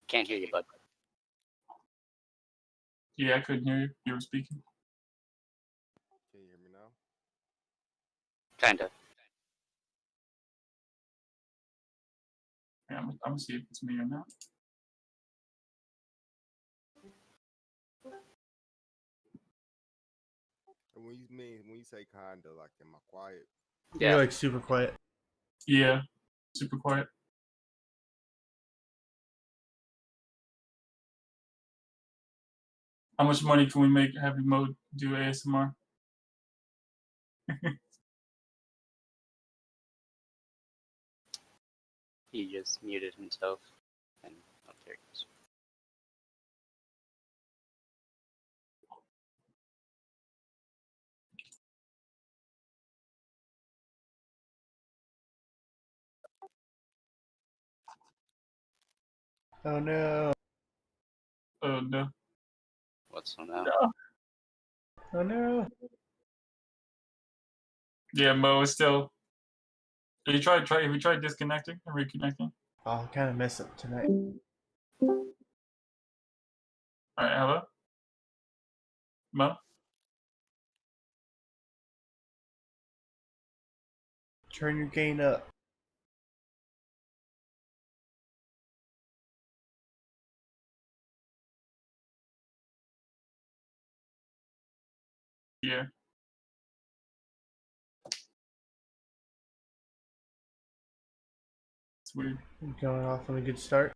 Can't hear you, bud. Yeah, I couldn't hear you. You were speaking. Can you hear me now? Kinda. Yeah, I'm gonna see if it's me or not. And when you say kinda, like, am I quiet? Yeah. You're like super quiet. Yeah, super quiet. How much money can we make heavy mode do ASMR? He just muted himself. And oh, there he goes. Oh no. Oh no. What's so now? No. Oh no. Yeah, Mo is still. Have you tried disconnecting and reconnecting? Oh, I kind of messed up tonight. All right, hello, Mo. Turn your gain up. Yeah. It's weird. You're going off on a good start.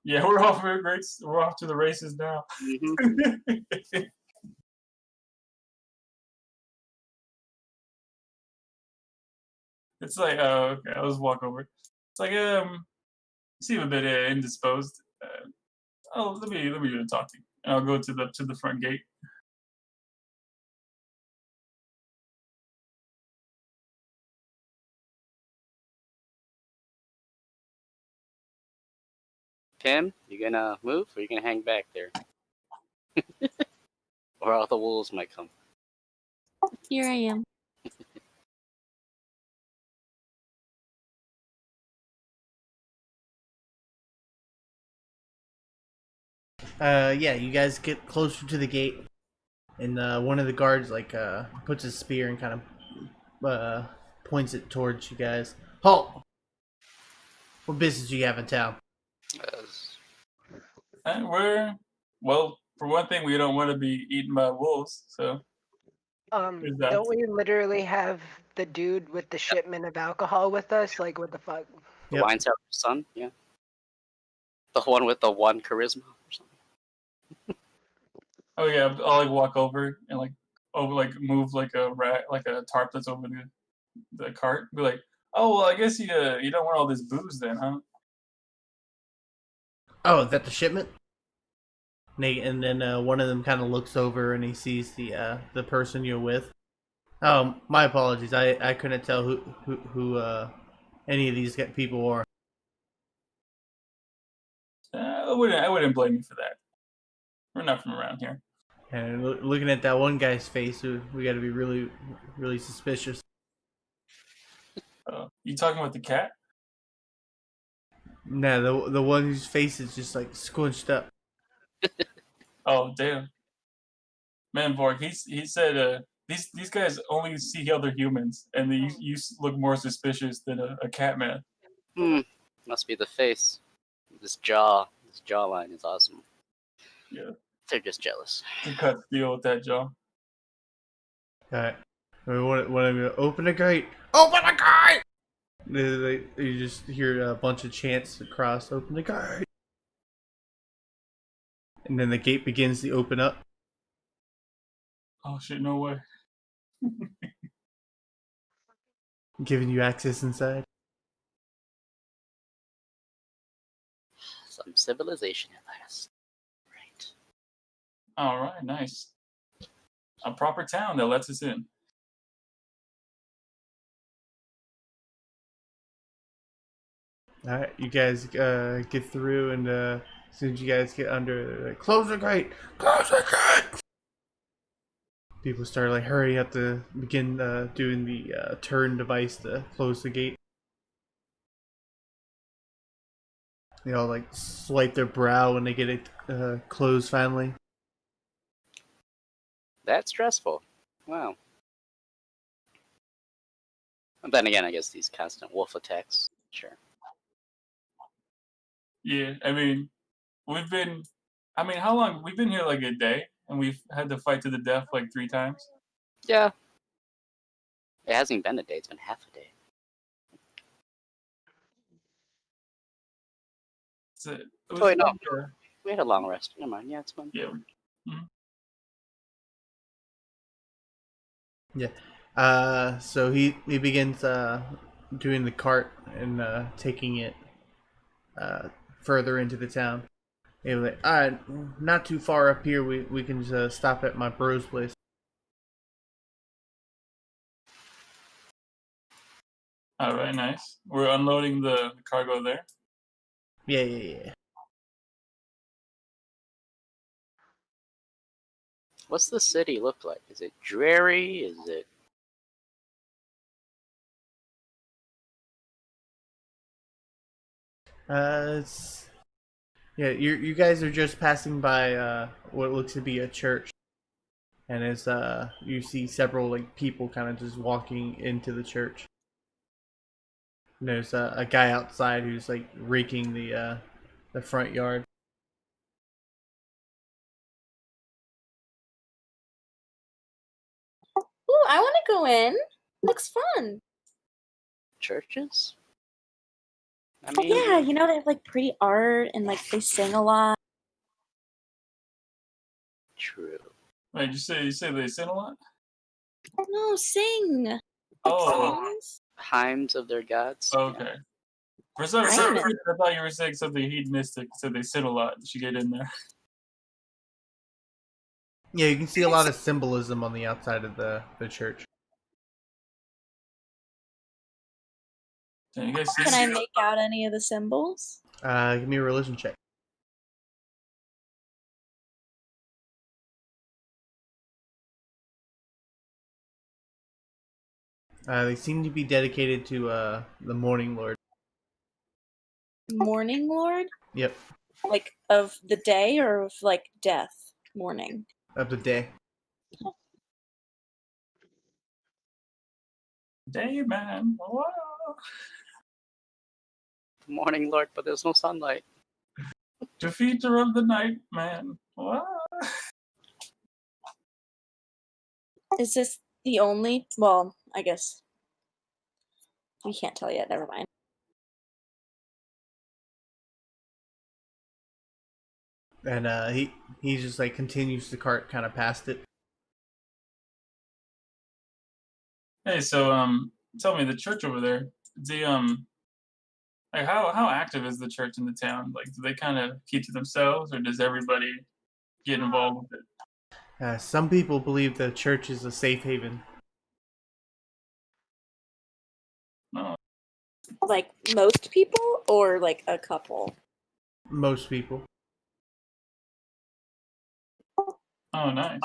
Yeah, we're off to great. We're off to the races now. Mm-hmm. It's like, oh, okay, I'll just walk over. It's like, seem a bit indisposed. Let me do the talking. And I'll go to the front gate. Tim, you gonna move or you gonna hang back there? Or all the wolves might come. Here I am. Yeah, you guys get closer to the gate, and one of the guards puts his spear and kind of points it towards you guys. Halt! What business do you have in town? And well, for one thing, we don't want to be eaten by wolves. So there's that. Don't we literally have the dude with the shipment of alcohol with us? Like, what the fuck? The Yep. wine seller's son, yeah. The one with the one charisma or something. Oh yeah, I'll like walk over and move like a tarp that's over the cart. Be like, oh well, I guess you don't want all this booze then, huh? Oh, is that the shipment? And then one of them kind of looks over and he sees the person you're with. Oh, my apologies. I couldn't tell who any of these people are. I wouldn't blame you for that. We're not from around here. And looking at that one guy's face, we got to be really, really suspicious. You talking about the cat? Nah, the one whose face is just like squinched up. Oh damn, man, Vork. He said these guys only see other humans, and you look more suspicious than a cat man. Must be the face. This jawline is awesome. Yeah. They're just jealous. To cut steel with that jaw. Alright. When I'm gonna open the gate. Open the gate! You just hear a bunch of chants across, open the gate. And then the gate begins to open up. Oh shit, no way. Giving you access inside. Some civilization at last. Right. Alright, nice. A proper town that lets us in. Alright, you guys get through, and as soon as you guys get under, like, close the gate! Close the gate! People start like hurrying up to begin doing the turn device to close the gate. They all like swipe their brow when they get it closed finally. That's stressful. Wow. And then again, I guess these constant wolf attacks. Sure. Yeah, I mean, how long? We've been here like a day, and we've had to fight to the death like 3 times. Yeah. It hasn't even been a day. It's been half a day. It was Oh, wait, no. like, We had a long rest. Never mind. Yeah, it's fun. yeah. So he begins doing the cart and taking it further into the town. He was like, not too far up here. We can just stop at my bro's place. All right, nice. We're unloading the cargo there. Yeah. What's the city look like? Is it dreary? Is it... You guys are just passing by what looks to be a church, and as you see several like people kind of just walking into the church. And there's a guy outside who's like raking the front yard. Ooh, I want to go in. Looks fun. churches? I Oh, mean, yeah, you know, they have like pretty art and like they sing a lot. true. Wait, you say they sin a lot? No, sing. Like Oh, songs. Hymns of their gods. okay. For some I reason, know. I thought you were saying something hedonistic, so they sin a lot. You should get in there. Yeah, you can see a lot of symbolism on the outside of the church. Can you guys see? Can I make out any of the symbols? Give me a religion check. They seem to be dedicated to the Morning Lord. Morning Lord? Yep, Like of the day or of like death? Morning. of the day. Day man. Wow. Morning Lord, but there's no sunlight. Defeater of the night man. Wow. Is this the only? Well, I guess we can't tell yet. Never mind. And he just like continues the cart kind of past it. Hey, so tell me, the church over there, like how active is the church in the town? Like, do they kind of keep to themselves, or does everybody get involved with it? Some people believe the church is a safe haven. No. Like most people or like a couple? Most people. Oh, nice.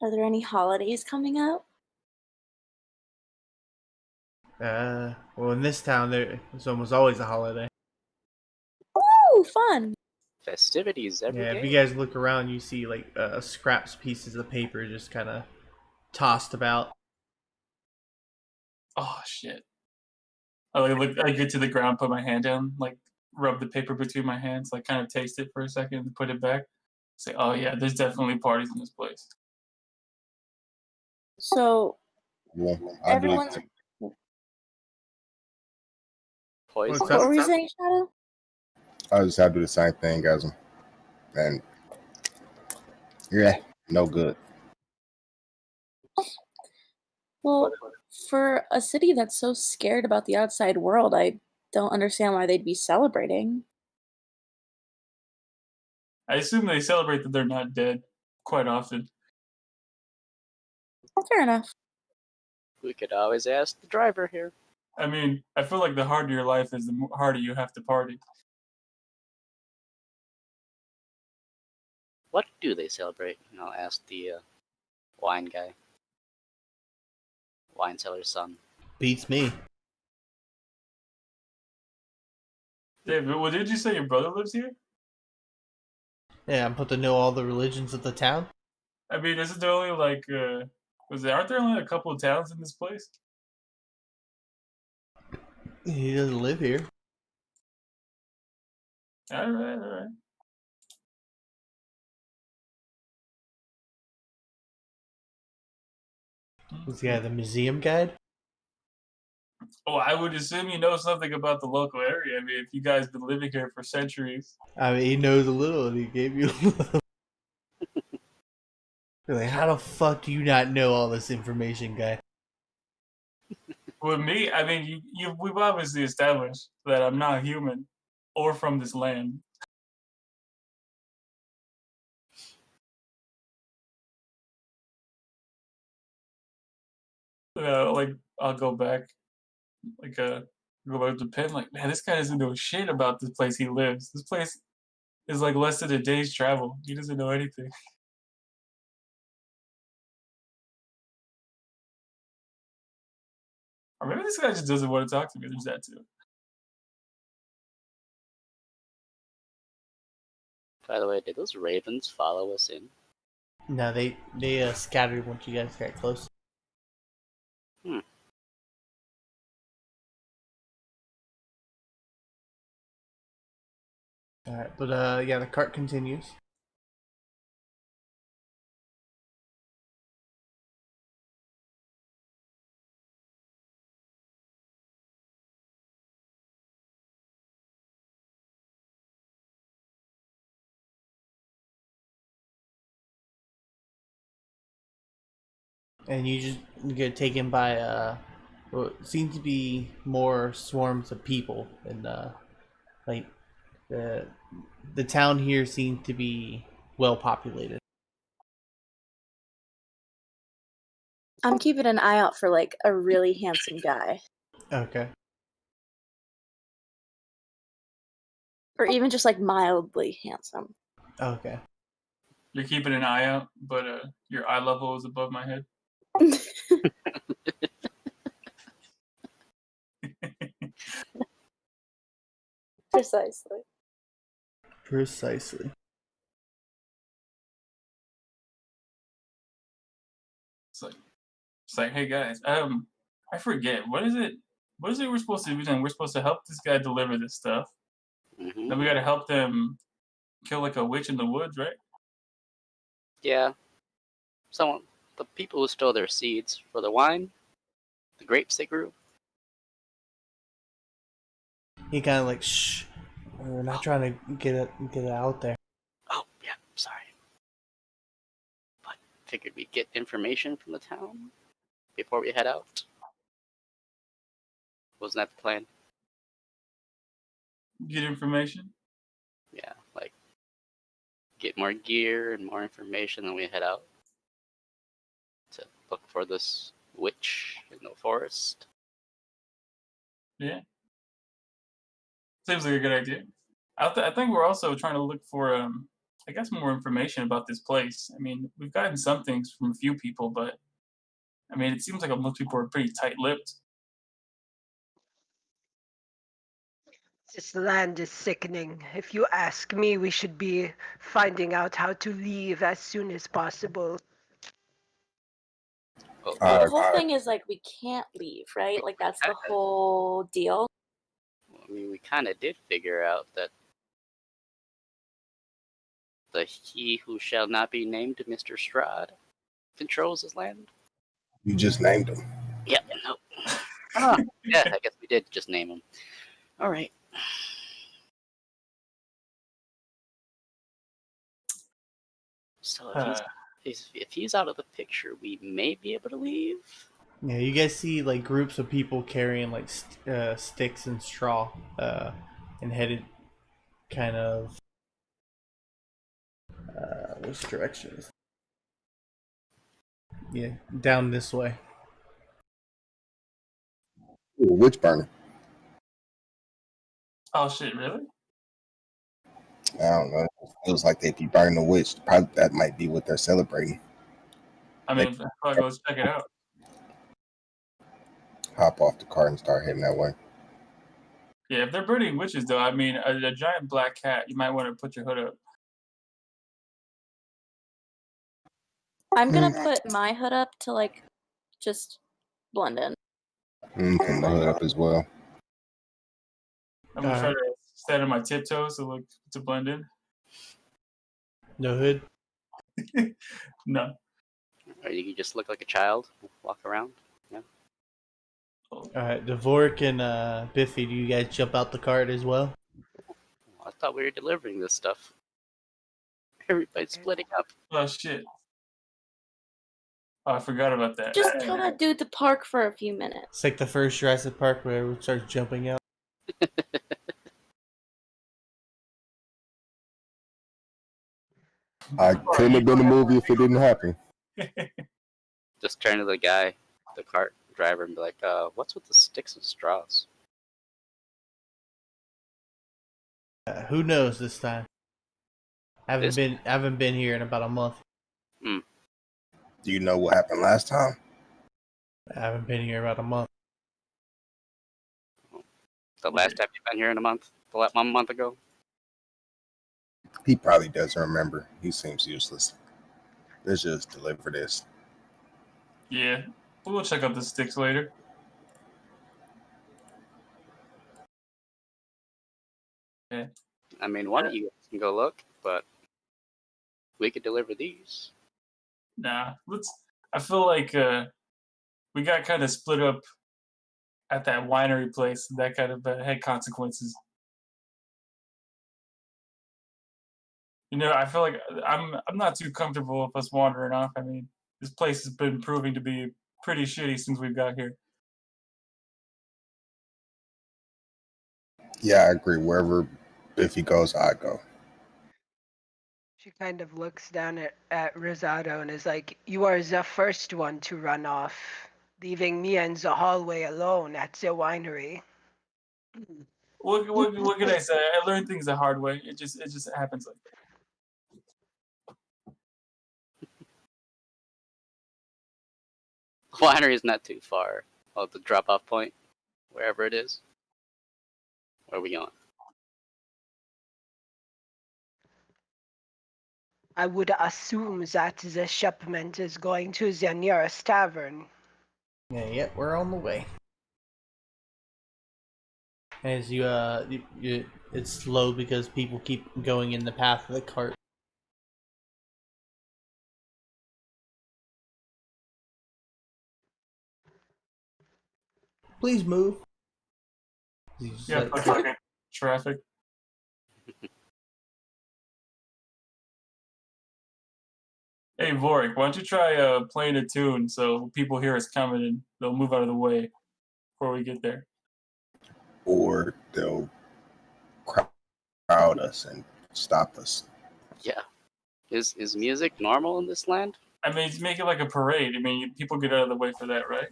Are there any holidays coming up? Well, in this town, there's almost always a holiday. Ooh, fun! Festivities every Yeah, day. if you guys look around, you see like scraps, pieces of paper just kind of tossed about. Oh shit. I get to the ground, put my hand down, like rub the paper between my hands, like kind of taste it for a second, and put it back. Say, oh yeah, there's definitely parties in this place. So Yeah, I do. everyone's. Poison. What's What up? were you saying, Shadow? I just have to do the same thing as them, and yeah, no good. Well, for a city that's so scared about the outside world, I don't understand why they'd be celebrating. I assume they celebrate that they're not dead quite often. Fair enough. We could always ask the driver here. I mean, I feel like the harder your life is, the harder you have to party. What do they celebrate? And I'll ask the wine guy. Wine seller's son. Beats me. David, well, did you say your brother lives here? Yeah, I'm supposed to know all the religions of the town. I mean, isn't there only like, aren't there only a couple of towns in this place? He doesn't live here. Alright. Was the guy the museum guide? Oh, I would assume you know something about the local area. I mean, if you guys been living here for centuries. I mean, he knows a little, and he gave you a little. You're like, how the fuck do you not know all this information, guy? With me, I mean, we've obviously established that I'm not human or from this land. Like, I'll go back, go back to Penn. Like, man, this guy doesn't know shit about this place he lives. This place is like less than a day's travel. He doesn't know anything. Or maybe this guy just doesn't want to talk to me. There's that too. By the way, did those ravens follow us in? No, they scattered once you guys got close. Alright, but yeah, the cart continues. And you just get taken by what seems to be more swarms of people, and like the town here seems to be well populated. I'm keeping an eye out for like a really handsome guy, Okay. or even just like mildly handsome. Okay. You're keeping an eye out, but your eye level is above my head. Precisely. Precisely. It's like, hey guys, I forget what is it we're supposed to be doing? We're supposed to help this guy deliver this stuff. Mm-hmm. Then we got to help them kill like a witch in the woods, right? Yeah. The people who stole their seeds for the wine, the grapes they grew. He kind of like, shh. We're not trying to get it out there. Oh, yeah, sorry. But figured we'd get information from the town before we head out. Wasn't that the plan? Get information. Yeah, like get more gear and more information, then we head out to look for this witch in the forest. Yeah. Seems like a good idea. I think we're also trying to look for, I guess, more information about this place. I mean, we've gotten some things from a few people, but I mean, it seems like most people are pretty tight-lipped. This land is sickening. If you ask me, we should be finding out how to leave as soon as possible. Oh, The whole thing is like we can't leave, right? Like that's the whole deal. I mean, we kind of did figure out that the he who shall not be named, Mr. Strahd, controls his land. You just named him. Yeah, no. Oh, yeah, I guess we did just name him. All right. So if he's out of the picture, we may be able to leave. Yeah, you guys see like groups of people carrying like sticks and straw, and headed kind of which direction is? Yeah, down this way. Ooh, witch burner. Oh shit! Really? I don't know. It feels like they'd be burning the witch. Probably that might be what they're celebrating. I mean, fuck, let's check it out. Hop off the cart and start heading that way. Yeah, if they're burning witches, though, I mean, a giant black cat, you might want to put your hood up. I'm gonna put my hood up to like just blend in. Put my hood up as well. I'm gonna try to stand on my tiptoes to blend in. No hood. No. Or you can just look like a child, walk around. Alright, Dvorak and Biffy, do you guys jump out the cart as well? I thought we were delivering this stuff. Everybody's splitting up. Oh shit. Oh, I forgot about that. Just tell that dude to park for a few minutes. It's like the first Jurassic Park where everyone starts jumping out. I couldn't have been a movie if it didn't happen. Just turn to the guy, the cart driver, and be like, what's with the sticks and straws? Who knows this time? Haven't been here in about a month. Hmm. Do you know what happened last time? I haven't been here about a month. The last time you've been here in a month? The 1 month ago? He probably doesn't remember. He seems useless. Let's just deliver this. Yeah. We'll check out the sticks later. Yeah. I mean, one of you guys can go look, but we could deliver these. Nah. I feel like we got kind of split up at that winery place. That kind of had consequences. You know, I feel like I'm not too comfortable with us wandering off. I mean, this place has been proving to be pretty shitty since we've got here. Yeah, I agree. Wherever Biffy goes, I go. She kind of looks down at Rosado and is like, "You are the first one to run off, leaving me in the hallway alone at the winery." What can I say? I learned things the hard way. It just happens like that. Winery is not too far. Oh, the drop-off point, wherever it is. Where are we going? I would assume that the shipment is going to the nearest tavern. Yeah, we're on the way. As you it's slow because people keep going in the path of the cart. Please move. Yeah, fucking traffic. Hey, Vorik, why don't you try playing a tune so people hear us coming and they'll move out of the way before we get there? Or they'll crowd us and stop us. Yeah. Is music normal in this land? I mean, make it like a parade. I mean, people get out of the way for that, right?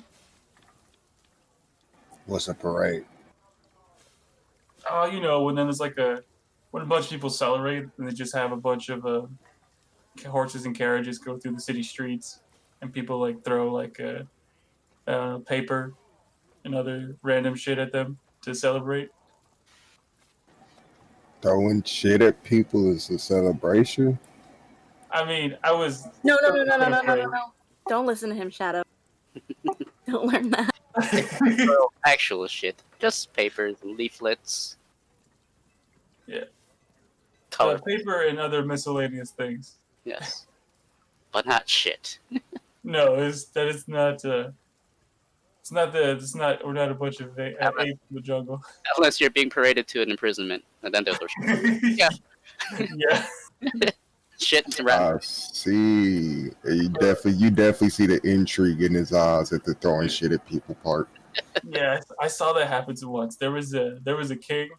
What's a parade? Oh, you know, when then there's like when a bunch of people celebrate and they just have a bunch of horses and carriages go through the city streets and people like throw like paper and other random shit at them to celebrate. Throwing shit at people is a celebration? I mean, I was... No. Don't listen to him, Shadow. Don't learn that. Well, actual shit. Just papers and leaflets. Yeah. Color. Paper and other miscellaneous things. Yes. But not shit. No, it's not. We're not a bunch of apes in the jungle. Unless you're being paraded to an imprisonment, and then they'll shit. Yeah. Yeah. Shit and rats. I see. You definitely see the intrigue in his eyes at the throwing shit at people part. Yeah, I saw that happen once. There was a king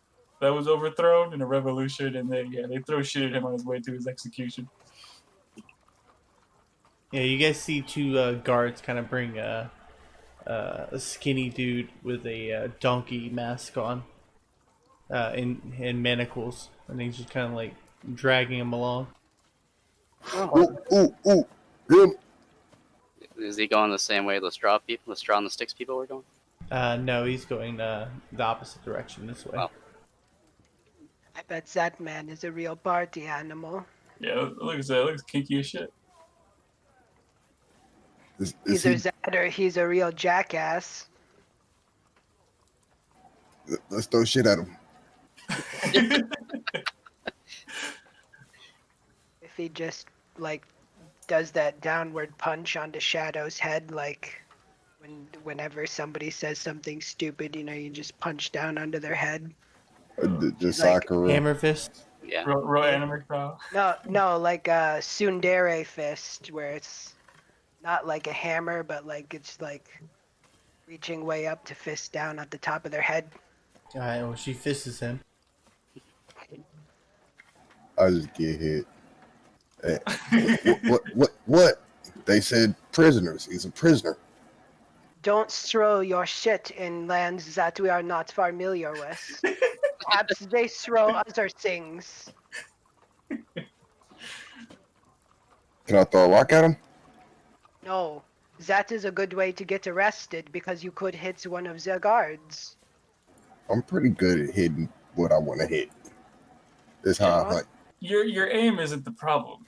that was overthrown in a revolution, and they throw shit at him on his way to his execution. Yeah, you guys see two guards kind of bring a skinny dude with a donkey mask on, in manacles, and he's just kind of like dragging him along. Ooh, him. Is he going the same way the straw and the sticks people were going? No, he's going the opposite direction this way. Well. I bet that man is a real party animal. Yeah, look at that. It looks kinky as shit. Is Either he, that or he's a real jackass. let's throw shit at him. If he just like does that downward punch onto Shadow's head, like whenever somebody says something stupid, you just punch down onto their head. The She's like, Sakura. Hammer fist. Yeah. Real anime style. No, like a tsundere fist, where it's not like a hammer, but like it's like reaching way up to fist down at the top of their head. Alright, well, she fists him. I just get hit. What? They said prisoners. He's a prisoner. Don't throw your shit in lands that we are not familiar with. Perhaps they throw other things. Can I throw a rock at him? No, that is a good way to get arrested because you could hit one of the guards. I'm pretty good at hitting what I want to hit. That's how I like. Your aim isn't the problem.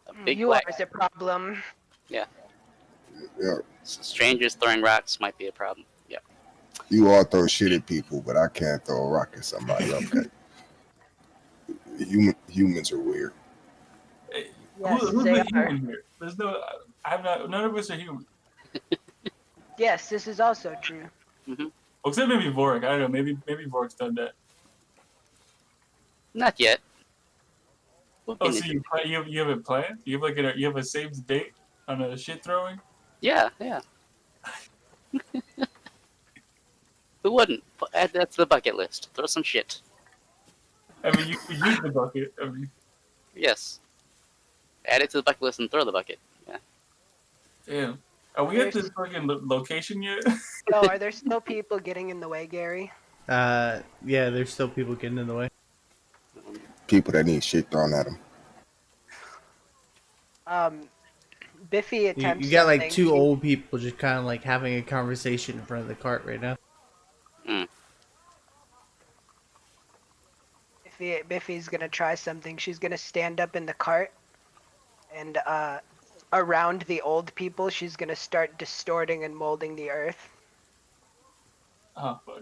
A big You black. are the problem. Yeah, Strangers throwing rocks might be a problem. Yeah. you all throw shit at people, but I can't throw a rock at somebody. Okay. Humans are weird. Yes, Who's they the are. human here? There's no. I'm not. None of us are human. Yes, this is also true. Except maybe Vorik. I don't know. Maybe Vorik's done that. Not yet. We'll Oh, get so into- you have a plan? You have a saved date on a shit throwing? Yeah. Who wouldn't? Add that to the bucket list. Throw some shit. I mean, you could use the bucket. I mean, Yes. Add it to the bucket list and throw the bucket. Yeah. damn. Are we at this fucking location yet? No, are there still people getting in the way, Gary? Yeah, there's still people getting in the way. People that need shit thrown at them. Biffy attempts You got like something. two old people just kind of like having a conversation in front of the cart right now. Biffy's gonna try something. She's gonna stand up in the cart, and around the old people, she's gonna start distorting and molding the earth. Oh, fuck.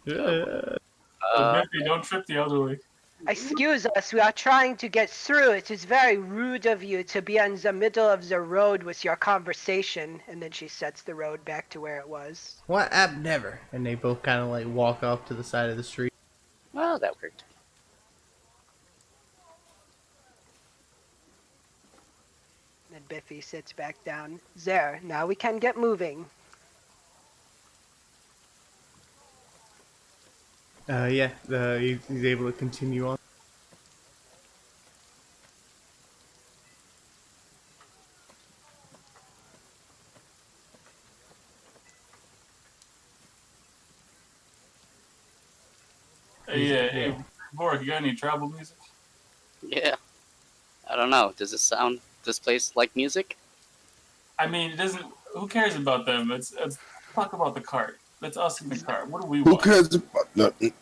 Maybe don't trip the elderly. Excuse us, we are trying to get through. It is very rude of you to be in the middle of the road with your conversation. And then she sets the road back to where it was. What? I've never. And they both kind of like walk off to the side of the street. Well, that worked. Then Biffy sits back down. There, now we can get moving. Yeah, he's able to continue on. Hey, Vorik, you got any tribal music? Yeah. I don't know. Does this place like music? I mean, it doesn't. Who cares about them? Let's talk about the cart. That's us in the cart. What do we Who want? cares about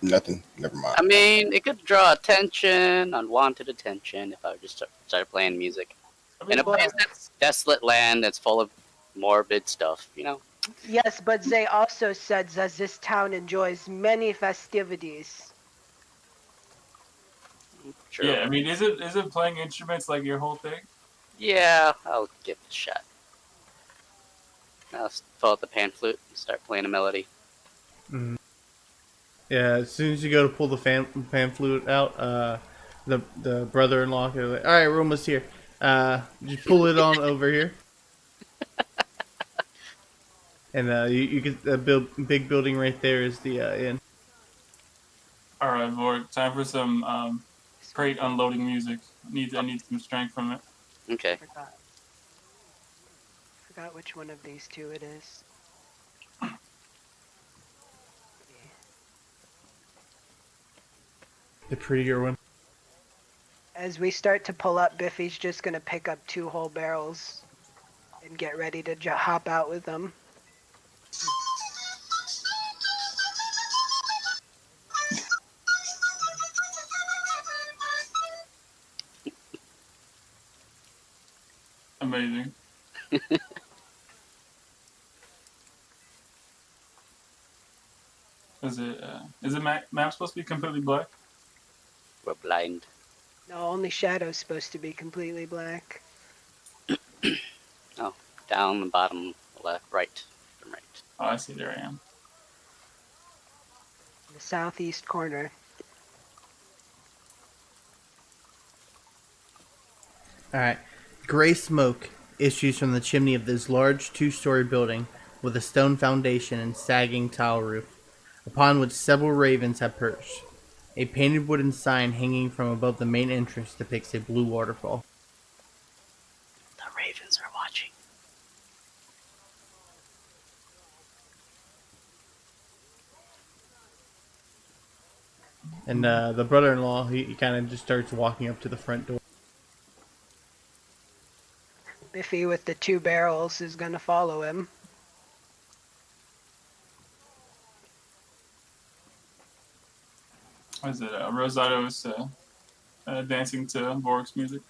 nothing? Never mind. I mean, it could draw attention, unwanted attention, if I just start playing music. I mean, In a place that's desolate land that's full of morbid stuff, you know? Yes, but they also said that this town enjoys many festivities. Sure. yeah, I mean, is it playing instruments like your whole thing? Yeah, I'll give it a shot. I'll pull out the pan flute and start playing a melody. Mm. Yeah, as soon as you go to pull the pan flute out, the brother-in-law goes like, "All right, we're almost here. Just pull it on over here." And you get the big building right there is the inn. All right, Vorik, time for some crate unloading music. I need some strength from it. Okay. Forgot which one of these two it is. The prettier one. As we start to pull up, Biffy's just gonna pick up 2 whole barrels and get ready to hop out with them. Amazing. Is it map supposed to be completely black? We're blind. No, only Shadow's supposed to be completely black. Oh, down the bottom left, right, and right. Oh, I see. There I am. In the southeast corner. Alright. Gray smoke issues from the chimney of this large two-story building with a stone foundation and sagging tile roof, upon which several ravens have perched. A painted wooden sign hanging from above the main entrance depicts a blue waterfall. The ravens are watching. And the brother-in-law, he kind of just starts walking up to the front door. Biffy with the 2 barrels is gonna follow him. What is it? Rosato's dancing to Vork's music.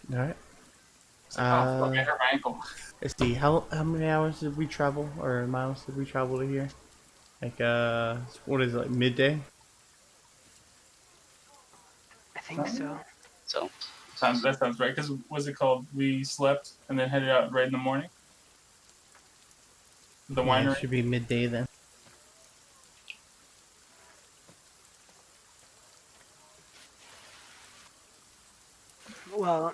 Alright. It's like, oh, fuck, I hurt my ankle. Let's see, how many hours did we travel, or miles did we travel to here? Like, what is it, like midday? I think so. So, That sounds right. Because what's it called? We slept and then headed out right in the morning. The Yeah, winery. it should be midday then. Well,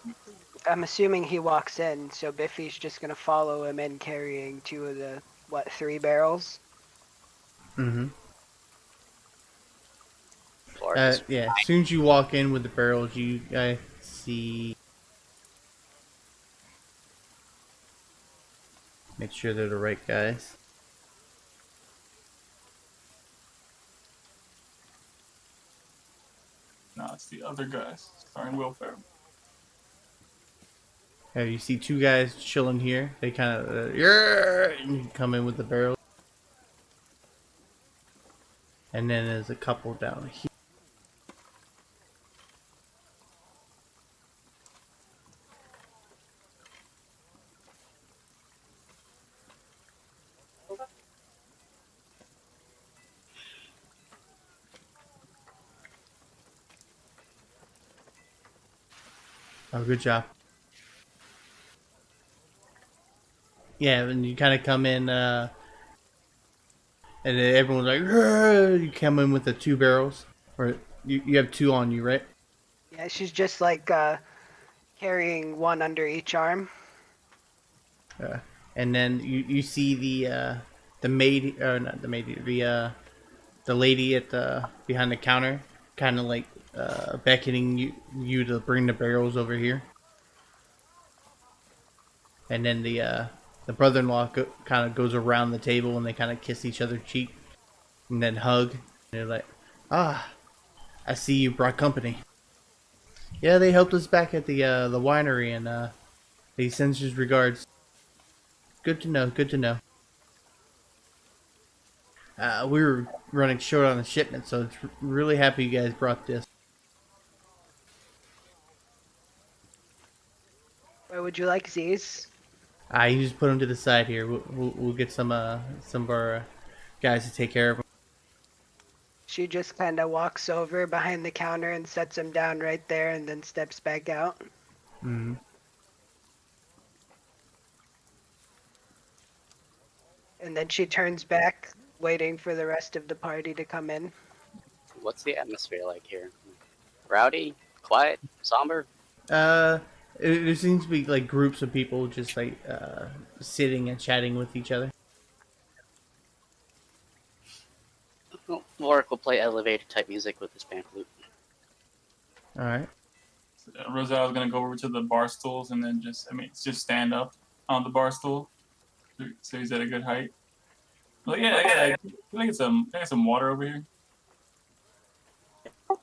I'm assuming he walks in, so Biffy's just gonna follow him in carrying 2 of the, 3 barrels? Mm-hmm. Florida's Yeah, as soon as you walk in with the barrels, you guys see... Make sure they're the right guys. No, it's the other guys. Starring Will Ferrell. You see 2 guys chilling here. They kind of and you come in with the barrels. And then there's a couple down here. Oh, good job. Yeah, and you kind of come in, and then everyone's like, "Rrr!" You come in with the 2 barrels, or you have 2 on you, right? Yeah, she's just like carrying 1 under each arm. And then you see the maid, or not the maid, the lady at the behind the counter, kind of like beckoning you to bring the barrels over here. And then the brother-in-law kind of goes around the table and they kind of kiss each other's cheek and then hug. And they're like, "Ah, I see you brought company." Yeah, they helped us back at the winery, and he sends his regards. Good to know. Good to know. We were running short on a shipment, so it's really happy you guys brought this. Where would you like these? You just put them to the side here. We'll get some of our guys to take care of them. She just kind of walks over behind the counter and sets them down right there and then steps back out. Mm-hmm. And then she turns back, waiting for the rest of the party to come in. What's the atmosphere like here? Rowdy? Quiet? Somber? There seems to be like groups of people just like sitting and chatting with each other. Well, Warwick will play elevator type music with his pan flute. All right. Rosato's gonna go over to the bar stools and then just stand up on the bar stool, so he's at a good height. Like, yeah. Can I get some water over here?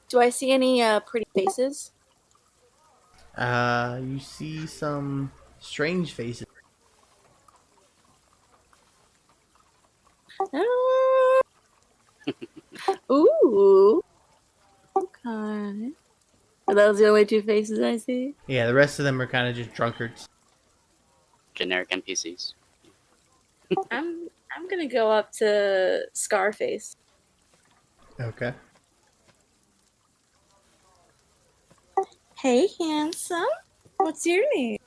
Do I see any pretty faces? You see some strange faces. Ooh. Okay. Are those the only two faces I see? Yeah, the rest of them are kind of just drunkards. Generic NPCs. I'm gonna go up to Scarface. Okay. Hey, handsome. What's your name?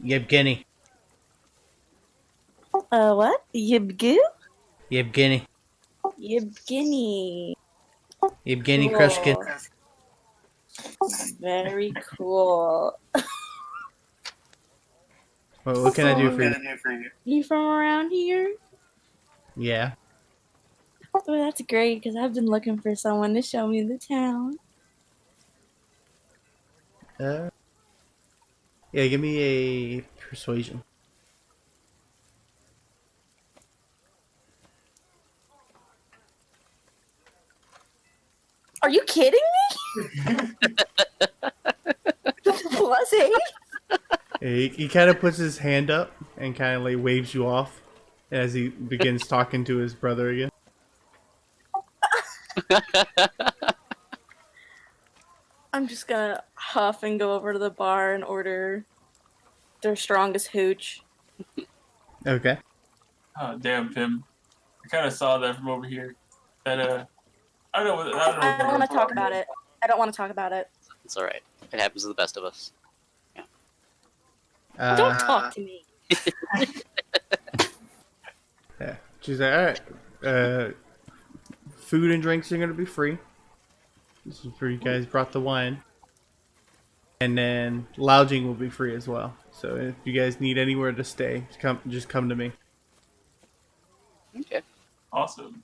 Yevgeny. What? Yibgu? Yevgeny. Yibgini. Yevgeny Krushkin. Very cool. What can I do for you? You from around here? Yeah. Oh, that's great, because I've been looking for someone to show me the town. Yeah, give me a persuasion. Are you kidding me? Plus 8? He kind of puts his hand up and kind of like waves you off as he begins talking to his brother again. I'm just gonna huff and go over to the bar and order their strongest hooch. Okay. Oh damn, Pim! I kind of saw that from over here. That I don't know. I don't want to talk about it. I don't want to talk about it. It's alright. It happens to the best of us. Don't talk to me. Yeah. She's like, alright. Food and drinks are going to be free. This is for you guys brought the wine. And then lodging will be free as well. So if you guys need anywhere to stay, just come to me. Okay. Awesome.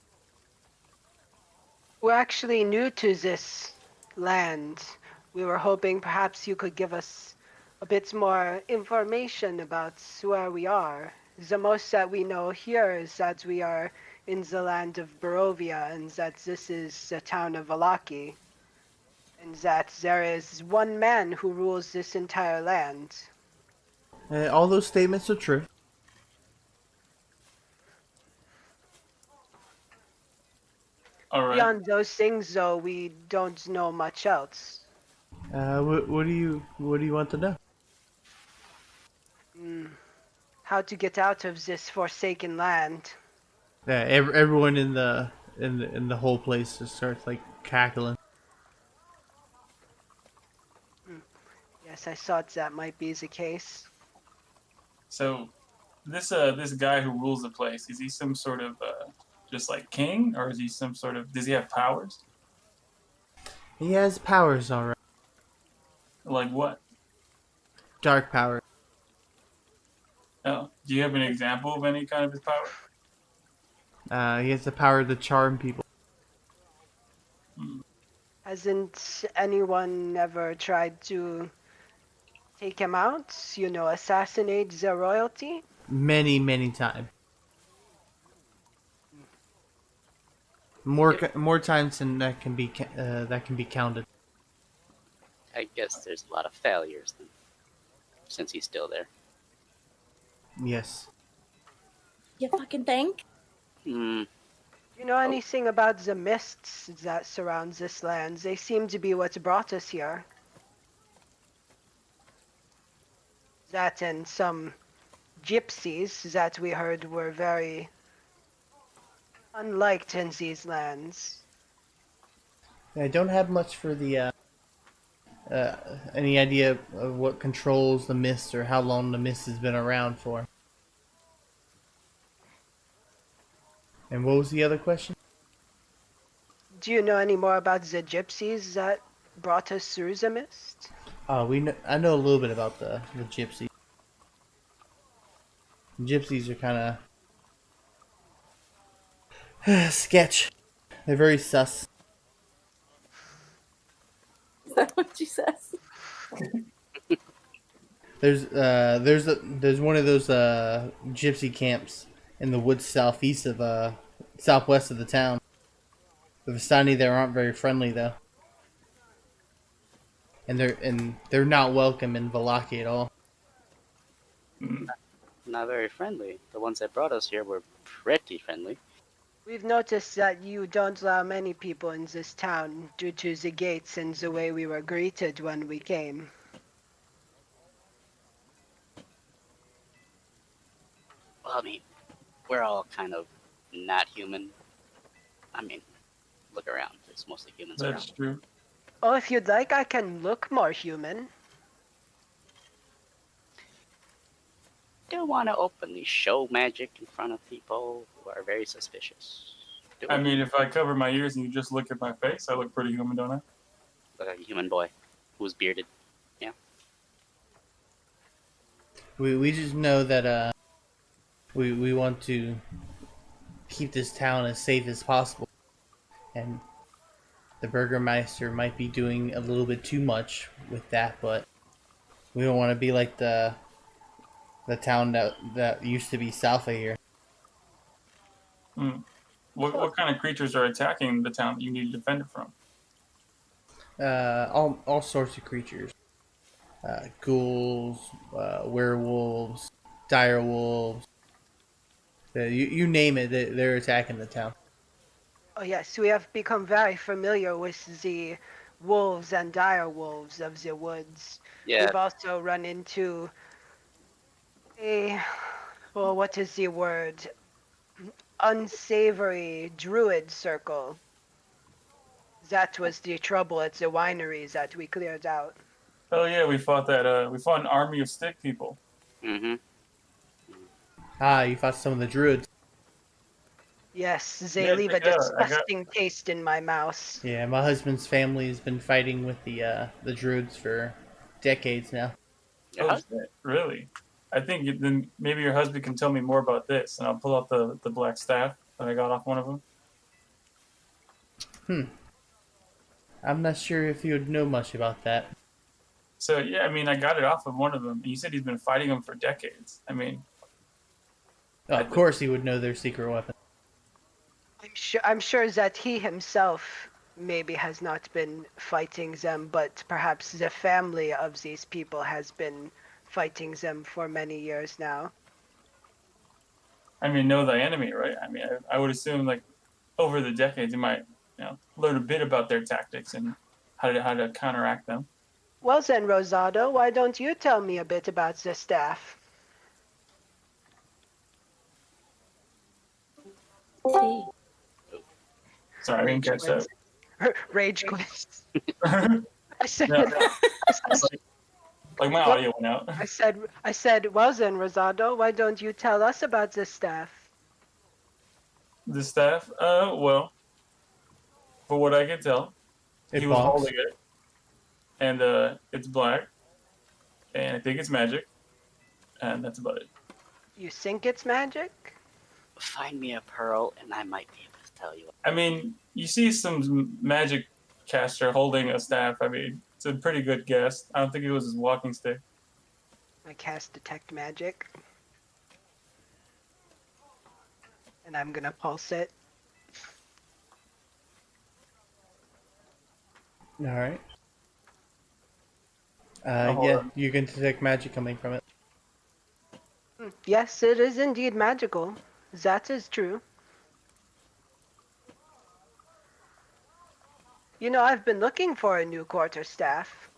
We're actually new to this land. We were hoping perhaps you could give us a bit more information about where we are. The most that we know here is that we are in the land of Barovia, and that this is the town of Vallaki, and that there is one man who rules this entire land. All those statements are true. All right. Beyond those things, though, we don't know much else. What do you want to know? How to get out of this forsaken land. Yeah, everyone in the whole place just starts like cackling. Yes, I thought that might be the case. So, this guy who rules the place, is he some sort of just like king, or is he some sort of? Does he have powers? He has powers, alright. Like what? Dark power. Oh, do you have an example of any kind of his power? He has the power to charm people. Hasn't anyone ever tried to take him out? You know, assassinate the royalty? Many times. More times than that can be counted. I guess there's a lot of failures then, since he's still there. Yes. You fucking think? Hmm. You know anything about the mists that surround this land? They seem to be what brought us here. That and some gypsies that we heard were very unliked in these lands. I don't have much for the any idea of what controls the mist or how long the mist has been around for. And what was the other question? Do you know any more about the gypsies that brought us through the mist? I know a little bit about the gypsies. Gypsies are kind of sketch. They're very sus. Is that what she says? There's one of those gypsy camps in the woods southwest of the town. The Vistani there aren't very friendly though, and they're not welcome in Vallaki at all. Not very friendly. The ones that brought us here were pretty friendly. We've noticed that you don't allow many people in this town due to the gates and the way we were greeted when we came. Well, I mean, we're all kind of not human. I mean, look around. There's mostly humans That's around. true. Oh, if you'd like, I can look more human. Don't want to openly show magic in front of people who are very suspicious. Do I it. mean, if I cover my ears and you just look at my face, I look pretty human, don't I? Look like a human boy who's bearded. We just know that we want to keep this town as safe as possible, and the Burgermeister might be doing a little bit too much with that, but we don't want to be like the town that used to be south of here. Hmm. What kind of creatures are attacking the town that you need to defend it from? All sorts of creatures, ghouls, werewolves, dire wolves. You name it, they're attacking the town. Oh yes, we have become very familiar with the wolves and dire wolves of the woods. Yeah, We've also run into well, what is the word? Unsavory druid circle. That was the trouble at the wineries that we cleared out. Oh yeah, we fought that. We fought an army of stick people. mm-hmm. You fought some of the druids. Yes, they Yeah, leave a check it out. disgusting taste in my mouth. Yeah, my husband's family has been fighting with the druids for decades now. Oh shit, really? I think then maybe your husband can tell me more about this, and I'll pull out the black staff that I got off one of them. I'm not sure if you would know much about that. So yeah, I mean, I got it off of one of them. And you said he's been fighting them for decades. I mean, Of course he would know their secret weapon. I'm sure that he himself maybe has not been fighting them, but perhaps the family of these people has been fighting them for many years now. I mean, know thy enemy, right? I mean, I would assume like over the decades, you might learn a bit about their tactics and how to counteract them. Well then, Rosado, why don't you tell me a bit about the staff? Hey. Sorry, I didn't catch that. Rage quits. No, I said, like my audio went out. I said, well then, Rosado, why don't you tell us about the staff? The staff, well, for what I can tell, It he was bonks. holding it, and it's black, and I think it's magic, and that's about it. You think it's magic? Find me a pearl, and I might be able to tell you. I mean, you see some magic caster holding a staff. I mean, it's a pretty good guess. I don't think it was his walking stick. I cast Detect Magic. And I'm gonna pulse it. All right. hold Yeah, on. you can detect magic coming from it. Yes, it is indeed magical. That is true. You know, I've been looking for a new quarterstaff.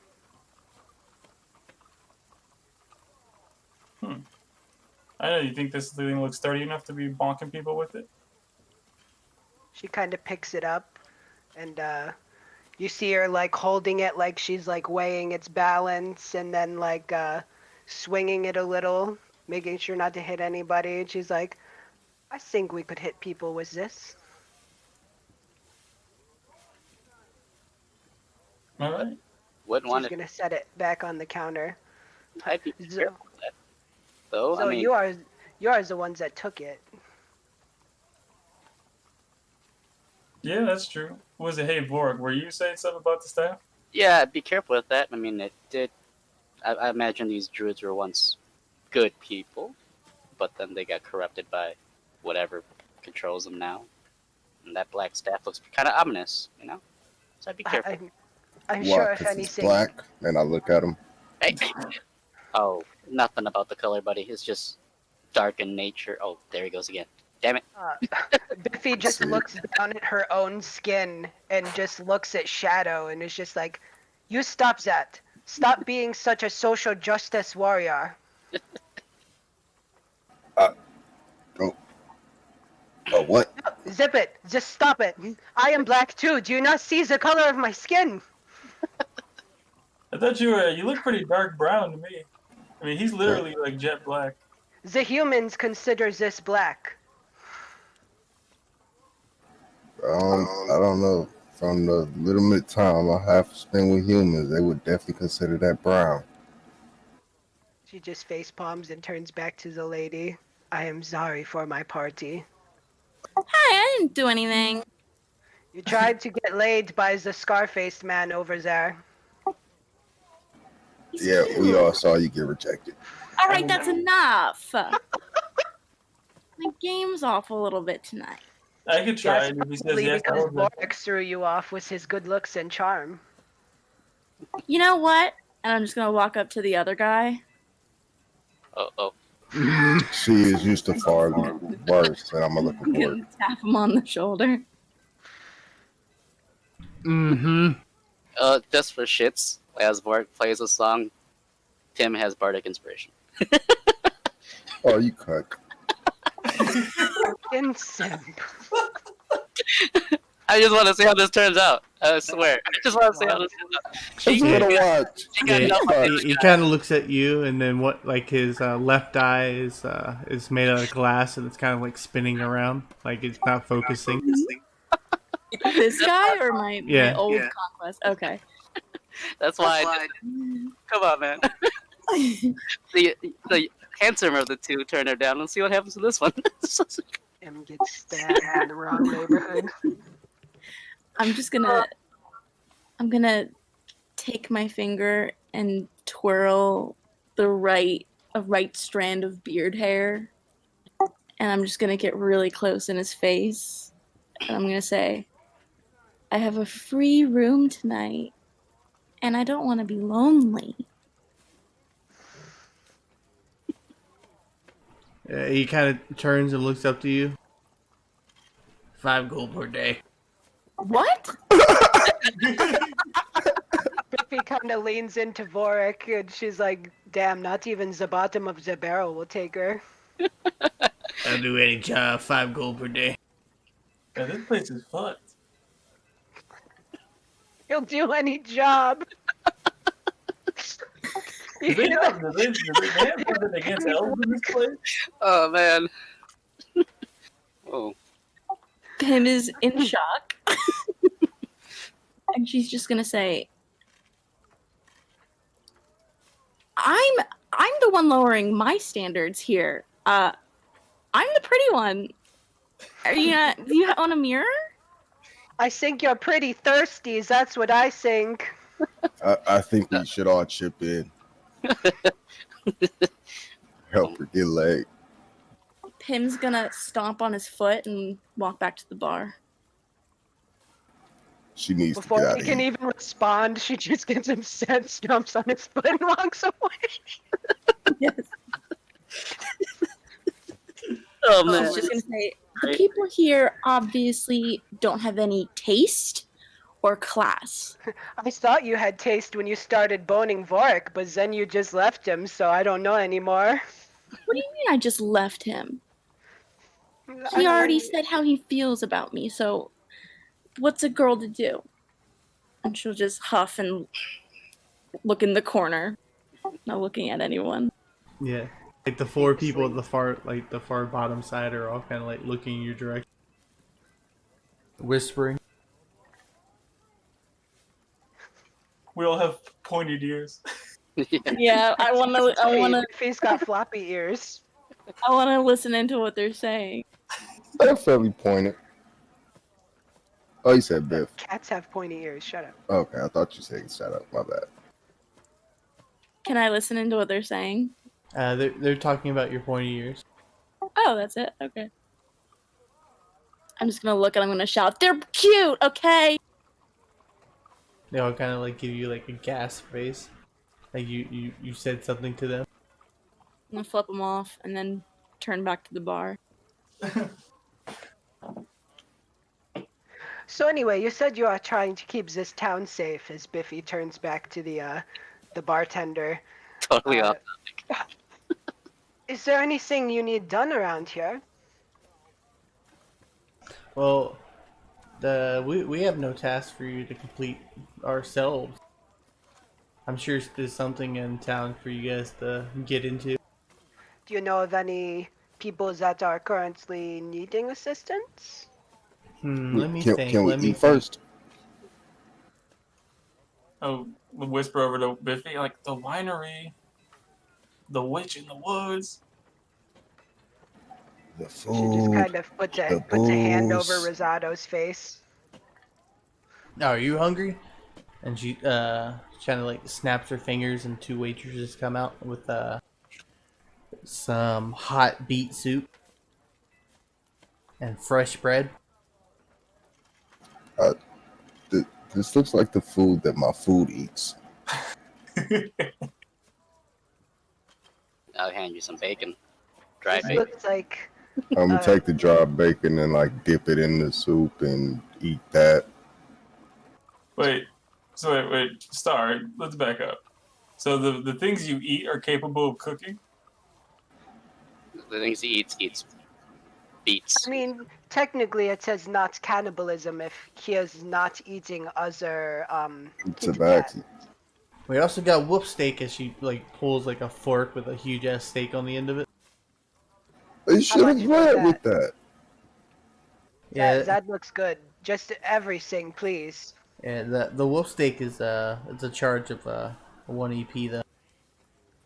I know you think this thing looks sturdy enough to be bonking people with it. She kind of picks it up, and you see her like holding it like she's like weighing its balance, and then like swinging it a little, making sure not to hit anybody. And she's like, I think we could hit people with this. All right. Wouldn't want She's to. gonna set it back on the counter. I'd be So- careful with that. Though, So I mean, you are the ones that took it. Yeah, that's true. Was it, hey, Vorg, were you saying something about the staff? yeah, be careful with that. I mean, it did. I imagine these druids were once good people, but then they got corrupted by whatever controls them now. And that black staff looks kind of ominous, you know? So I'd be careful. I'm sure Why? if Because he's anything. black. And I look at him. Hey. Oh, nothing about the color, buddy. It's just dark in nature. Oh, there he goes again. Damn it. Biffy just See? looks down at her own skin and just looks at Shadow and is just like, "You stop that. Stop being such a social justice warrior." Oh, what? Zip it. Just stop it. I am black too. Do you not see the color of my skin? I thought you look pretty dark brown to me. I mean, he's literally like jet black. The humans consider this black. I don't know. From the little bit of time I have spent with humans, they would definitely consider that brown. She just face palms and turns back to the lady. I am sorry for my party. Hi, I didn't do anything. You tried to get laid by the scar-faced man over there. He's Yeah, we cute. all saw you get rejected. All right, that's enough. My game's off a little bit tonight. I could try Yes, it if he says probably yes. because I would. Burdock threw you off with his good looks and charm. You know what? And I'm just gonna walk up to the other guy. Oh. She is used to far worse than I'm looking for. And tap him on the shoulder. Mm-hmm. Just for shits, as Bart plays a song, Tim has Bardic inspiration. Oh, you cunt. Simp. I just want to see how this turns out. I swear. I just want to see how this turns out. Just a little watch. She got Yeah, enough he kind of looks at you, and then what? Like his left eye is made out of glass, and it's kind of like spinning around, like it's not focusing. This guy or my old conquest? Okay. That's why. Come on, man. The handsomer of the two turn her down. Let's see what happens to this one. Him gets stabbed in the wrong neighborhood. I'm gonna take my finger and twirl a right strand of beard hair, and I'm just gonna get really close in his face, and I'm gonna say, I have a free room tonight, and I don't want to be lonely. He kind of turns and looks up to you. 5 gold per day. What? Biffy kind of leans into Vorik, and she's like, "Damn, not even the bottom of the barrel will take her." I'll do any job. 5 gold per day. Yeah, this place is fucked. He'll do any job. Do they have something against elves in this place? Oh man. Oh. Kim is in shock. And she's just gonna say, I'm the one lowering my standards here. I'm the pretty one. Are you not, do you want a mirror? I think you're pretty thirsty. That's what I think. I think we should all chip in. Help her get laid. Pim's gonna stomp on his foot and walk back to the bar. She needs to Before get out he of can here. even respond, she just gets upset, stomps on his foot, and walks away. Yes. Oh man. She's just gonna say, the people here obviously don't have any taste or class. I thought you had taste when you started boning Vorik, but then you just left him, so I don't know anymore. What do you mean I just left him? He already said how he feels about me, so what's a girl to do? And she'll just huff and look in the corner, not looking at anyone. Yeah. Like the 4 people at the far bottom side are all kind of like looking in your direction. Whispering. We all have pointed ears. Yeah, I wanna He's got floppy ears. listen into what they're saying. They're fairly pointed. Oh, you said Biff. Cats have pointy ears. Shut up. Okay, I thought you said shut up. My bad. Can I listen into what they're saying? They're talking about your pointy ears. Oh, that's it? Okay. I'm just gonna look and I'm gonna shout, they're cute, okay? They all kind of like give you like a gasp face. Like you said something to them. I'm gonna flip them off and then turn back to the bar. So anyway, you said you are trying to keep this town safe. As Biffy turns back to the bartender. Totally Uh, off. Is there anything you need done around here? Well, we have no task for you to complete ourselves. I'm sure there's something in town for you guys to get into. Do you know of any people that are currently needing assistance? Let me Can, think. can we Let me eat think. first? Oh, whisper over to Biffy, like the winery, the witch in the woods. The She just food, kind of puts the a hand over booze. Rosado's face. Oh, are you hungry? And she kind of like snaps her fingers, and two waitresses come out with some hot beet soup and fresh bread. Uh, this looks like the food that my food eats. I'll hand you some bacon. Dry This bacon. looks like I'm gonna Uh, take the dry bacon and like dip it in the soup and eat that. wait, Star, let's back up. So the things you eat are capable of cooking? The things he eats beets. I mean, technically it says not cannibalism if he is not eating other kitty cat. Tabaki. We also got wolf steak as she like pulls like a fork with a huge ass steak on the end of it. They should much have was led that? with that. Yeah, That looks good. Just everything, please. yeah. The wolf steak is it's a charge of 1 EP though.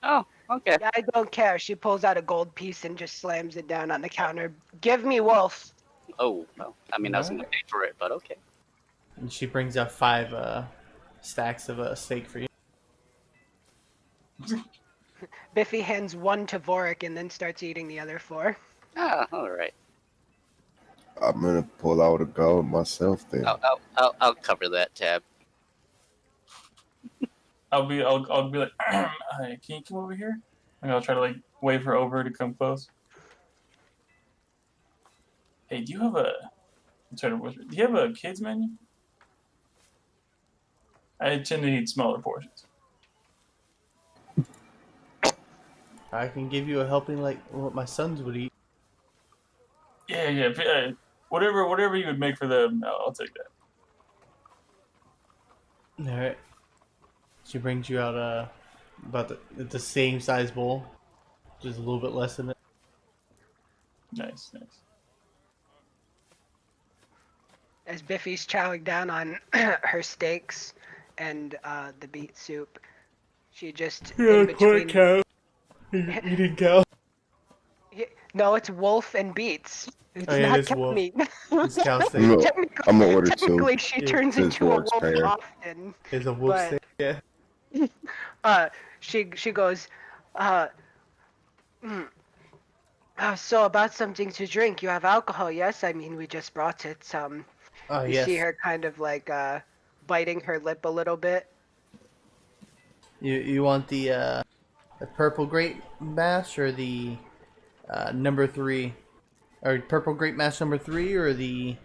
Oh, okay. Yeah, I don't care. She pulls out a gold piece and just slams it down on the counter. Give me wolf. Oh, well, I mean, I was going to pay for it, but okay. And she brings out 5 stacks of steak for you. Biffy hands one to Vorik and then starts eating the other 4. Ah, all right. I'm gonna pull out a gold myself then. I'll cover that tab. I'll be like, "Hi, can you come over here?" And I'll try to like wave her over to come close. Hey, do you have a? I'm trying to whisper. Do you have a kids menu? I tend to eat smaller portions. I can give you a helping like what my sons would eat. Yeah. Whatever you would make for them, I'll take that. All right. She brings you out about the same size bowl, just a little bit less than it. Nice. As Biffy's chowing down on her steaks and the beet soup, she just in between. cow. Eating cow. No, it's wolf and beets. It's Oh, yeah, not it's cow wolf. meat. It's cow steak. No, Technically, I'm gonna order two. technically she Yeah. turns Since into a Vork's wolf fair. often. It's a wolf But- steak. Yeah. She goes, so about something to drink. You have alcohol, yes? I mean, we just brought it. Oh You yes. see her kind of like biting her lip a little bit. You want the purple grape mash or the number 3, or purple grape mash number 3, or the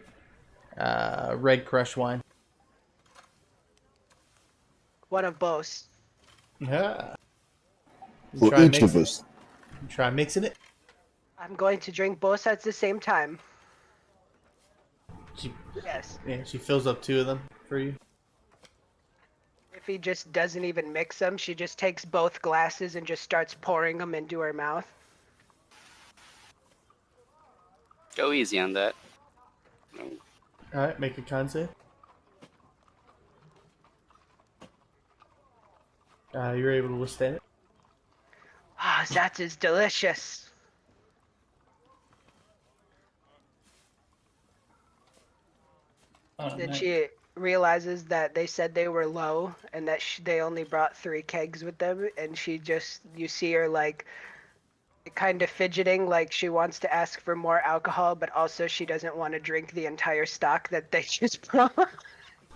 red crush wine? One of both. Yeah. For each of us. Try mixing it. I'm going to drink both at the same time. She, Yes. yeah, she fills up 2 of them for you. If he just doesn't even mix them, she just takes both glasses and just starts pouring them into her mouth. Go easy on that. All right, make a con save. You're able to withstand it. Ah, that is delicious. Oh, Then nice. she realizes that they said they were low and that they only brought 3 kegs with them, and you see her like kind of fidgeting, like she wants to ask for more alcohol, but also she doesn't want to drink the entire stock that they just brought.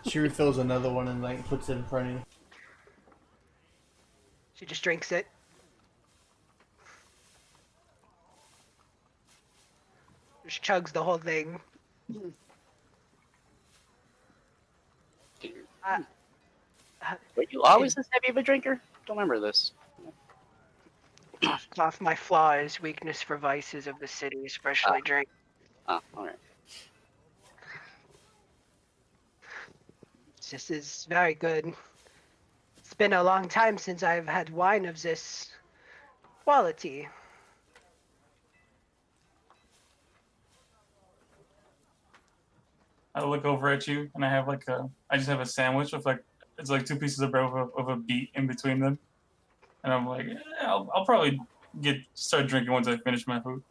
She refills another one and like puts it in front of you. She just drinks it. Just chugs the whole thing. Were you always this heavy of a drinker? Don't remember this. Off my flaw is weakness for vices of the city, especially drink. Oh, alright. This is very good. It's been a long time since I've had wine of this quality. I look over at you, and I have I just have a sandwich with it's like 2 pieces of bread with a beet in between them, and I'm like, I'll probably start drinking once I finish my food.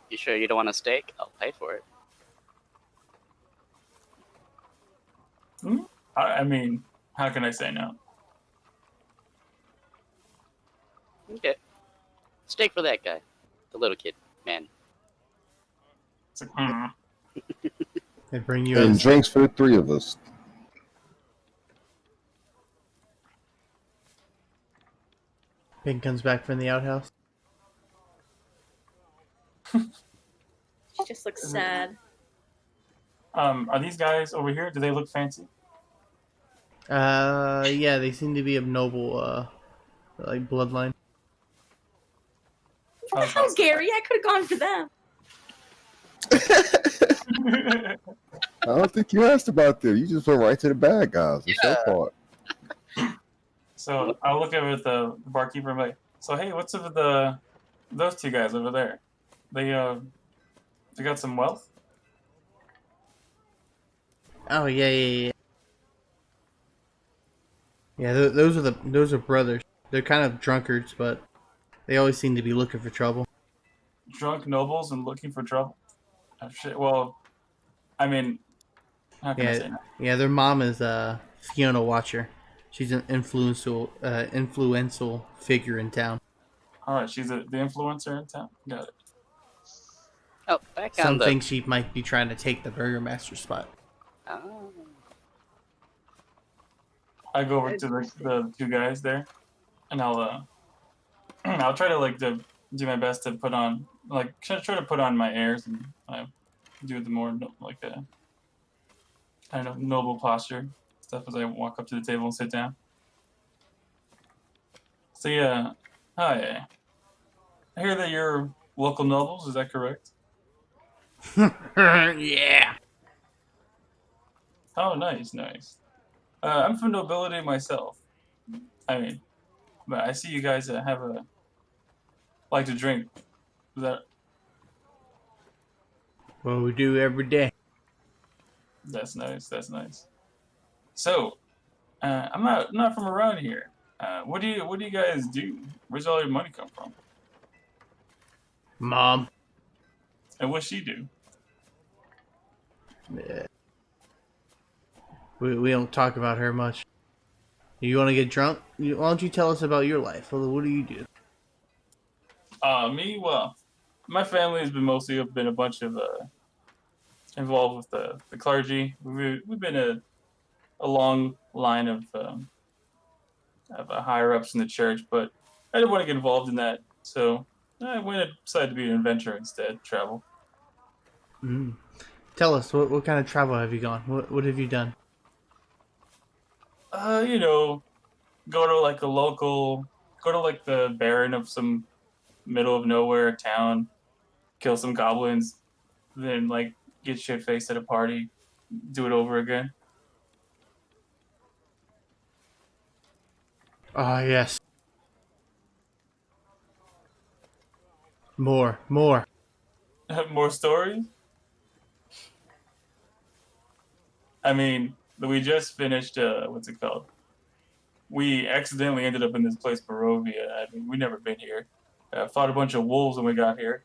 You sure you don't want a steak? I'll pay for it. I mean, how can I say no? Okay. Steak for that guy. The little kid, man. It's like, They bring you And out. drinks for the 3 of us. Pink comes back from the outhouse. She just looks sad. Are these guys over here? Do they look fancy? Yeah, they seem to be of noble, like bloodline. What the hell, Gary? I could have gone for them. I don't think you asked about them. You just went right to the bad guys. It's your fault. So I'll look over at the barkeeper and be like, so hey, what's up with those 2 guys over there? They got some wealth? Oh yeah. Yeah, those are brothers. They're kind of drunkards, but they always seem to be looking for trouble. Drunk nobles and looking for trouble? Oh, shit. Well, I mean, how can I say no? Yeah, their mom is Fiona Watcher. She's an influential figure in town. All right, she's the influencer in town. Got it. Oh, back on Some the... think she might be trying to take the burgomaster spot. Oh. I go over to the 2 guys there, and I'll try to do my best to put on try to put on my airs and do the more kind of noble posture stuff as I walk up to the table and sit down. So yeah, hi. I hear that you're local nobles. Is that correct? Yeah. Oh, nice. I'm from nobility myself. I mean, but I see you guys like to drink. Is that? What we do every day. That's nice. So, I'm not from around here. What do you guys do? Where's all your money come from? Mom. And what's she do? Yeah. We don't talk about her much. You want to get drunk? Why don't you tell us about your life? What do you do? Me? Well, my family has been mostly been a bunch of involved with the clergy. We've been a long line of higher ups in the church, but I didn't want to get involved in that, so I decided to be an adventurer instead, travel. Mm. Tell us, what kind of travel have you gone? What have you done? Go to the baron of some middle of nowhere town, kill some goblins, then get shit faced at a party, do it over again. Ah, yes. More. More stories? I mean, we just finished, what's it called? We accidentally ended up in this place, Barovia. I mean, we never been here. Fought a bunch of wolves when we got here.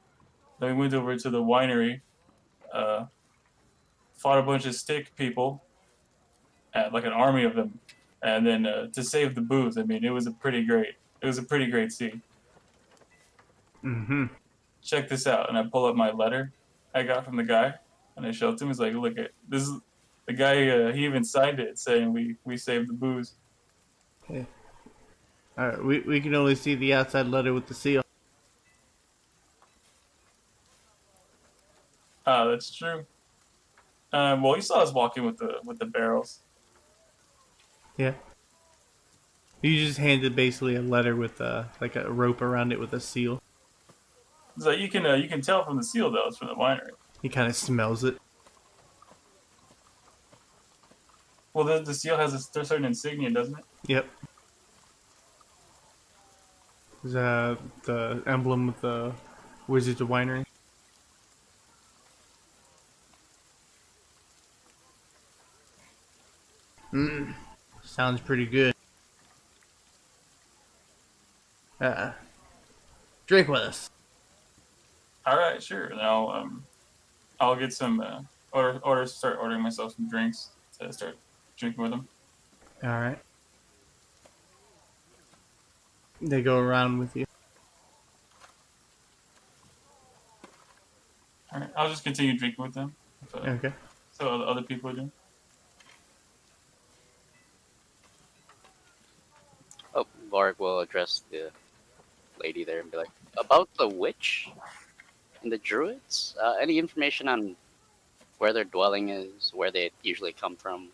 Then we went over to the winery, fought a bunch of stick people, like an army of them, and then to save the booze. I mean, it was a pretty great scene. Mm-hmm. Check this out, and I pull up my letter I got from the guy, and I show it to him. He's like, "Look at this is the guy. He even signed it, saying we saved the booze." Okay. All right, we can only see the outside letter with the seal. That's true. Well, you saw us walking with the barrels. Yeah. You just handed basically a letter with like a rope around it with a seal. So you can tell from the seal though, it's from the winery. He kind of smells it. Well, the seal has a certain insignia, doesn't it? Yep. Is the emblem with the Wizards of Winery? Sounds pretty good. Drink with us. All right, sure. Now, I'll get some start ordering myself some drinks to start drinking with them. All right. They go around with you. All right, I'll just continue drinking with them. Okay. So other people are doing. Oh, Varg will address the lady there and be like, about the witch and the druids? Any information on where their dwelling is, where they usually come from?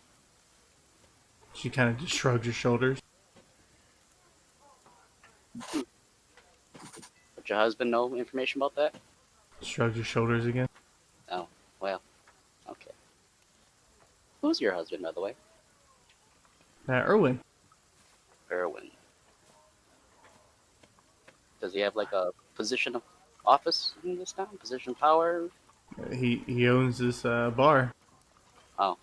She kind of just shrugs her shoulders. Would your husband know information about that? Shrugs her shoulders again. Oh, well, okay. Who's your husband, by the way? Erwin. Erwin. Does he have like a position of office in this town? Position of power? He owns this bar. Oh,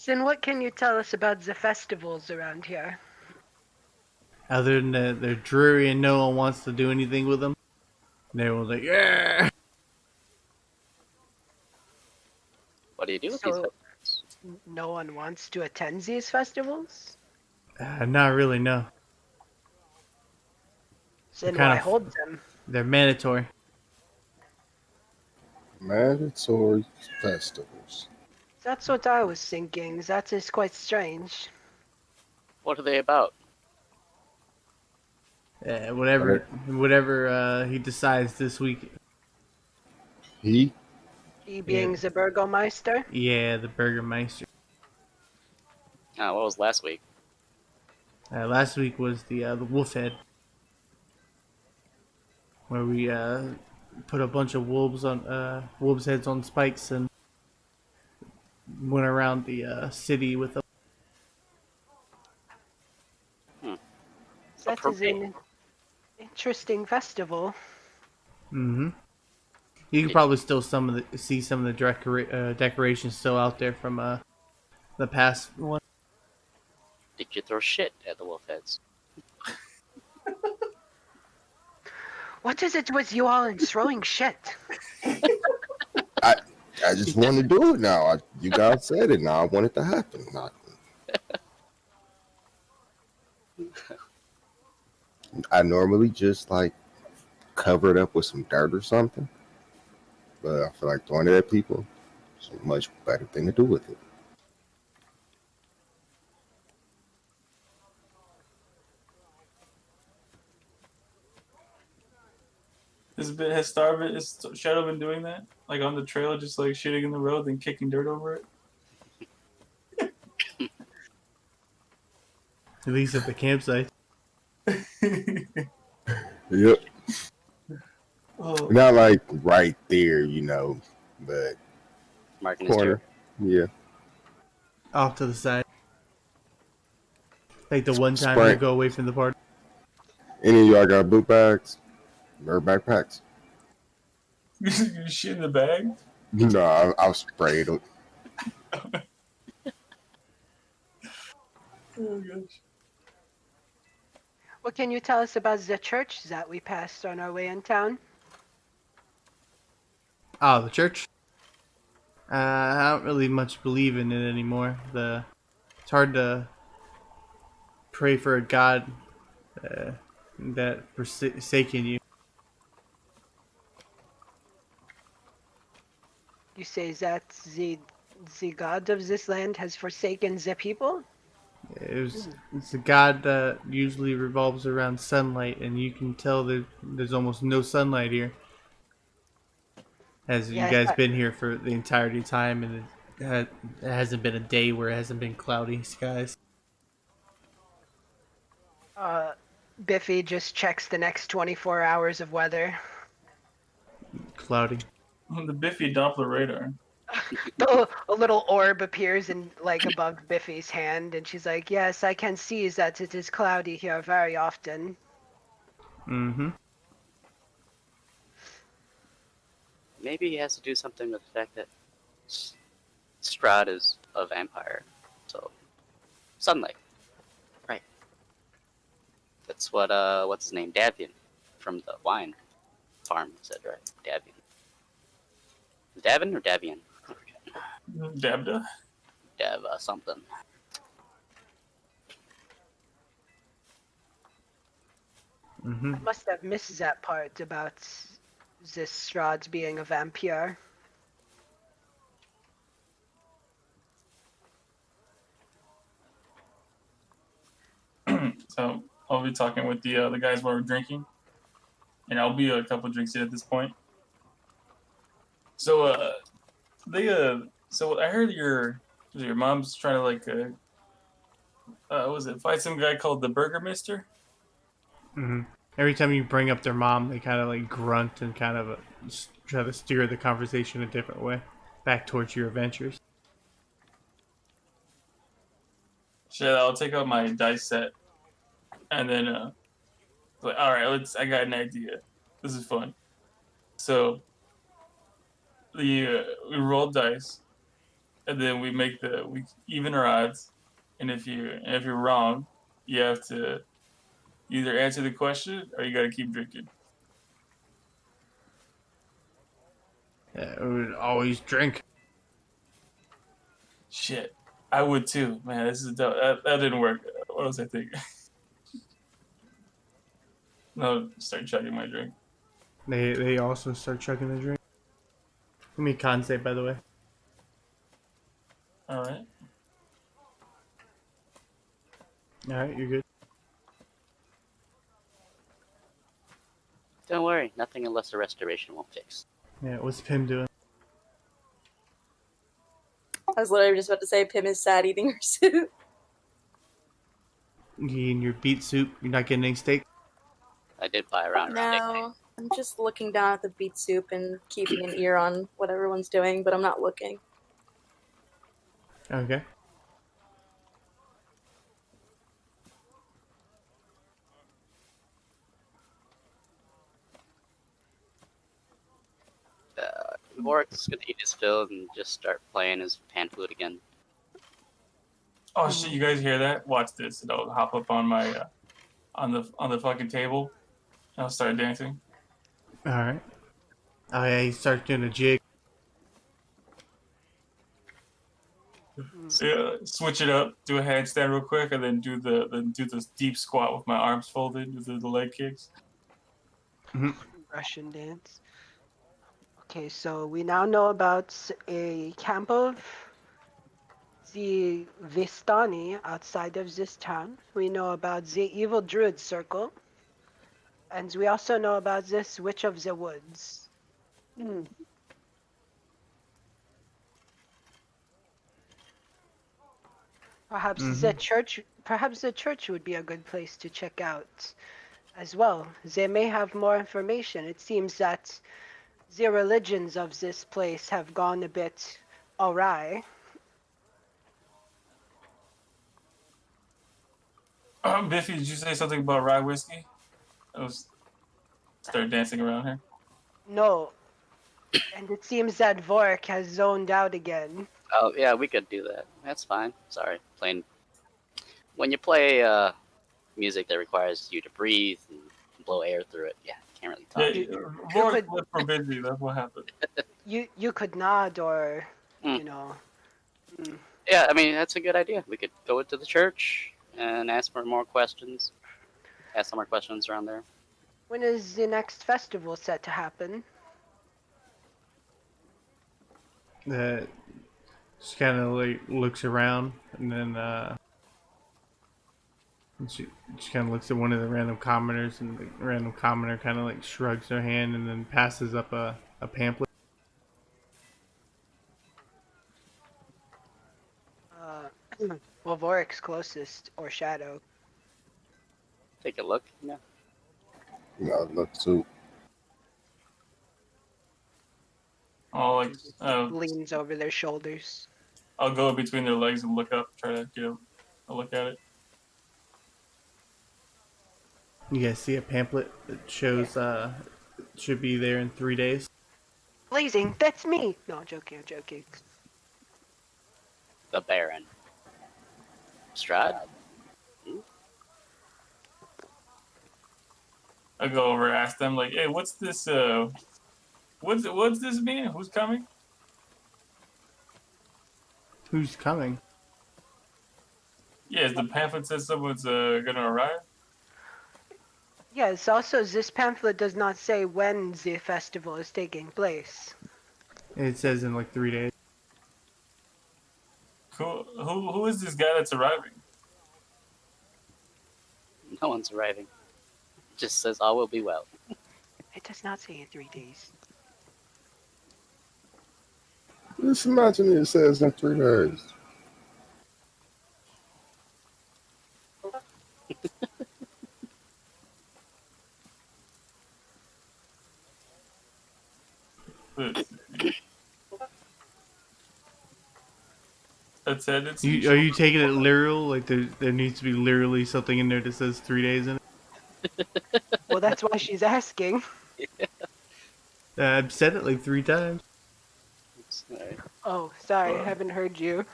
Then what can you tell us about the festivals around here? Other than that, they're dreary and no one wants to do anything with them. They were like, yeah. what do you do with these So- festivals? No one wants to attend these festivals? Not really, no. Then Kind why of- hold them? They're mandatory. Mandatory festivals. That's what I was thinking. That is quite strange. What are they about? Whatever he decides this week. He He being the Burgomeister? Yeah, the Burgermeister. Oh, what was last week? Last week was the Wolf Head, where we put a bunch of wolves heads on spikes and went around the city with them. That is an interesting festival. Mm-hmm. You can probably still see some of the decorations still out there from the past one. Did you throw shit at the wolf heads? What is it with you all and throwing shit? I just want to do it now. You guys said it. Now I want it to happen. I normally just like cover it up with some dirt or something, but I feel like throwing it at people is a much better thing to do with it. Has Shadow been doing that? Like on the trail, just like shitting in the road and kicking dirt over it? At least at the campsite. Yep. Oh. Not like right there, but Marking his corner. Yeah. Off to the side. Like the one time Sprite. you go away from the party. Any of y'all got boot bags or backpacks? You shit in the bag? No, I'll spray it. Oh gosh. What can you tell us about the church that we passed on our way in town? Oh, the church? I don't really much believe in it anymore. It's hard to pray for a god that forsaken you. You say that the god of this land has forsaken the people? It's a god that usually revolves around sunlight, and you can tell there's almost no sunlight here. As Yeah, you guys been here for the entirety of time, and It hasn't been a day where it hasn't been cloudy skies. Biffy just checks the next 24 hours of weather. Cloudy. The Biffy Doppler radar. A little orb appears in like above Biffy's hand, and she's like, "Yes, I can see that it is cloudy here very often." Mm-hmm. Maybe he has to do something with the fact that Strahd is a vampire. So, sunlight. Right. That's what, what's his name? Davian from the wine farm said, right? Davian. Davin or Davian? I forget. Dabda. Dav something. Mm-hmm. I must have missed that part about this Strahd being a vampire. So I'll be talking with the guys while we're drinking, and I'll be a couple drinks in at this point. So so I heard your mom's trying to like fight some guy called the Burger Mister. Mm-hmm. Every time you bring up their mom, they kind of like grunt and kind of try to steer the conversation a different way, back towards your adventures. Shit, I'll take out my dice set, and then like, all right, I got an idea. This is fun. So we roll dice, and then we even our odds, and if you're wrong, you have to either answer the question or you got to keep drinking. Yeah, we would always drink. Shit, I would too, man. This is that didn't work. What was I thinking? No, start chugging my drink. They also start chugging the drink. Give me a con save, by the way. All right. All right, you're good. Don't worry, nothing unless the restoration won't fix. Yeah, what's Pim doing? I was literally just about to say Pim is sad eating her soup. You eating your beet soup? You're not getting any steak? I did buy around No, I'm just looking down at the beet soup and keeping an ear on what everyone's doing, but I'm not looking. Okay. Vork's gonna eat his fill and just start playing his pan flute again. Oh shit! You guys hear that? Watch this. And I'll hop up on my on the fucking table. And I'll start dancing. All right. Oh yeah, he starts doing a jig. Yeah, switch it up. Do a handstand real quick, and then do the deep squat with my arms folded. Do the leg kicks. Russian dance. Okay, so we now know about a camp of the Vistani outside of this town. We know about the evil druid circle. And we also know about this witch of the woods. Perhaps the church would be a good place to check out as well. They may have more information. It seems that the religions of this place have gone a bit awry. Biffy, did you say something about rye whiskey? I was start dancing around here. No. And it seems that Vork has zoned out again. Oh yeah, we could do that. That's fine. Sorry, playing. When you play music that requires you to breathe and blow air through it, yeah, can't really talk. Yeah, Vork left for busy. That's what happened. You could nod or, you know. Yeah, I mean that's a good idea. We could go into the church and ask for more questions. Ask some more questions around there. When is the next festival set to happen? She kind of like looks around and then she kind of looks at one of the random commoners, and the random commoner kind of like shrugs her hand and then passes up a pamphlet. Well, Vorik's closest, or Shadow. Take a look. Yeah. Look too. I'll like Leans over their shoulders. I'll go between their legs and look up, try to get a look at it. You guys see a pamphlet that shows it should be there in 3 days. Blazing, that's me! No, I'm joking. The Baron. Strahd? I'll go over and ask them like, hey, what's this this mean? Who's coming? Who's coming? Yeah, the pamphlet says someone's gonna arrive. Yes, also, this pamphlet does not say when the festival is taking place. It says in like 3 days. Cool. Who is this guy that's arriving? No one's arriving. Just says all will be well. It does not say in 3 days. Just imagine it says in 3 days. That's it. It's Are you taking it literal? Like there needs to be literally something in there that says 3 days in it? Well, that's why she's asking. I've said it like 3 times. Sorry. Oh, sorry, I haven't heard you.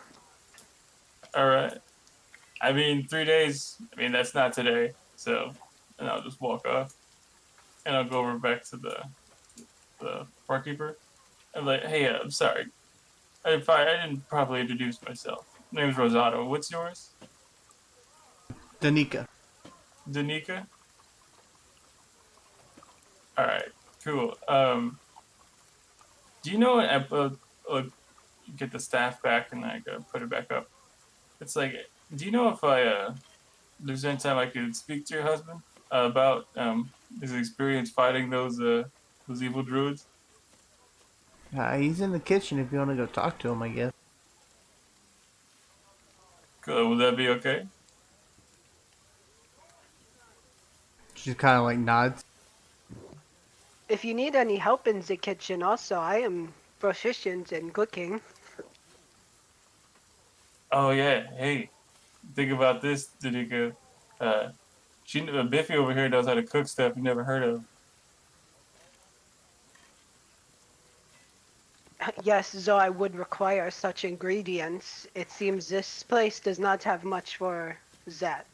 all right. I mean, 3 days. I mean, that's not today. So, and I'll just walk off, and I'll go over back to the barkeeper. I'm like, hey, I'm sorry. I didn't properly introduce myself. My name's Rosato. What's yours? Danica. Danica? Alright, cool. Do you know what get the staff back and I gotta put it back up? It's like, do you know if there's any time I could speak to your husband about his experience fighting those evil druids? He's in the kitchen if you want to go talk to him, I guess. Cool. Would that be okay? She kind of like nods. If you need any help in the kitchen, also, I am proficient in cooking. Oh yeah. Hey, think about this, Danica. Biffy over here knows how to cook stuff you never heard of. Yes, though I would require such ingredients. It seems this place does not have much for that.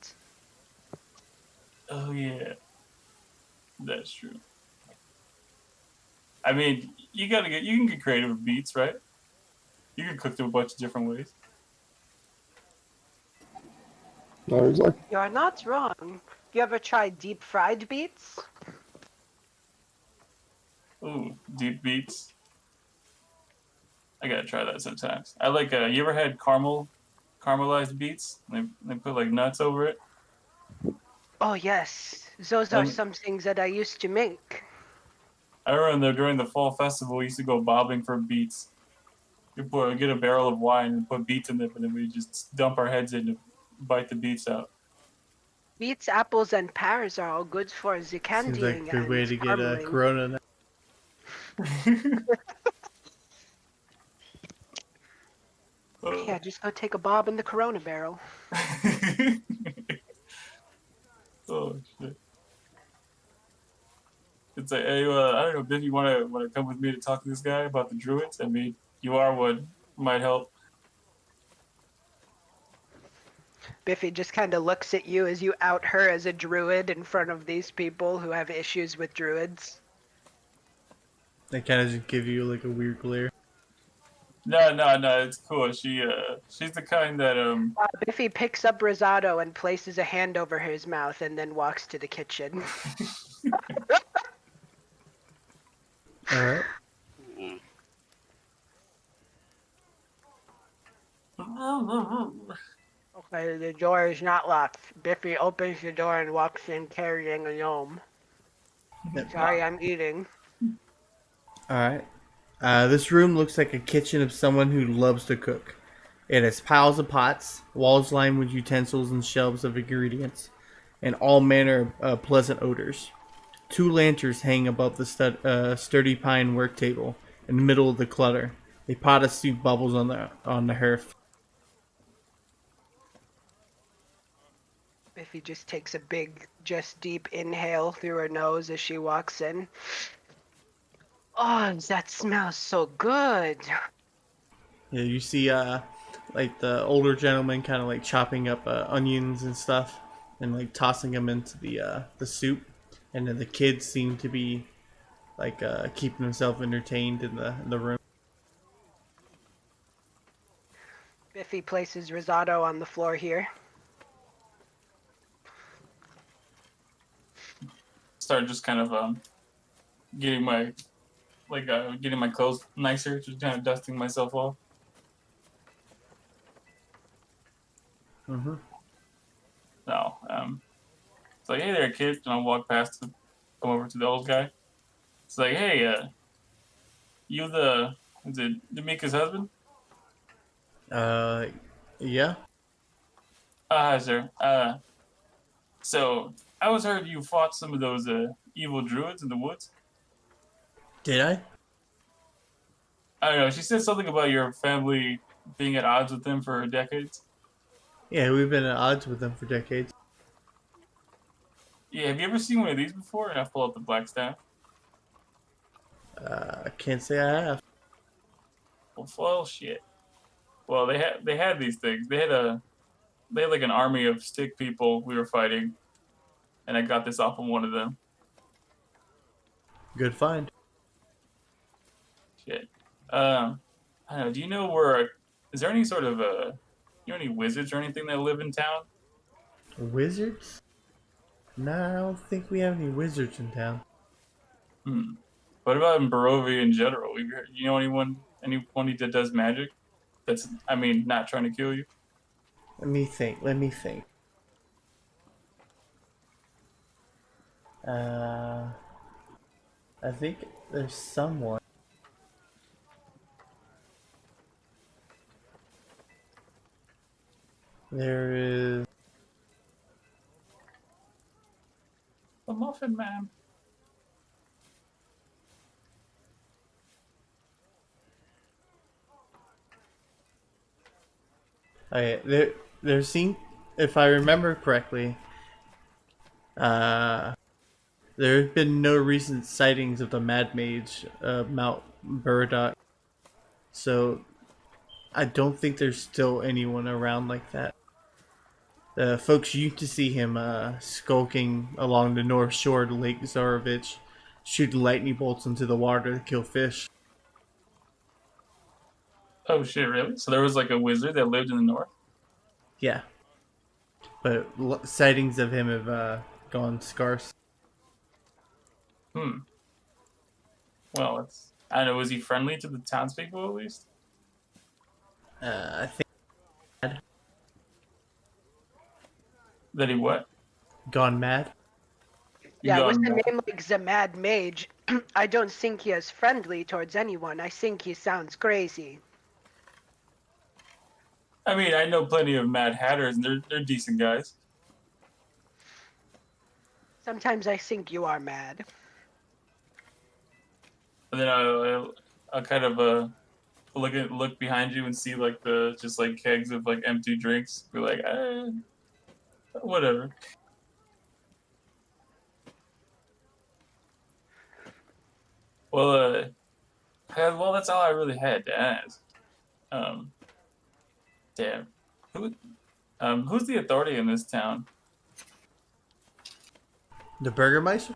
Oh yeah, that's true. I mean, you can get creative with beets, right? You can cook them a bunch of different ways. No, he's like, You're not wrong. You ever tried deep fried beets? Ooh, deep beets. I gotta try that sometimes. I like. You ever had caramelized beets? They put like nuts over it. Oh yes, those are some things that I used to make. I remember during the fall festival, we used to go bobbing for beets. We get a barrel of wine and put beets in it, and then we just dump our heads in to bite the beets out. Beets, apples, and pears are all good for the Seems candying like a good way to get carameling. Corona now. Yeah, just go take a bob in the Corona barrel. Oh shit! It's like, hey, I don't know, Biff, you wanna come with me to talk to this guy about the druids? I mean, you are what might help. Biffy just kind of looks at you as you out her as a druid in front of these people who have issues with druids. They kind of just give you like a weird glare. No, it's cool. She's the kind that Biffy picks up Rosato and places a hand over his mouth and then walks to the kitchen. All right. Okay, the door is not locked. Biffy opens the door and walks in carrying a gnome. Sorry, I'm eating. All right. This room looks like a kitchen of someone who loves to cook. It has piles of pots, walls lined with utensils and shelves of ingredients, and all manner of pleasant odors. 2 lanterns hang above the sturdy pine work table in the middle of the clutter. A pot of soup bubbles on the hearth. Biffy just takes a big, just deep inhale through her nose as she walks in. Oh, that smells so good. Yeah, you see, like the older gentleman kind of like chopping up onions and stuff, and like tossing them into the soup, and then the kids seem to be like keeping themselves entertained in the room. Biffy places risotto on the floor here. Start just kind of getting my getting my clothes nicer, just kind of dusting myself off. Mm-hmm. No, it's like, hey there, kid, and I'll walk past to come over to the old guy. It's like, hey, you is it D'Amica's husband? Yeah. Hi, sir. So I was heard you fought some of those evil druids in the woods. Did I? I don't know. She said something about your family being at odds with them for decades. Yeah, we've been at odds with them for decades. Yeah, have you ever seen one of these before? And I pull up the black staff. I can't say I have. Well, shit. Well, they had these things. They had like an army of stick people we were fighting, and I got this off of one of them. Good find. Shit. I don't know. Do you know where? Is there any sort of you know, any wizards or anything that live in town? Wizards? Nah, I don't think we have any wizards in town. What about in Barovia in general? You know anyone that does magic? That's, I mean, not trying to kill you. Let me think. I think there's someone. There is. The Muffin Man. Okay, there seem, if I remember correctly, there have been no recent sightings of the Mad Mage Mount Burdock, so I don't think there's still anyone around like that. The folks used to see him skulking along the north shore of Lake Zarovich, shooting lightning bolts into the water to kill fish. Oh shit, really? So there was like a wizard that lived in the north? Yeah, but sightings of him have gone scarce. Well, I don't know, was he friendly to the townspeople at least? I think That he what? gone mad. Yeah, with a Gone- name like the Mad Mage, I don't think he is friendly towards anyone. I think he sounds crazy. I mean, I know plenty of Mad Hatters, and they're decent guys. Sometimes I think you are mad. And then I'll kind of look behind you and see like the just like kegs of like empty drinks. Be like, whatever. Well, well, that's all I really had to ask. Damn. Who's the authority in this town? The Burgermeister?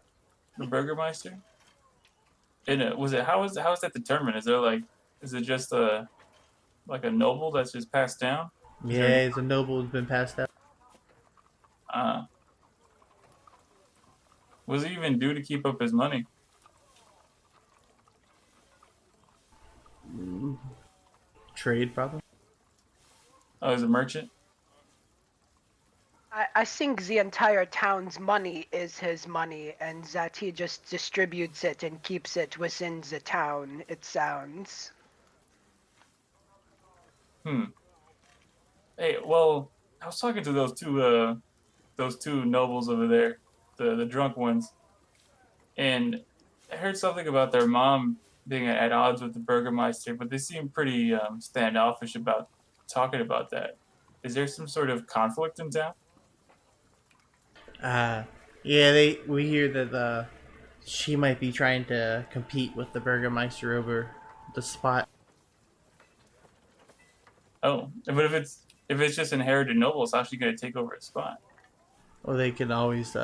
The Burgermeister? And how is that determined? Is it just like a noble that's just passed down? Yeah, he's a noble who's been passed out. What does he even do to keep up his money? Trade, probably. Oh, he's a merchant? I think the entire town's money is his money, and that he just distributes it and keeps it within the town, it sounds. Hey, well, I was talking to those two nobles over there, the drunk ones, and I heard something about their mom being at odds with the Burgermeister, but they seem pretty standoffish about talking about that. Is there some sort of conflict in town? Yeah, we hear that she might be trying to compete with the Burgermeister over the spot. Oh, but if it's just inherited nobles, how's she gonna take over his spot? Or they can always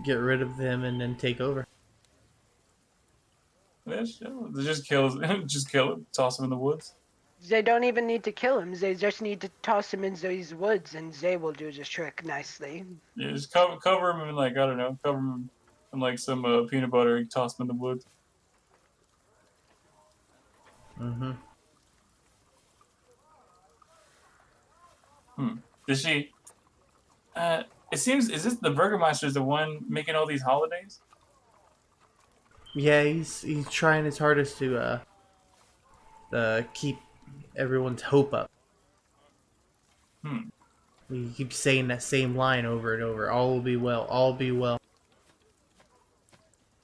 get rid of them and then take over. Yeah, sure. Just kill, just kill him, toss him in the woods. They don't even need to kill him. They just need to toss him in these woods, and they will do the trick nicely. Yeah, just cover him in like I don't know, cover him in like some peanut butter and toss him in the woods. Mm-hmm. Does she? It seems is this the Burgermeister's the one making all these holidays? Yeah, he's trying his hardest to keep everyone's hope up. He keeps saying that same line over and over. All will be well. All will be well.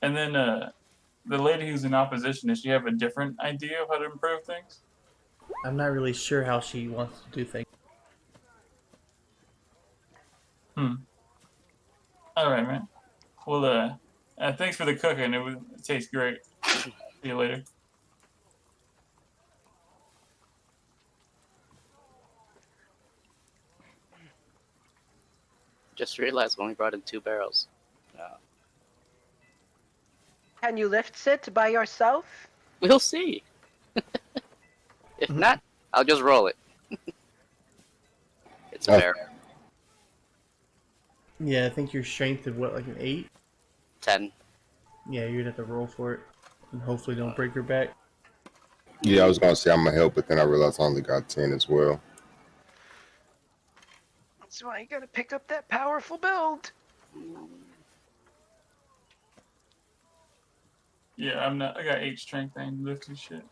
And then the lady who's in opposition, does she have a different idea of how to improve things? I'm not really sure how she wants to do things. All right, man. Well, thanks for the cooking. It tastes great. See you later. Just realized when we brought in 2 barrels. Can you lift it by yourself? We'll see. If not, I'll just roll it. It's Oh. fair. Yeah, I think your strength is what, like an 8? 10. Yeah, you'd have to roll for it, and hopefully don't break your back. Yeah, I was gonna say I'm gonna help, but then I realized I only got 10 as well. That's why you gotta pick up that powerful build. Yeah, I'm not. I got 8 strength. I ain't lifting shit.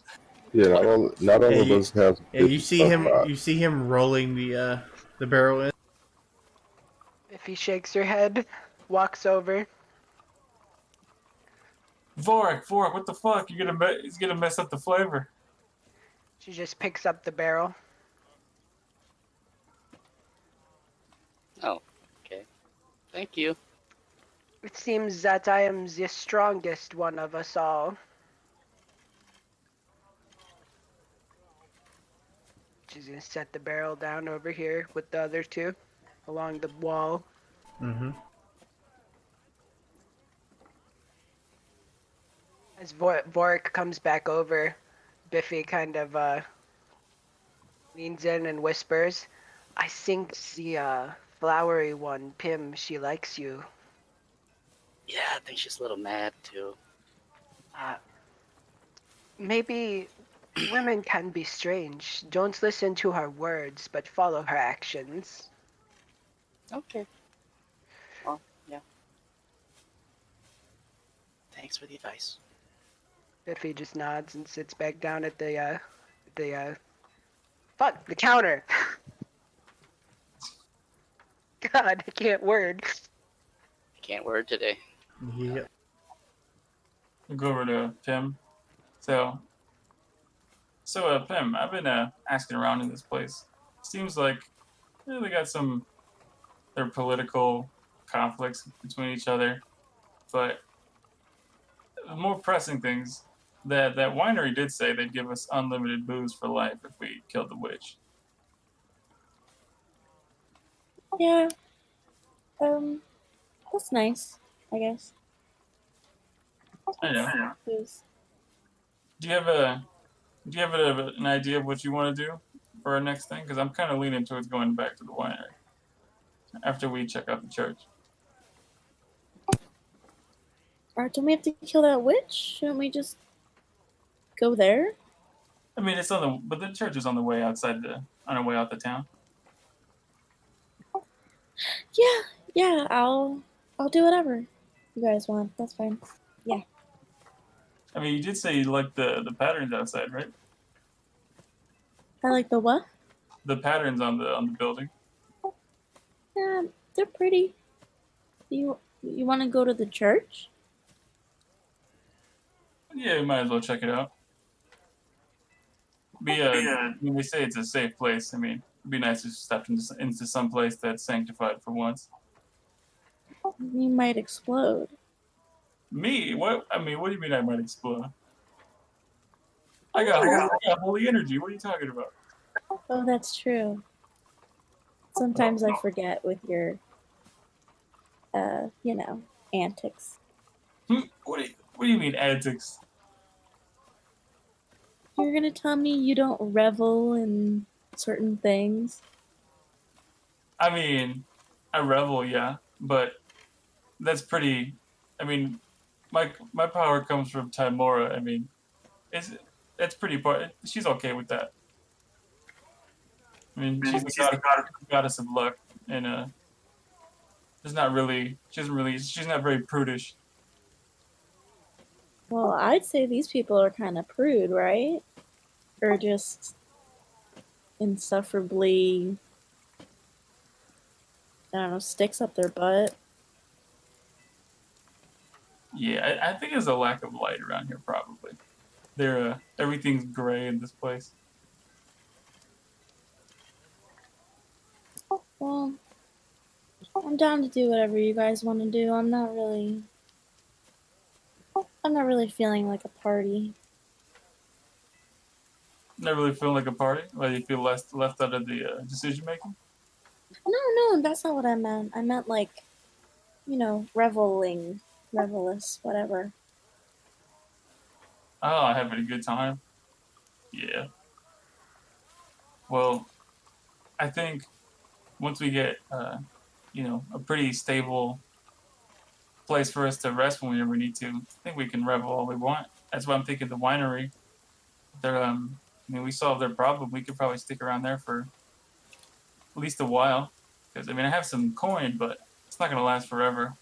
Yeah, not all Yeah, of us have. Yeah, you see him. You see him rolling the barrel in. If he shakes your head, walks over. Vorik, what the fuck? He's gonna mess up the flavor. She just picks up the barrel. Oh, okay. Thank you. It seems that I am the strongest one of us all. She's gonna set the barrel down over here with the other 2 along the wall. Mm-hmm. As Vorik comes back over, Biffy kind of leans in and whispers, I think the flowery one, Pim, she likes you. Yeah, I think she's a little mad too. Maybe women can be strange. Don't listen to her words, but follow her actions. Okay. Well, yeah. Thanks for the advice. Biffy just nods and sits back down at the counter. God, I can't word. I can't word today. Yep. We'll go over to Pim. So Pim, I've been asking around in this place. Seems like they got their political conflicts between each other, but the more pressing things, that winery did say they'd give us unlimited booze for life if we killed the witch. Yeah. That's nice, I guess. I know. Booze. Do you have an idea of what you want to do for our next thing? Because I'm kind of leaning towards going back to the winery after we check out the church. Or don't we have to kill that witch? Shouldn't we just go there? I mean, but the church is on the way on our way out the town. Yeah, I'll do whatever you guys want. That's fine. Yeah. I mean, you did say you liked the patterns outside, right? I like the what? the patterns on the building. Yeah, they're pretty. You want to go to the church? Yeah, we might as well check it out. When they say it's a safe place, I mean, it'd be nice to step into some place that's sanctified for once. You might explode. Me? What? I mean, what do you mean I might explode? I got holy energy. What are you talking about? Oh, that's true. Sometimes I forget with your, antics. What do you mean antics? You're gonna tell me you don't revel in certain things? I mean, I revel, yeah, but that's pretty. I mean, my power comes from Timora. I mean, that's pretty part. She's okay with that. I mean, she's the goddess of luck, and she's not very prudish. Well, I'd say these people are kind of prude, right? Or just insufferably, I don't know, sticks up their butt. Yeah, I think there's a lack of light around here. Probably, everything's gray in this place. Well, I'm down to do whatever you guys want to do. I'm not really feeling like a party. Not really feeling like a party. Like you feel left out of the decision making. No, that's not what I meant. I meant like, revelous, whatever. Oh, having a good time. Yeah. Well, I think once we get a pretty stable place for us to rest when we ever need to, I think we can revel all we want. That's why I'm thinking the winery. We solved their problem. We could probably stick around there for at least a while. Because I have some coin, but it's not gonna last forever.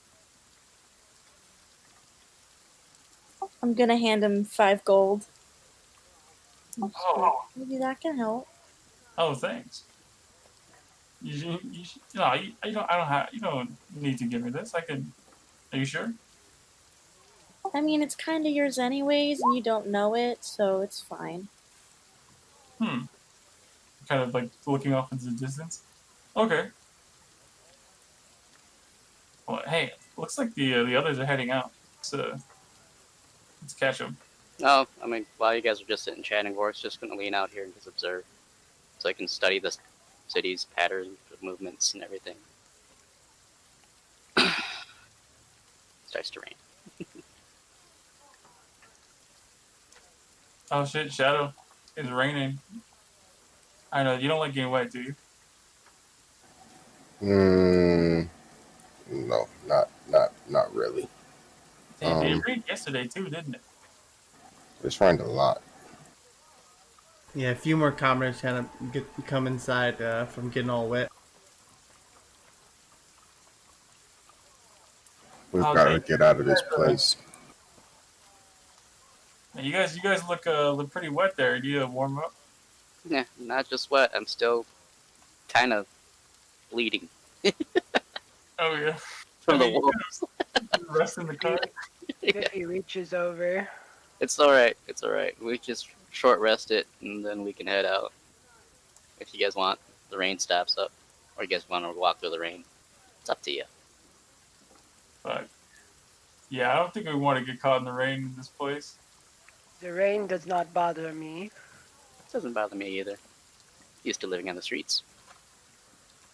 I'm gonna hand him 5 gold. Oh. Maybe that can help. Oh, thanks. You don't need to give me this. I could. Are you sure? I mean, it's kind of yours anyways, and you don't know it, so it's fine. Kind of like looking off into the distance. Okay. Well, hey, looks like the others are heading out. Let's catch them. No, while you guys are just sitting chatting, Vork's just gonna lean out here and just observe, so I can study the city's patterns of movements and everything. Starts to rain. Oh shit, Shadow. It's raining. I know, you don't like getting wet, do you? No, not really. Damn, it rained yesterday too, didn't it? It's rained a lot. Yeah, a few more commoners kind of come inside from getting all wet. We've got to get out of this place. You guys look pretty wet there. Do you warm up? Yeah, not just wet. I'm still kind of bleeding. Oh yeah. From the wolves. Rest in the car. Yeah. He reaches over. It's alright. We just short rest it and then we can head out. If you guys want, the rain stops up. Or you guys want to walk through the rain. It's up to you. But yeah, I don't think we want to get caught in the rain in this place. The rain does not bother me. It doesn't bother me either. Used to living on the streets.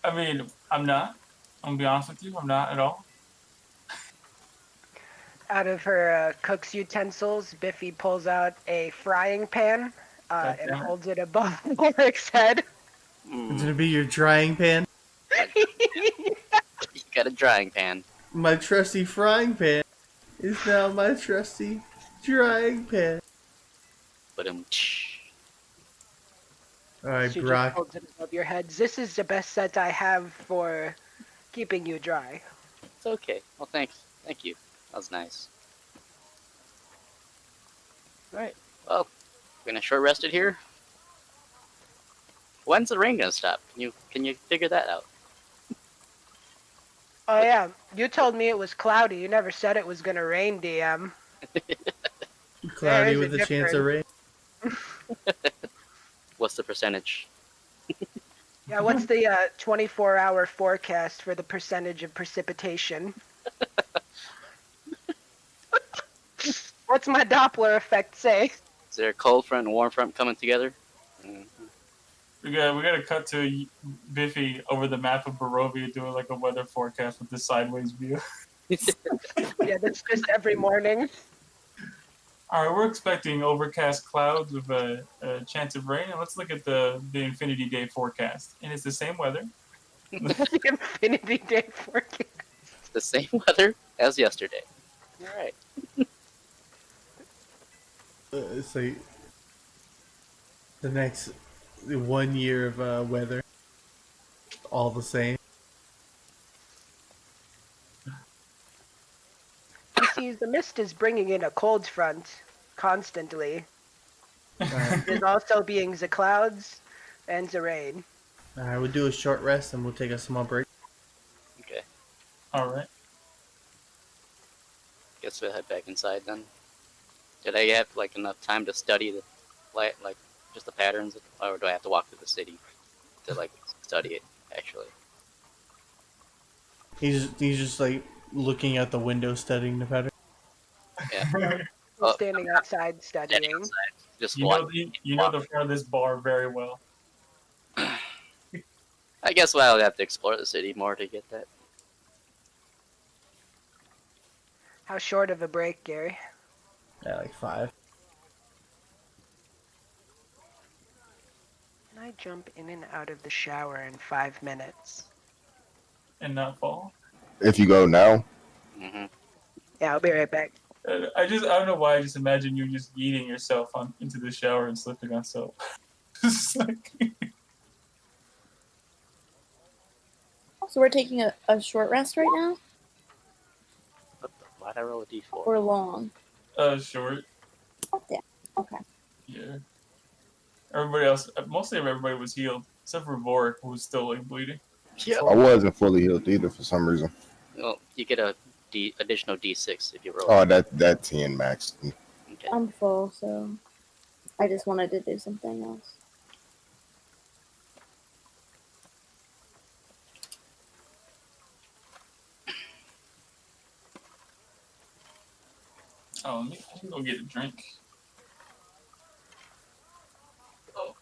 I'm not. I'm gonna be honest with you, I'm not at all. Out of her cook's utensils, Biffy pulls out a frying pan and holds it above Ulrich's head. It's gonna be your drying pan. You got a drying pan. My trusty frying pan is now my trusty drying pan. But Alright, She Brock. just holds it above your heads. This is the best set I have for keeping you dry. it's okay. Well, thanks. Thank you. That was nice. Alright. Well, we're gonna short rest it here. When's the rain gonna stop? Can you figure that out? Oh yeah, you told me it was cloudy. You never said it was gonna rain, DM. Cloudy is a with a chance of rain. What's the percentage? Yeah, what's the 24-hour forecast for the percentage of precipitation? What's my Doppler effect say? Is there a cold front and warm front coming together? We got to cut to Biffy over the map of Barovia doing like a weather forecast with the sideways view. Yeah, that's just every morning. All right, we're expecting overcast clouds with a chance of rain, and let's look at the Infinity Day forecast. And it's the same weather. The Infinity Day forecast. It's the same weather as yesterday. All right. It's like the next 1 year of weather, all the same. You see, the mist is bringing in a cold front constantly. There's also being the clouds and the rain. Alright, we'll do a short rest and we'll take a small break. Okay. All right. Guess we'll head back inside then. Did I have like enough time to study the like just the patterns, or do I have to walk through the city to like study it actually? He's just like looking out the window studying the pattern. Yeah. Standing outside studying. Standing outside, just You know the front of this bar very well. I guess I'll have to explore the city more to get that. How short of a break, Gary? Yeah, like 5. Can I jump in and out of the shower in 5 minutes? And not fall. If you go now, Mm-hmm. Yeah, I'll be right back. I don't know why I just imagine you just yeeting yourself into the shower and slipping on soap. Just like, So we're taking a short rest right now, Why'd I roll a d4? or long? short. Yeah. Okay. Yeah. Everybody else, mostly everybody was healed, except for Vorik, who was still like bleeding. Yeah. I wasn't fully healed either for some reason. Well, you get a additional d6 if you roll. Oh, that 10 max. Okay. I'm full, so I just wanted to do something else. Oh, let me go get a drink. Oh.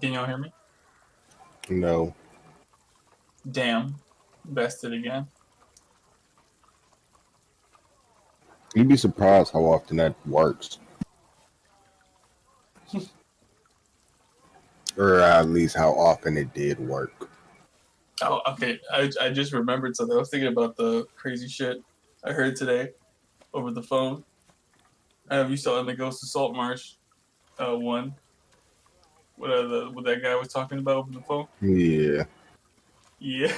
Can y'all hear me? No. Damn. Bested again. You'd be surprised how often that works. Or at least how often it did work. Oh, okay. I just remembered something. I was thinking about the crazy shit I heard today over the phone. You saw in the Ghost of Saltmarsh one. What that guy was talking about over the phone? Yeah. Yeah.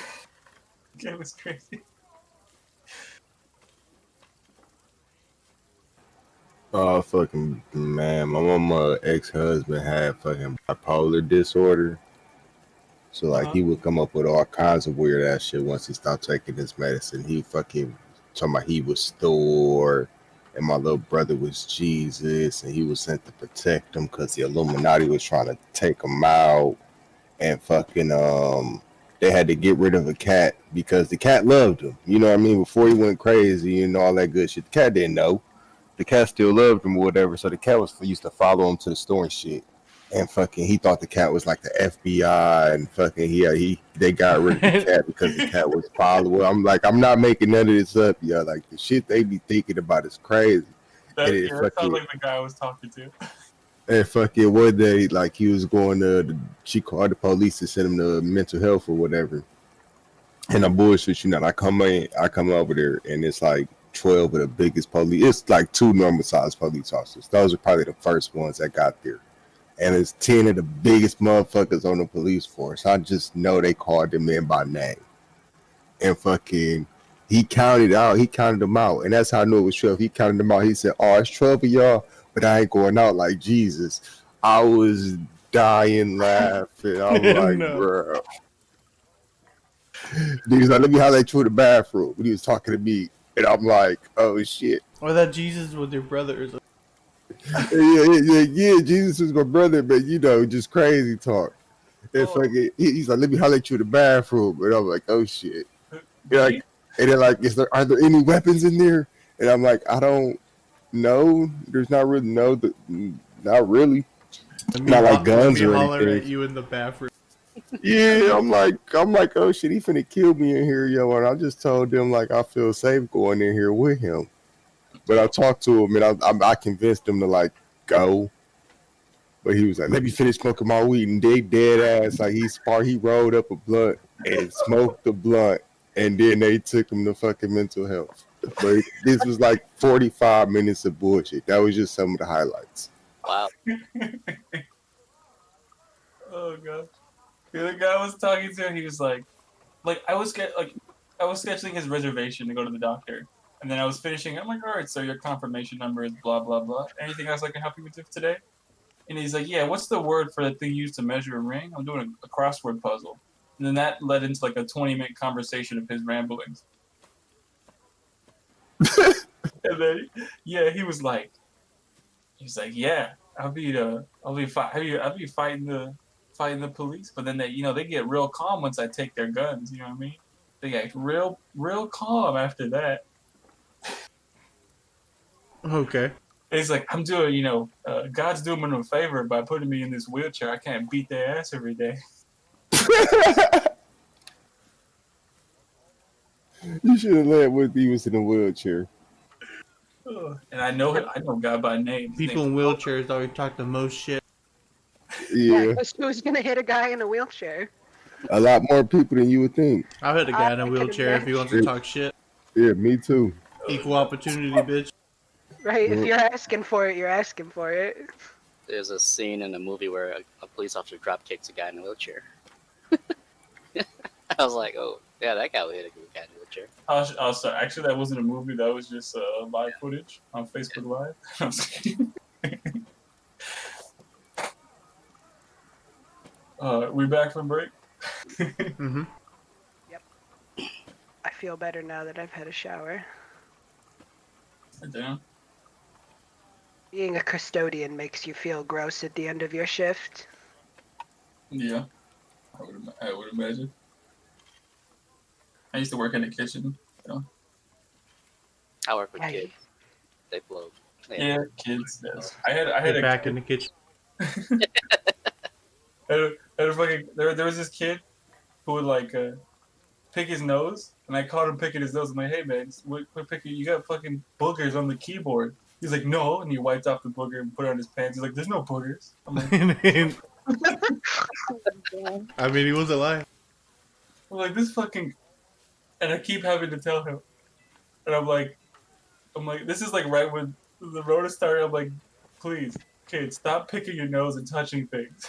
It was crazy. Oh, fucking man. My mama ex-husband had fucking bipolar disorder. So, like, he would come up with all kinds of weird ass shit once he stopped taking his medicine. He fucking talking about he was Thor, and my little brother was Jesus, and he was sent to protect him because the Illuminati was trying to take him out. And fucking, they had to get rid of a cat because the cat loved him. You know what I mean? Before he went crazy and all that good shit. The cat didn't know. The cat still loved him or whatever. So the cat used to follow him to the store and shit. And fucking, he thought the cat was like the FBI, and fucking, they got rid of the cat because the cat was following. I'm like, I'm not making none of this up, yo. Like, the shit they be thinking about is crazy. That sounds like the guy I was talking to. And fucking one day, like, he was going she called the police to send him to mental health or whatever. And I'm bullshit, you know, I come over there, and it's like 12 of the biggest police. It's like 2 normal sized police officers. Those are probably the first ones that got there. And it's 10 of the biggest motherfuckers on the police force. I just know they called them in by name. And fucking, he counted them out. And that's how I knew it was 12. He counted them out. He said, oh, it's 12 of y'all, but I ain't going out like Jesus. I was dying laughing. I was like, No. bro. He was like, let me holler at you in the bathroom. When he was talking to me. And I'm like, oh, shit. Or that Jesus was your brother or something. Yeah, Jesus was my brother, but you know, just crazy talk. And fucking, he's like, let me holler at you in the bathroom. And I'm like, oh, shit. And they're like, are there any weapons in there? And I'm like, I don't know. There's not really, not really. Not like guns or holler anything. at you in the bathroom. Yeah, I'm like, oh shit, he finna kill me in here, yo. And I just told them like I feel safe going in here with him. But I talked to him and I convinced him to like go. But he was like, let me finish smoking my weed, and they dead ass like he rolled up a blunt and smoked the blunt, and then they took him to fucking mental health. But this was like 45 minutes of bullshit. That was just some of the highlights. Wow. Oh god. The other guy I was talking to, he was like I was scheduling his reservation to go to the doctor, and then I was finishing. I'm like, all right, so your confirmation number is blah blah blah. Anything else I can help you with today? And he's like, yeah, what's the word for the thing used to measure a ring? I'm doing a crossword puzzle. And then that led into like a 20-minute conversation of his ramblings. And then, yeah, he was like, yeah, I'll be fighting the police, but then they get real calm once I take their guns. You know what I mean? They get real calm after that. Okay. It's like, I'm doing, God's doing me a favor by putting me in this wheelchair. I can't beat their ass every day. You should have let with he was in a wheelchair. And I know God by name. People in wheelchairs always talk the most shit. Yeah. Who's gonna hit a guy in a wheelchair? A lot more people than you would think. I'll hit a guy in a wheelchair if he wants to talk shit. Yeah, me too. Equal opportunity, bitch. Right, if you're asking for it, you're asking for it. There's a scene in a movie where a police officer drop kicks a guy in a wheelchair. I was like, oh, yeah, that guy would hit a guy in a wheelchair. Oh, sorry. Actually, that wasn't a movie. That was just live footage on Facebook Live. I'm just kidding. We back from break? Mm-hmm. Yep. I feel better now that I've had a shower. Damn. Being a custodian makes you feel gross at the end of your shift. Yeah, I would imagine. I used to work in the kitchen. I work with kids. they blow. Yeah, kids. Yes. I had Get a back kid, in the kitchen. there was this kid who would like pick his nose, and I caught him picking his nose. I'm like, hey man, quit picking. You got fucking boogers on the keyboard. He's like, no, and he wiped off the booger and put it on his pants. He's like, there's no boogers. I'm like, I mean, he was alive. this fucking, and I keep having to tell him, and I'm like, this is like right when the rotor started. I'm like, please, kid, stop picking your nose and touching things.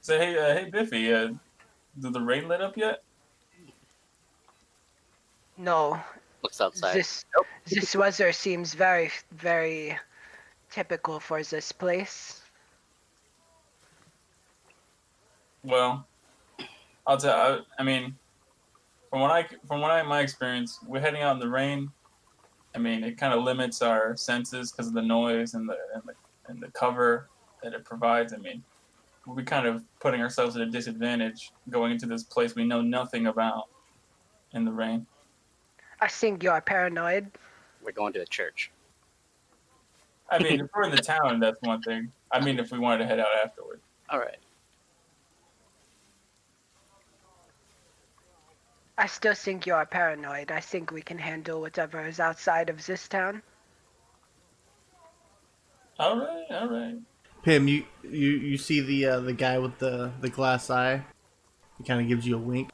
So hey Biffy, did the rain lit up yet? No, Looks outside. this weather seems very, very typical for this place. Well, I'll tell. I mean, from my experience, we're heading out in the rain. I mean, it kind of limits our senses because of the noise and the cover that it provides. I mean, we'll be kind of putting ourselves at a disadvantage going into this place we know nothing about in the rain. I think you are paranoid. We're going to a church. I mean, if we're in the town, that's one thing. I mean, if we wanted to head out afterward. All right. I still think you are paranoid. I think we can handle whatever is outside of this town. All right. Pim, you see the guy with the glass eye? He kind of gives you a wink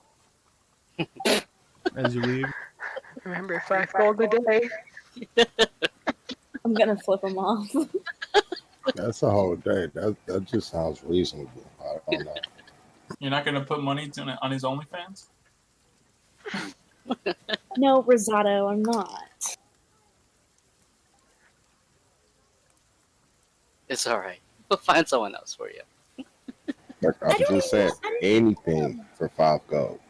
as you leave. Remember, 5 gold a day. I'm gonna flip him off. That's a whole day. That just sounds reasonable. I don't know. You're not gonna put money on his OnlyFans? No, Rosato, I'm not. It's all right. We'll find someone else for you. Like I just said, anything for 5 gold.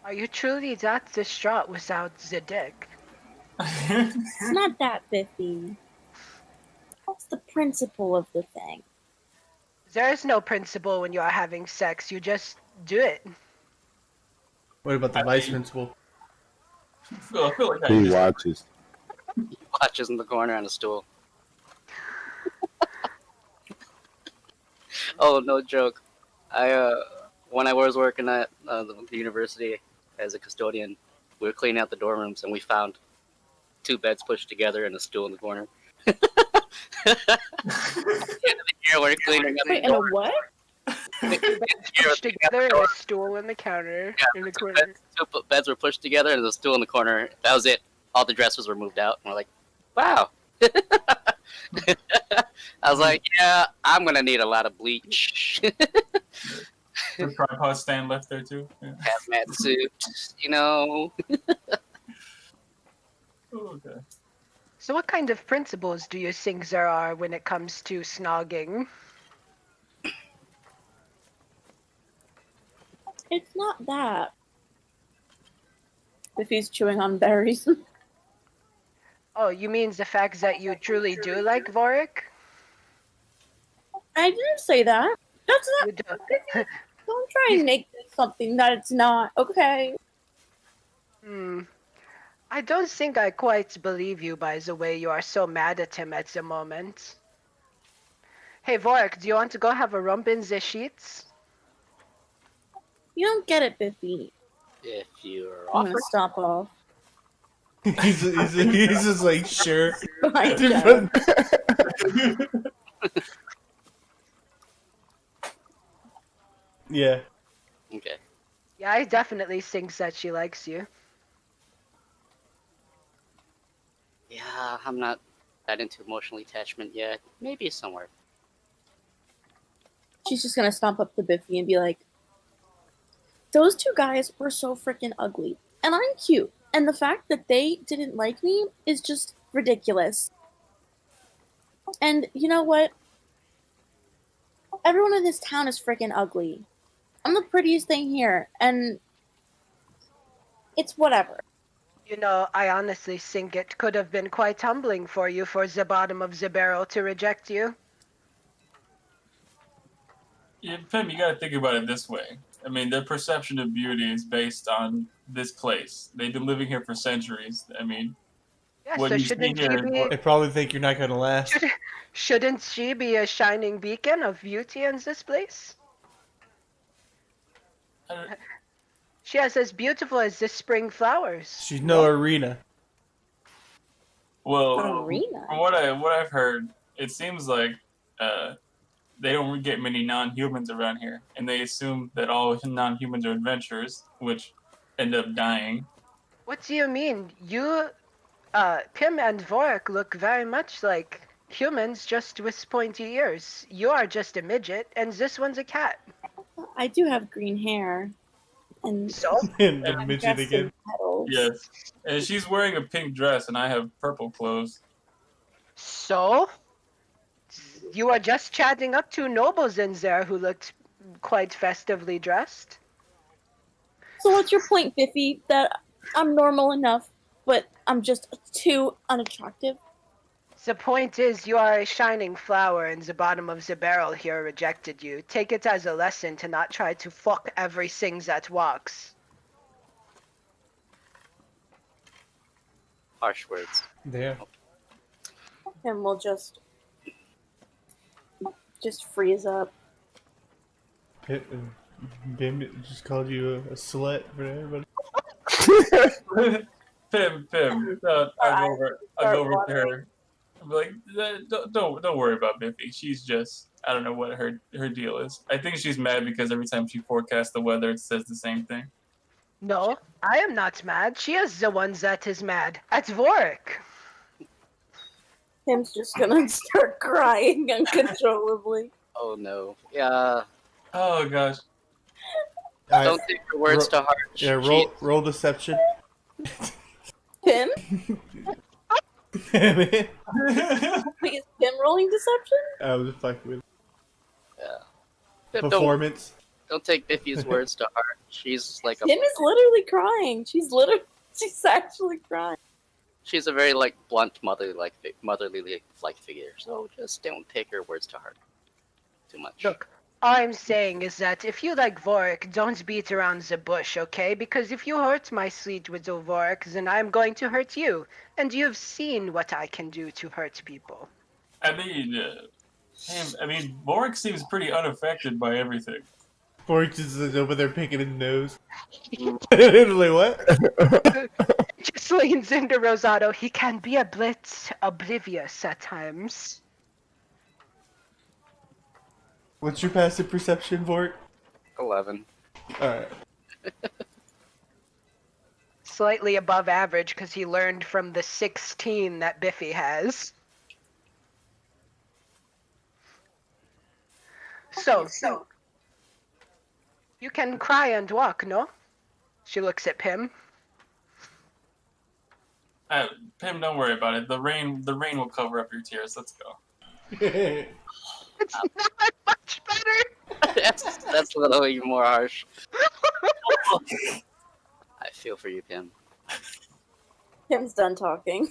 Are you truly that distraught without the dick? It's not that Biffy. That's the principle of the thing. There is no principle when you are having sex. You just do it. What about the vice principal? I feel like He watches. He watches in the corner on a stool. Oh, no joke. When I was working at the university as a custodian, we were cleaning out the dorm rooms and we found 2 beds pushed together and a stool in the corner. At the end of the year, we're cleaning up Wait, the and a dorm. what? Pushed together and a stool in the counter in the corner. 2 beds were pushed together and there's a stool in the corner. That was it. All the dressers were moved out. And we're like, wow. I was like, yeah, I'm going to need a lot of bleach. The tripod stand left there too. Yeah. Hazmat suit, you know. Okay. So what kind of principles do you think there are when it comes to snogging? It's not that. Biffy's chewing on berries. Oh, you mean the fact that you truly do like Vorik? I didn't say that. That's not. You do. Don't try and make this something that it's not. Okay. I don't think I quite believe you by the way you are so mad at him at the moment. Hey, Vorik, do you want to go have a rump in the sheets? You don't get it, Biffy. If you're I'm gonna offered, stop off. he's just like, sure. Like that. Yeah. okay. Yeah, I definitely think that she likes you. Yeah, I'm not that into emotional attachment yet. Maybe somewhere. She's just gonna stomp up to Biffy and be like, those 2 guys were so freaking ugly. And I'm cute. And the fact that they didn't like me is just ridiculous. And you know what? Everyone in this town is freaking ugly. I'm the prettiest thing here. And it's whatever. You know, I honestly think it could have been quite humbling for you for the bottom of the barrel to reject you. Pim, you gotta think about it this way. I mean, their perception of beauty is based on this place. They've been living here for centuries. I mean, Yeah, what so you see shouldn't she here is be? what, They probably think you're not gonna last. Shouldn't she be a shining beacon of beauty in this place? I- She is as beautiful as the spring flowers. She's no arena. well, Arena. from what I've heard, it seems like they don't get many non-humans around here, and they assume that all non-humans are adventurers, which end up dying. What do you mean? Pim and Vorik look very much like humans, just with pointy ears. You are just a midget, and this one's a cat. I do have green hair. And So? And the I'm midget dressed again. in petals. Yes, and she's wearing a pink dress, and I have purple clothes. So? You are just chatting up two nobles in there who looked quite festively dressed. So what's your point, Biffy? That I'm normal enough, but I'm just too unattractive? The point is, you are a shining flower, and the bottom of the barrel here rejected you. Take it as a lesson to not try to fuck everything that walks. Harsh words. Yeah. And we'll just freeze up. Bim just called you a slut for everybody. Pim, I'll go over to her. I'm like, don't worry about Biffy. She's just, I don't know what her deal is. I think she's mad because every time she forecasts the weather, it says the same thing. No, I am not mad. She is the one that is mad. At Vorik. Tim's just gonna start crying uncontrollably. Oh no. Yeah. Oh gosh. Don't take her words to heart. Yeah, roll deception. Tim? Man, Wait, is Tim rolling deception? I was fucking with Yeah. performance. Don't take Biffy's words to heart. She's like a Tim is literally crying. She's actually crying. she's a very like blunt motherly like figure. So just don't take her words to heart too much. Look, all I'm saying is that if you like Vorik, don't beat around the bush, okay? Because if you hurt my sweet widow Vorik, then I'm going to hurt you. And you've seen what I can do to hurt people. I mean, Vorik seems pretty unaffected by everything. Forks is over there picking his nose. Like, what? Just leans into Rosado. He can be a bit oblivious at times. What's your passive perception, Vork? 11. Alright. Slightly above average because he learned from the 16 that Biffy has. So, you can cry and walk, no? She looks at Pim. Pim, don't worry about it. The rain will cover up your tears. Let's go. It's not much better. that's a little even more harsh. I feel for you, Pim. Tim's done talking.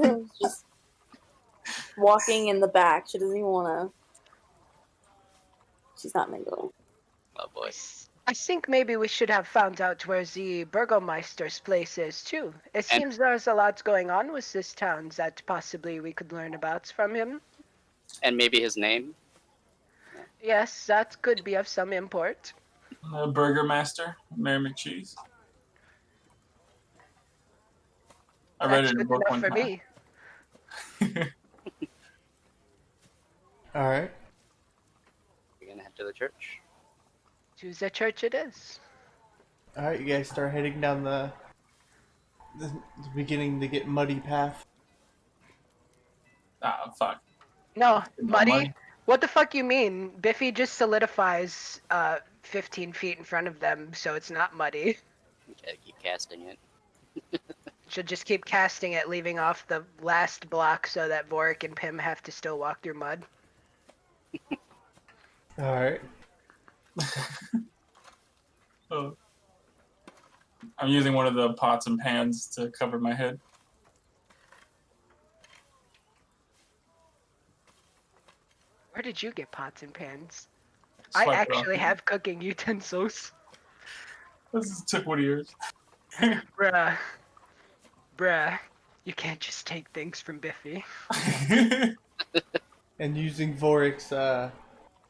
Tim's just walking in the back. She doesn't even want to. She's not mingling. Oh boy. I think maybe we should have found out where the Burgomeister's place is, too. It seems there's a lot going on with this town that possibly we could learn about from him. And maybe his name? Yes, that could be of some import. Burgermaster, Mary McCheese. I read That's it in a good book enough one for time. me. Alright. We're gonna head to the church. To the church it is. Alright, you guys start heading down the beginning to get muddy path. Ah, fuck. No, Not muddy? What the fuck you mean? Biffy just solidifies 15 feet in front of them, so it's not muddy. You gotta keep casting it. Should just keep casting it, leaving off the last block so that Vorik and Pim have to still walk through mud. Alright. Oh. I'm using one of the pots and pans to cover my head. Where did you get pots and pans? I Swipe it actually off. have cooking utensils. This just took one of yours. Bruh. Bruh. You can't just take things from Biffy. And using Vorik's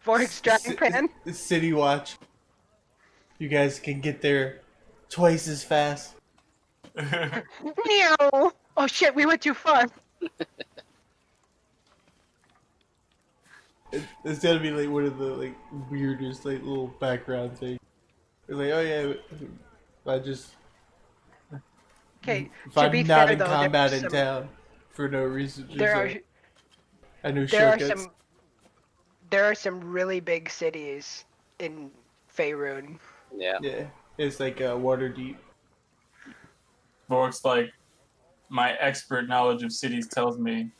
Vork's drying pan. city watch, you guys can get there twice as fast. Meow. Oh shit, we went too far. It's gotta be like one of the like weirdest like little background things. It's like, oh yeah, I just Okay, if to I'm be not fair in though, combat in town for no reason, just, there are I know there are shortcuts. some really big cities in Faerun. Yeah. Yeah, it's like water deep. Vork's like, my expert knowledge of cities tells me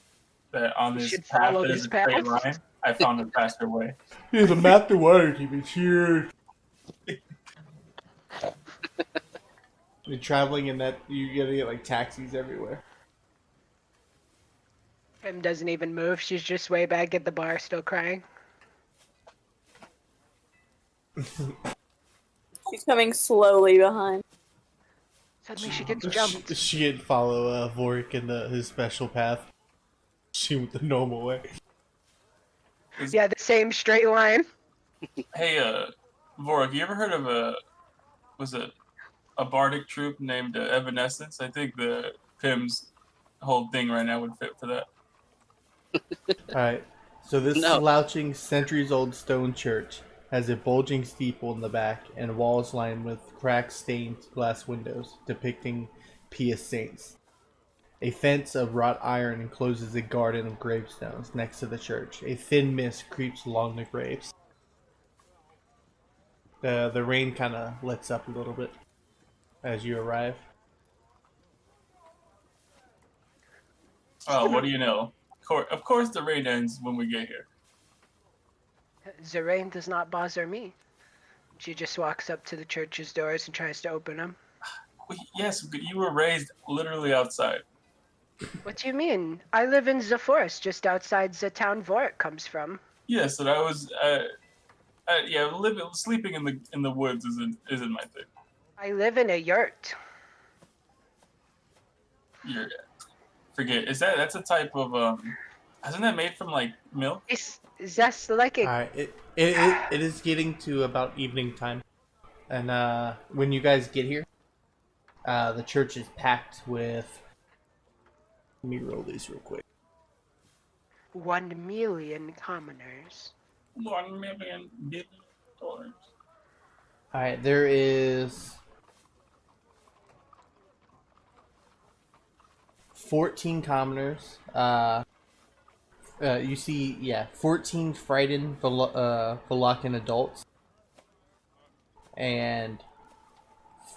that on You this should path follow there's this a straight path. line. I found a faster way. Yeah, the map to water deep is huge. You're traveling in that, you gotta get like taxis everywhere. Em doesn't even move. She's just way back at the bar, still crying. She's coming slowly behind. Suddenly she gets jumped. She didn't follow Vorik in his special path. She went the normal way. Yeah, the same straight line. Hey, Vork, you ever heard of a bardic troupe named Evanescence? I think the Pim's whole thing right now would fit for that. Alright, so this No. slouching, centuries-old stone church has a bulging steeple in the back and walls lined with cracked stained glass windows depicting pious saints. A fence of wrought iron encloses a garden of gravestones next to the church. A thin mist creeps along the graves. The rain kind of lets up a little bit as you arrive. Oh, what do you know? Of course the rain ends when we get here. The rain does not bother me. She just walks up to the church's doors and tries to open them. Yes, but you were raised literally outside. What do you mean? I live in the forest just outside the town Vork comes from. Yes, and I was, sleeping in the woods isn't my thing. I live in a yurt. Forget. That's a type of isn't that made from like milk? It's just like a Alright, it is getting to about evening time. And when you guys get here, the church is packed with... Let me roll these real quick. 1 million commoners. $1 billion. Alright, there is 14 commoners. You see, 14 frightened Vallakin adults. And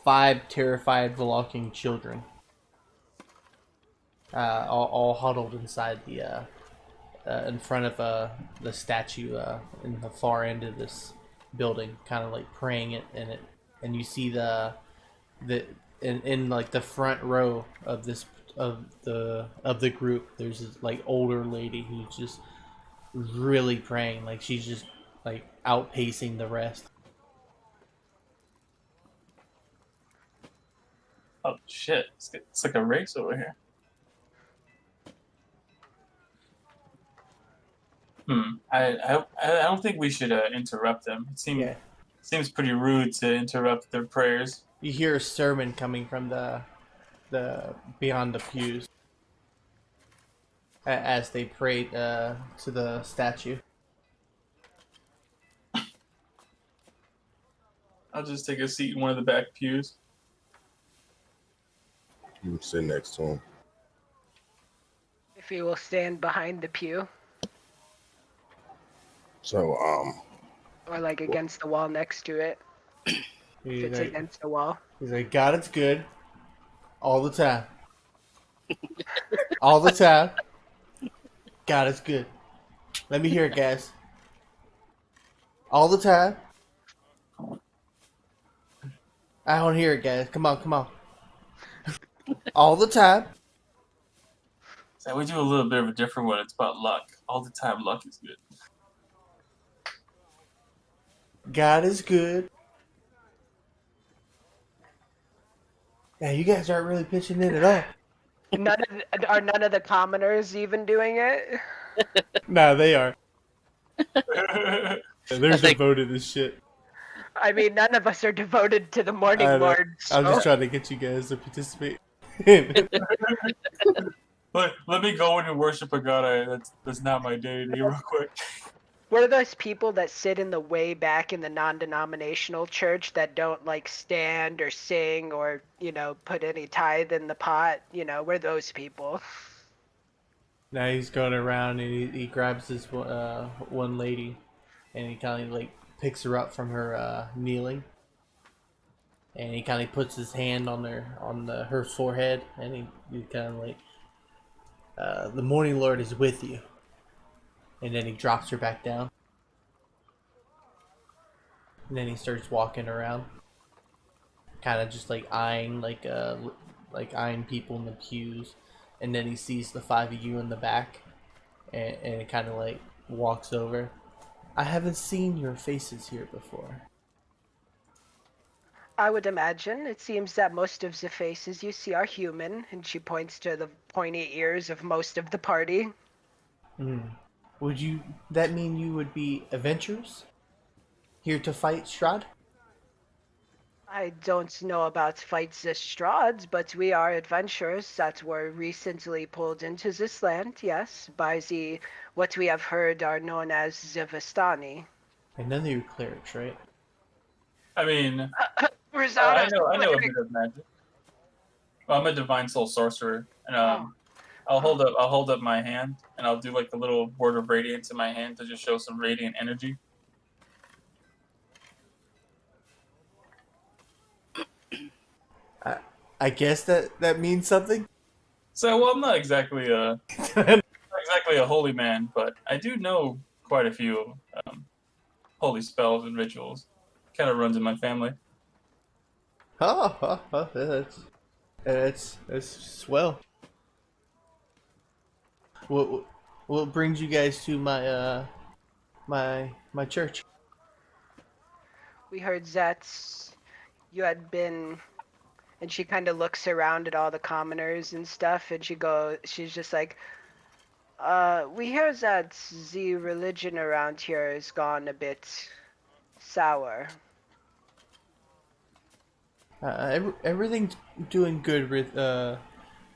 5 terrified Vallakin children. All huddled inside the in front of the statue in the far end of this building, kind of like praying it in it. And you see in like the front row of the group, there's this like older lady who's just really praying, like she's just like outpacing the rest. Oh shit! It's like a race over here. I don't think we should interrupt them. It seems pretty rude to interrupt their prayers. You hear a sermon coming from the beyond the pews as they pray to the statue. I'll just take a seat in one of the back pews. You sit next to him. If he will stand behind the pew. So, Or like against the wall next to it. If it's against the wall. He's like, God, it's good. All the time. All the time. God, it's good. Let me hear it, guys. All the time. I don't hear it, guys. Come on. All the time. So we do a little bit of a different one. It's about luck. All the time, luck is good. God is good. Yeah, you guys aren't really pitching in at all. None of the commoners even doing it? Nah, they are. I They're I think- devoted as shit. I mean, none of us are devoted to the Morning I know. Lord. I'm just So. trying to get you guys to participate. let me go in and worship a god. That's not my deity, real quick. What are those people that sit in the way back in the non-denominational church that don't like stand or sing or, put any tithe in the pot? We're those people. Now he's going around and he grabs this one lady, and he kind of like picks her up from her kneeling, and he kind of puts his hand on her forehead, and he kind of like, the Morning Lord is with you, and then he drops her back down, and then he starts walking around, kind of just like eyeing eyeing people in the pews, and then he sees the five of you in the back, and it kind of like walks over. I haven't seen your faces here before. I would imagine. It seems that most of the faces you see are human, and she points to the pointy ears of most of the party. Would that mean you would be adventurers? Here to fight Strahd? I don't know about fights as Strahds, but we are adventurers that were recently pulled into this land, yes, by what we have heard are known as the Vistani. And none of you are clerics, right? I mean, Rosado, I know a bit of magic. Well, I'm a divine soul sorcerer, and I'll hold up my hand, and I'll do like a little word of radiance in my hand to just show some radiant energy. I guess that means something. So, well, I'm not exactly a holy man, but I do know quite a few holy spells and rituals. Kind of runs in my family. That's swell. What brings you guys to my church? we heard that you had been, and she kind of looks around at all the commoners and stuff, and she's just like, we hear that the religion around here has gone a bit sour. Everything's doing good with our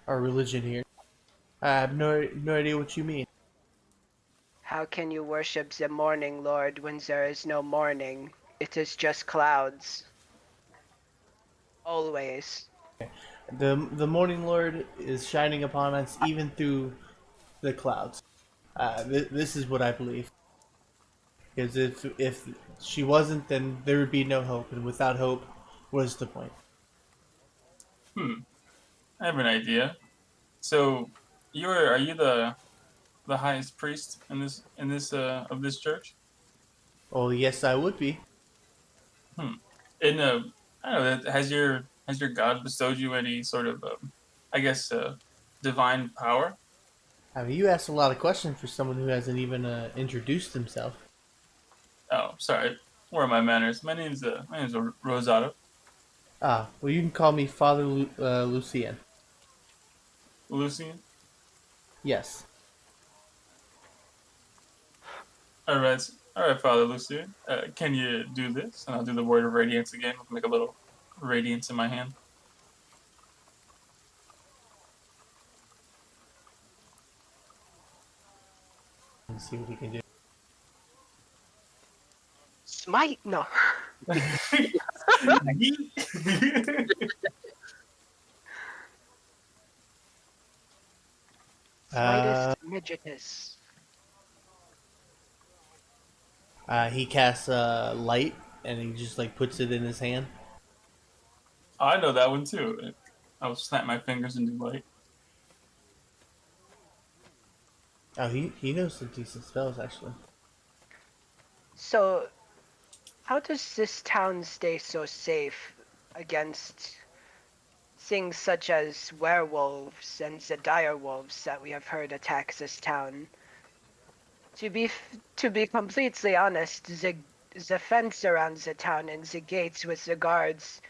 religion here. I have no idea what you mean. How can you worship the Morning Lord when there is no morning? It is just clouds. Always. The Morning Lord is shining upon us even through the clouds. This is what I believe. Because if she wasn't, then there would be no hope, and without hope, what is the point? I have an idea. So, are you the highest priest in this of this church? Oh, yes, I would be. And I don't know. Has your God bestowed you any sort of divine power? I mean, you asked a lot of questions for someone who hasn't even introduced himself. Oh, sorry. Where are my manners? My name's Rosado. Well, you can call me Father Lucian. Lucian. Yes. All right, Father Lucian. Can you do this? And I'll do the word of radiance again. Make a little radiance in my hand. Let's see what he can do. Smite? No. Smitus Midgetus. He casts light, and he just like puts it in his hand. I know that one too. I'll snap my fingers and do light. Oh, he knows some decent spells actually. So, how does this town stay so safe against things such as werewolves and the dire wolves that we have heard attack this town? To be completely honest, the the fence around the town and the gates with the guards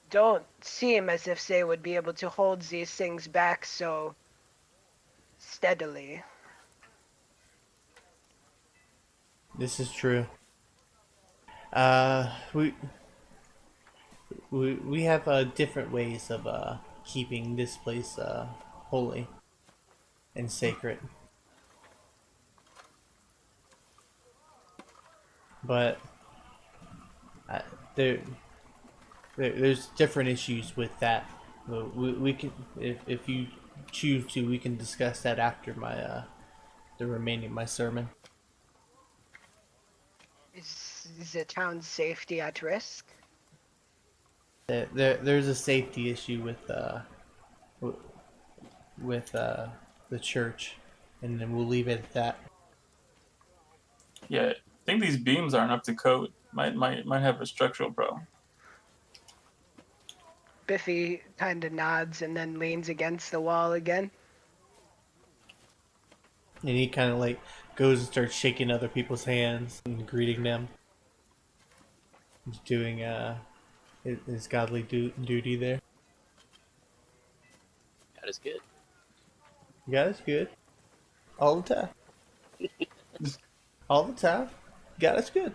don't seem as if they would be able to hold these things back so steadily. This is true. Uh, we have different ways of keeping this place holy and sacred. But uh, there, there's different issues with that. We can, if you choose to, we can discuss that after my the remaining of my sermon. Is the town's safety at risk? There's a safety issue with the church, and then we'll leave it at that. Yeah, I think these beams aren't up to code. Might have a structural problem. Biffy kind of nods and then leans against the wall again. And he kind of like goes and starts shaking other people's hands and greeting them. He's doing his godly duty there. That is good. God is good. All the time. All the time. God is good.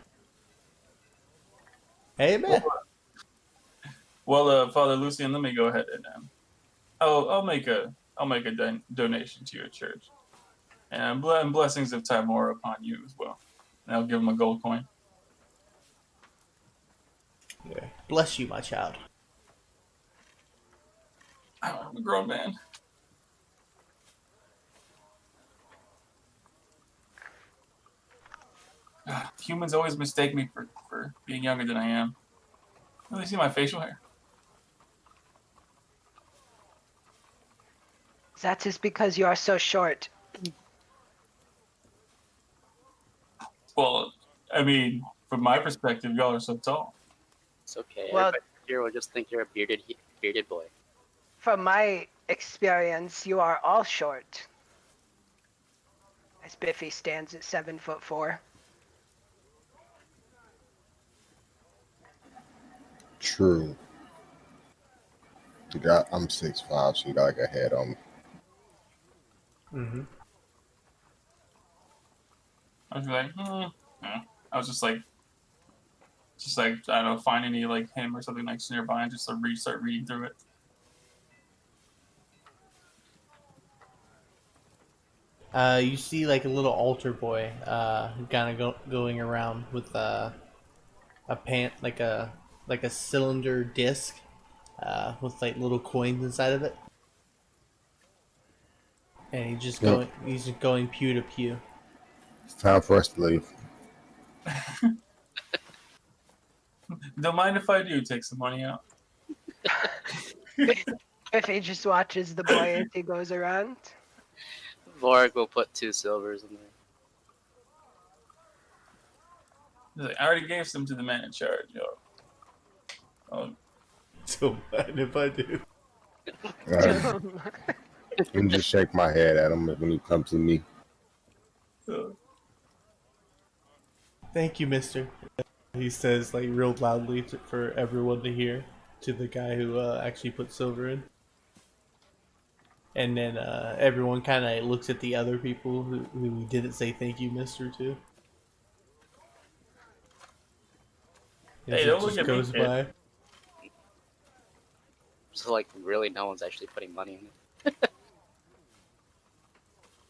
Amen. Well, Father Lucian, let me go ahead and I'll make a donation to your church, and blessings of Timor upon you as well. And I'll give him a gold coin. Yeah. Bless you, my child. I'm a grown man. Humans always mistake me for being younger than I am. Really see my facial hair? That is because you are so short. Well, I mean, from my perspective, y'all are so tall. It's okay. Well- Everybody here will just think you're a bearded boy. From my experience, you are all short. As Biffy stands at 7'4". True. I'm 6'5", so you got like a head on me. Mm-hmm. I was like, yeah. I was just like, I don't know, find any like hymn or something like nearby and just start reading through it. You see like a little altar boy, kind of going around with a like a cylinder disc, with like little coins inside of it, and he's just going pew to pew. It's time for us to leave. Don't mind if I do take some money out. Biffy just watches the boy as he goes around. Vorg will put 2 silvers in there. He's like, I already gave some to the man in charge, yo. Oh, So mind if I do? And just shake my head at him when he comes to me. Thank you, mister. He says like real loudly for everyone to hear, to the guy who actually put silver in. And then everyone kind of looks at the other people who he didn't say thank you, mister, to. Hey, As don't it look just at me, goes kid. by. So, like, really no one's actually putting money in it.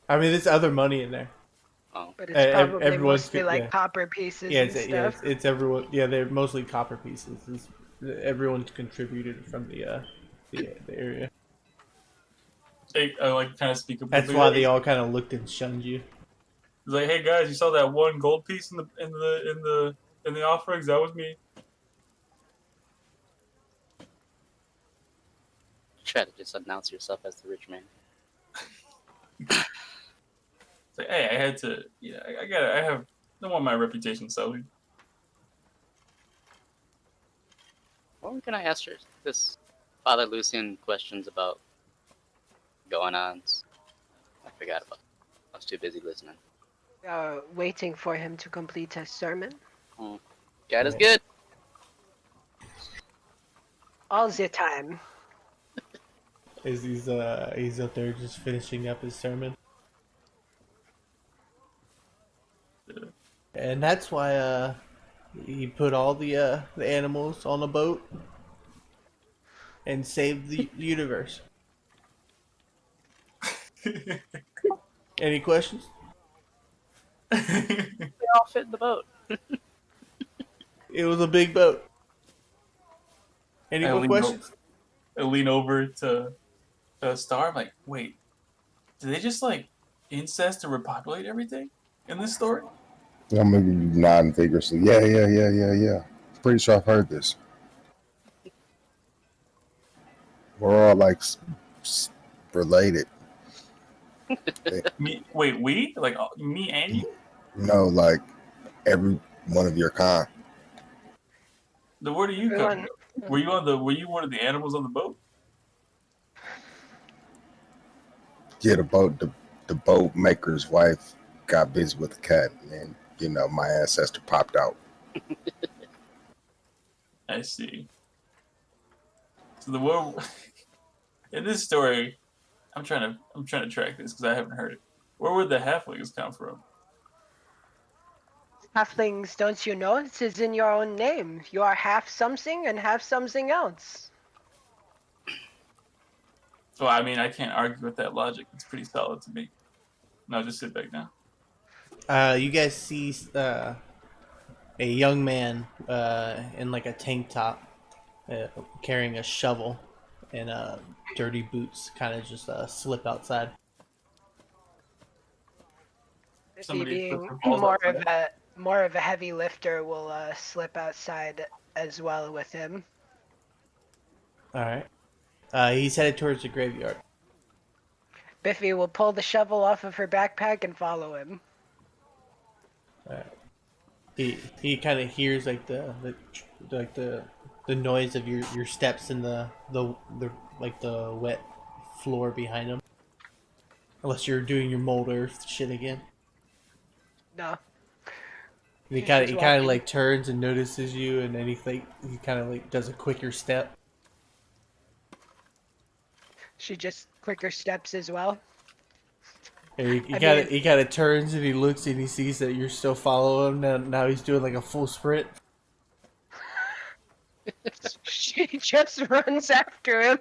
I mean, there's other money in there. Oh. But it's probably everyone's mostly good, like yeah. copper pieces Yeah, and stuff. it's everyone. Yeah, they're mostly copper pieces. Everyone's contributed from the area. Hey, I like kind of speak up. That's why they all kind of looked and shunned you. He's like, hey guys, you saw that one gold piece in the offerings? That was me. Try to just announce yourself as the rich man. It's like, hey, I had to, I don't want my reputation sullied. Well, can I ask this Father Lucian questions about going-ons? I forgot about it. I was too busy listening. Waiting for him to complete his sermon. God is Right. good. All the time. As he's up there just finishing up his sermon. And that's why he put all the animals on a boat and saved the universe. Any questions? They all fit in the boat. It was a big boat. Any I more lean questions? I lean over to Star. I'm like, wait, did they just like incest or repopulate everything in this story? I'm gonna be nodding vigorously. Yeah. Pretty sure I've heard this. We're all like related. We? Like me and you? No, like every one of your kind. Then where do you come from? Were you one of the animals on the boat? Yeah, the boat maker's wife got busy with the cat, and my ancestor popped out. I see. So the world in this story, I'm trying to track this because I haven't heard it. Where would the halflings come from? Halflings, don't you know? This is in your own name. You are half something and half something else. So I mean, I can't argue with that logic. It's pretty solid to me. No, just sit back now. You guys see a young man in like a tank top carrying a shovel and dirty boots kind of just slip outside. If he Somebody being put their balls more of a heavy lifter will slip outside as well with him. Alright. He's headed towards the graveyard. Biffy will pull the shovel off of her backpack and follow him. He kind of hears like the noise of your steps in the wet floor behind him. Unless you're doing your mold earth shit again. No. And he She's kind just of walking. like turns and notices you, and then he kind of like does a quicker step. She just quicker steps as well. And he kind of turns and he looks and he sees that you're still following him. Now he's doing like a full sprint. She just runs after him.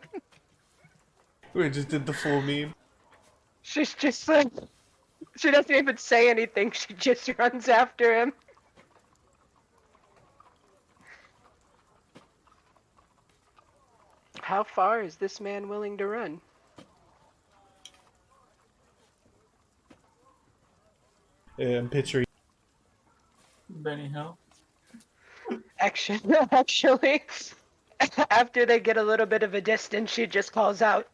We just did the full meme. She's just like, she doesn't even say anything. She just runs after him. How far is this man willing to run? I'm picturing. Benny Hill. Actually, after they get a little bit of a distance, she just calls out,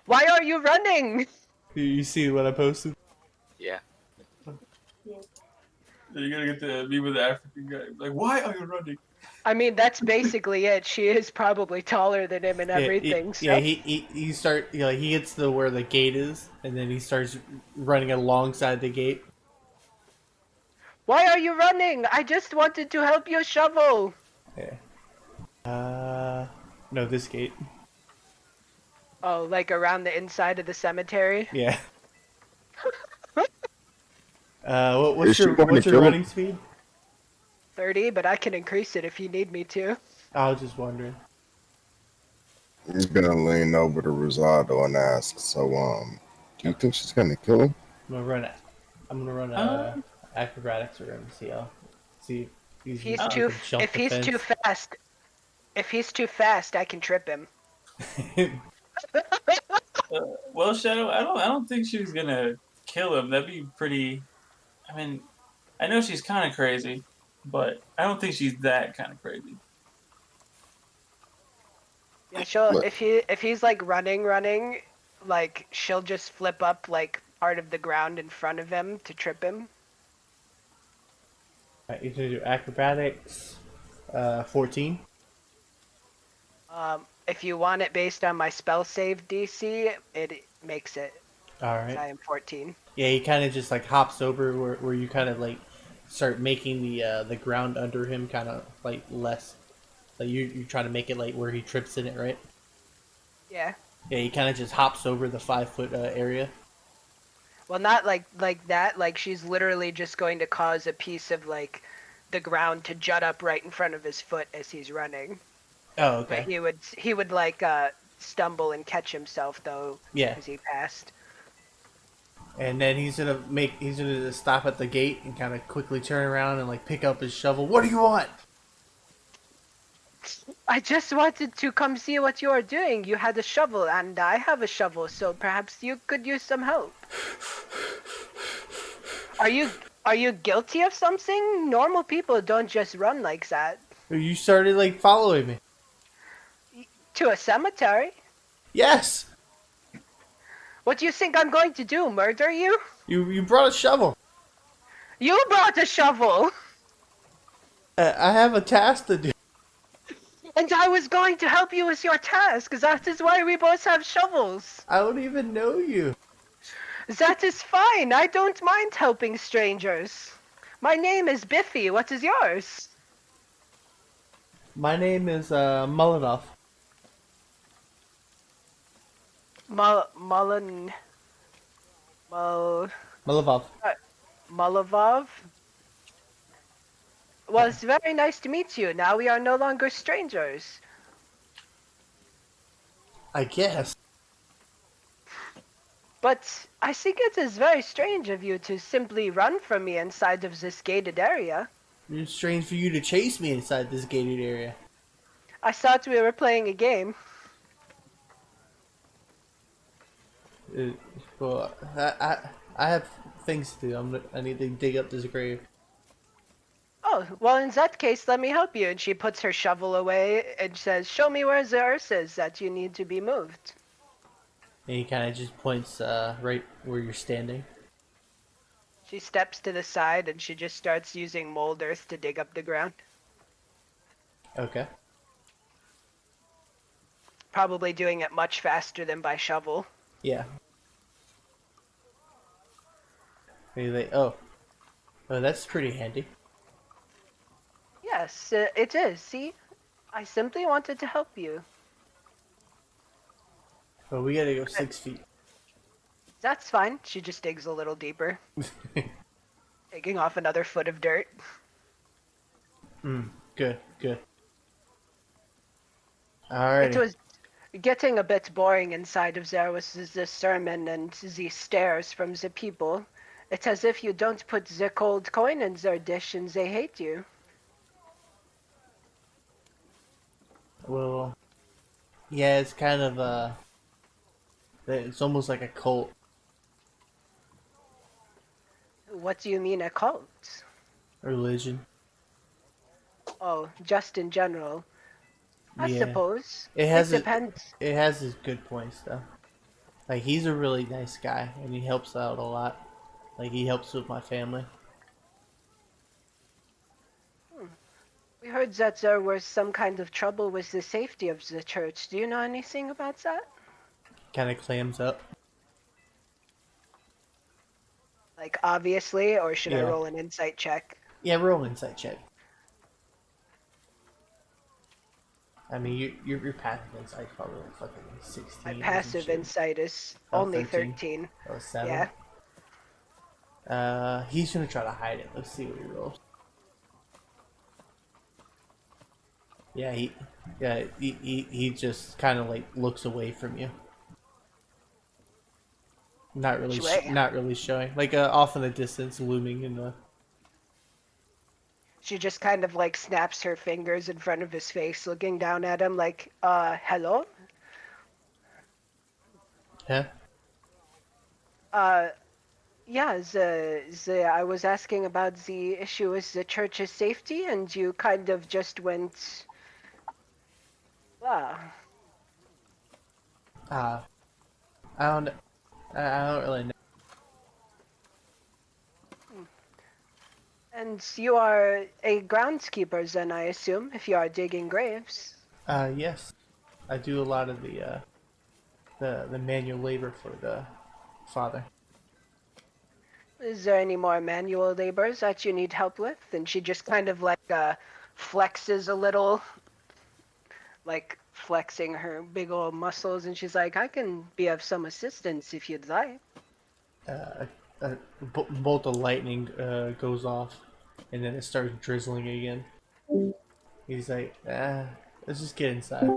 "Why are you running?" You see what I posted? Yeah. You're gonna get the meme with the African guy. Like, why are you running? I mean, that's basically it. She is probably taller than him and everything. So. Yeah, he gets to where the gate is, and then he starts running alongside the gate. Why are you running? I just wanted to help you shovel. Yeah. No, this gate. Oh, like around the inside of the cemetery? Yeah. What's Is she your going to kill him? running speed? 30, but I can increase it if you need me to. I was just wondering. He's gonna lean over to Rosado and ask, "So, do you think she's gonna kill him?" I'm gonna run acrobatics for him. See If he's too fast, I can trip him. Well, Shadow, I don't think she's gonna kill him. That'd be pretty. I mean, I know she's kind of crazy, but I don't think she's that kind of crazy. Yeah, she'll Look. if he's like running, like she'll just flip up like part of the ground in front of him to trip him. Alright, you're gonna do acrobatics. 14. If you want it based on my spell save DC, it makes it. All right. I am 14. Yeah, he kind of just like hops over where you kind of like start making the ground under him kind of like less. Like you're trying to make it like where he trips in it, right? Yeah. Yeah, he kind of just hops over the 5 foot area. Well, not like that. Like she's literally just going to cause a piece of like the ground to jut up right in front of his foot as he's running. Oh, But okay. he would like stumble and catch himself though Yeah, as he passed. and then he's gonna stop at the gate and kind of quickly turn around and like pick up his shovel. What do you want? I just wanted to come see what you are doing. You had a shovel and I have a shovel, so perhaps you could use some help. Are you guilty of something? Normal people don't just run like that. You started like following me. To a cemetery? Yes, What do you think I'm going to do? Murder you? you brought a shovel. You brought a shovel! I have a task to do. And I was going to help you with your task. That is why we both have shovels. I don't even know you. That is fine. I don't mind helping strangers. My name is Biffy. What is yours? My name is Mullenov. Mulavov? Mullenov. Well, it's very nice to meet you. Now we are no longer strangers. I guess. But I think it is very strange of you to simply run from me inside of this gated area. It's strange for you to chase me inside this gated area. I thought we were playing a game. Well, I have things to do. I need to dig up this grave. Oh, well, in that case, let me help you. And she puts her shovel away and says, show me where the earth is that you need to be moved. And he kind of just points right where you're standing. She steps to the side and she just starts using mold earth to dig up the ground. Okay. Probably doing it much faster than by shovel. Yeah. And he's like, oh, that's pretty handy. Yes, it is. See? I simply wanted to help you. But we gotta go 6 feet. That's fine. She just digs a little deeper. Taking off another foot of dirt. Good. Alright. It was getting a bit boring inside of there with the sermon and the stares from the people. It's as if you don't put the cold coin in their dish and they hate you. Well, yeah, it's kind of it's almost like a cult. What do you mean a cult? Religion. Oh, just in general. I Yeah. suppose. It has depends. It has its good points though. Like he's a really nice guy and he helps out a lot. Like he helps with my family. We heard that there was some kind of trouble with the safety of the church. Do you know anything about that? Kind of clams up. Like, obviously, or should I Yeah. roll an insight check? Yeah, roll insight check. I mean, your passive insight's probably like fucking 16. My or some passive shit. insight is Oh, only 13. 13. Oh, 7. Yeah. He's gonna try to hide it. Let's see what he rolls. Yeah, he just kind of like looks away from you. Not really, Which way? not really showing. Like off in the distance, looming in the. She just kind of like snaps her fingers in front of his face, looking down at him like, hello? Huh? Yeah, I was asking about the issue with the church's safety, and you kind of just went, I don't really know. And you are a groundskeeper then, I assume, if you are digging graves. Yes, I do a lot of the manual labor for the father. Is there any more manual labors that you need help with? And she just kind of like flexes a little, like flexing her big old muscles, and she's like, I can be of some assistance if you'd like. A bolt of lightning goes off, and then it starts drizzling again. He's like, let's just get inside.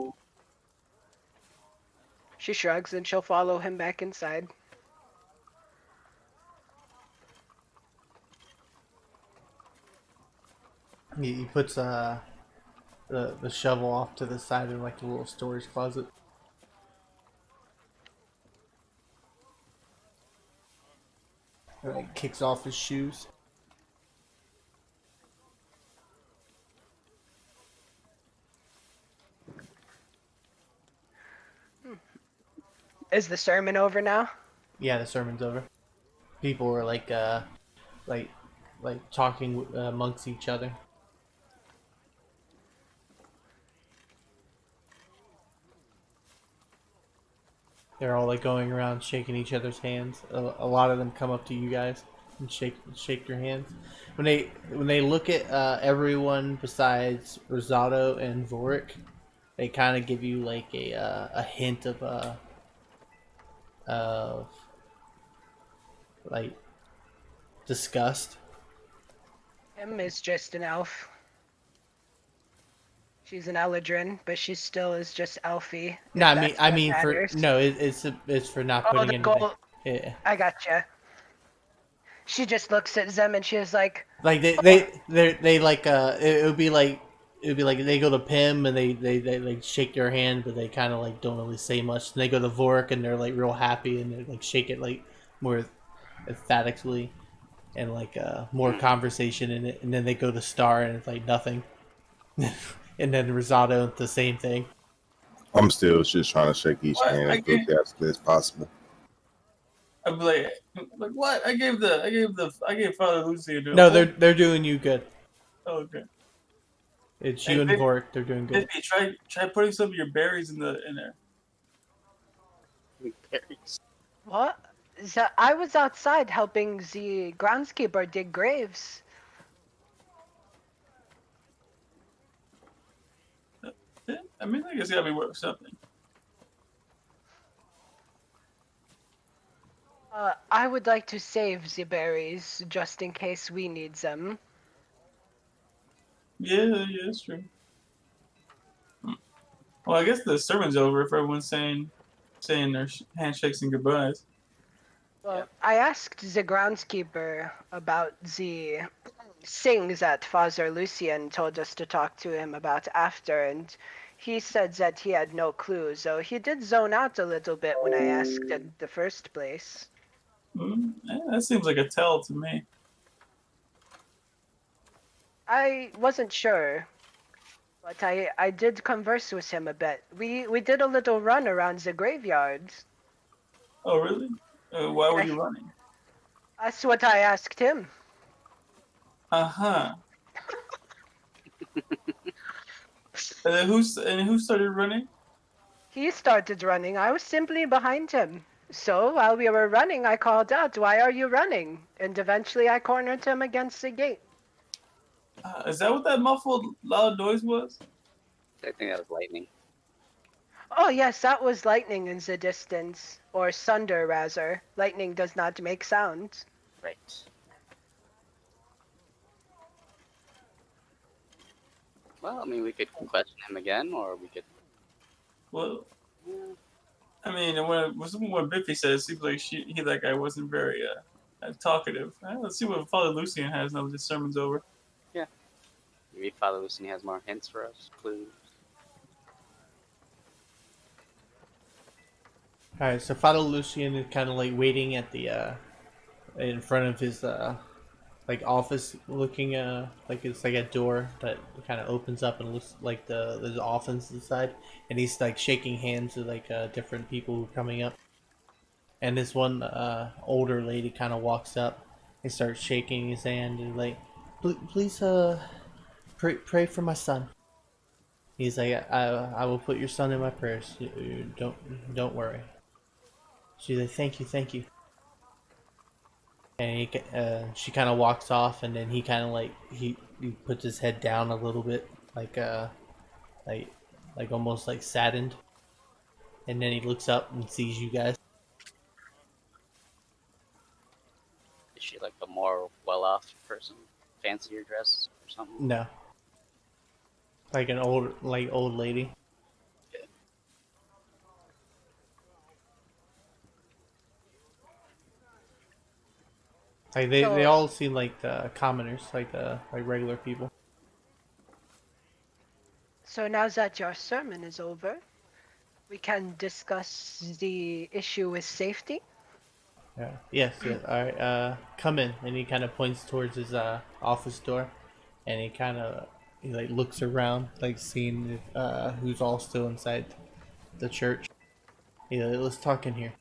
She shrugs and she'll follow him back inside. He puts the shovel off to the side in like a little storage closet. And like kicks off his shoes. Is the sermon over now? Yeah, the sermon's over. People are like talking amongst each other. They're all like going around shaking each other's hands. A lot of them come up to you guys and shake your hands. When they look at everyone besides Rosado and Vorik, they kind of give you like a hint of like disgust. Em is just an elf. She's an Eladrin, but she still is just elfy. No, if that's I what mean for matters. no, it's for not Oh, putting the anything. gold. Yeah. I gotcha. She just looks at them and she's like, Like they like it would be like they go to Pim and they like shake their hand, but they kind of like don't really say much. And they go to Vorik and they're like real happy and they like shake it like more emphatically and like more conversation in it. And then they go to Star and it's like nothing. And then Rosado the same thing. I'm still just trying to shake each What? hand I as quickly as possible. I'm like what? I gave Father Lucian. No, they're doing you good. Oh, okay. It's Hey, you and Vic- Vorik. They're doing good. Maybe try putting some of your berries in there. Berries. what? I was outside helping the groundskeeper dig graves. Yeah, I mean, I guess it gotta be worth something. I would like to save the berries just in case we need them. Yeah, that's true. Well, I guess the sermon's over if everyone's saying their handshakes and goodbyes. Well, I asked the groundskeeper about the things that Father Lucian told us to talk to him about after, and he said that he had no clue, so he did zone out a little bit when I asked in the first place. Yeah, that seems like a tell to me. I wasn't sure, but I did converse with him a bit. We did a little run around the graveyard. Oh, really? Why were you running? That's what I asked him. Uh-huh. And then who started running? He started running. I was simply behind him. So while we were running, I called out, "Why are you running?" And eventually I cornered him against the gate. Is that what that muffled, loud noise was? I think that was lightning. Oh yes, that was lightning in the distance. Or thunder, rather. Lightning does not make sound. Right. Well, I mean, we could question him again, or we could. Well, I mean, when Biffy says, it seems like that guy wasn't very talkative. Let's see what Father Lucian has now that his sermon's over. Maybe Father Lucian has more hints for us, clues. All right, so Father Lucian is kind of like waiting at the in front of his like office, looking like it's like a door that kind of opens up and looks like there's office inside, and he's like shaking hands with like different people who are coming up, and this one older lady kind of walks up and starts shaking his hand and like, please pray for my son. He's like, I will put your son in my prayers. Don't worry. She's like, thank you. And she kind of walks off, and then he kind of like he puts his head down a little bit, like like almost like saddened, and then he looks up and sees you guys. Is she like a more well-off person, fancier dress or something? No, like an old lady. Yeah. Like they all seem like commoners, like regular people. So now that your sermon is over, we can discuss the issue with safety. Yeah. Yes. Yes. All right. Come in. And he kind of points towards his office door, and he like looks around, like seeing who's all still inside the church. Yeah. Let's talk in here.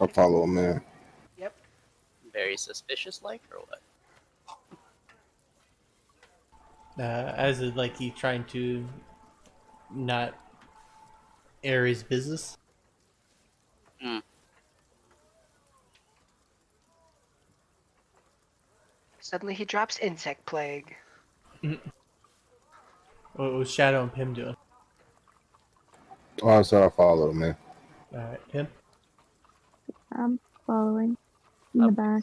I follow him, man. Yep. Very suspicious, like, or what? As is like he trying to not air his business. Hmm. Suddenly he drops insect plague. What was Shadow and Pim doing? Oh, I said I follow him, man. All right, Pim. I'm following in the back.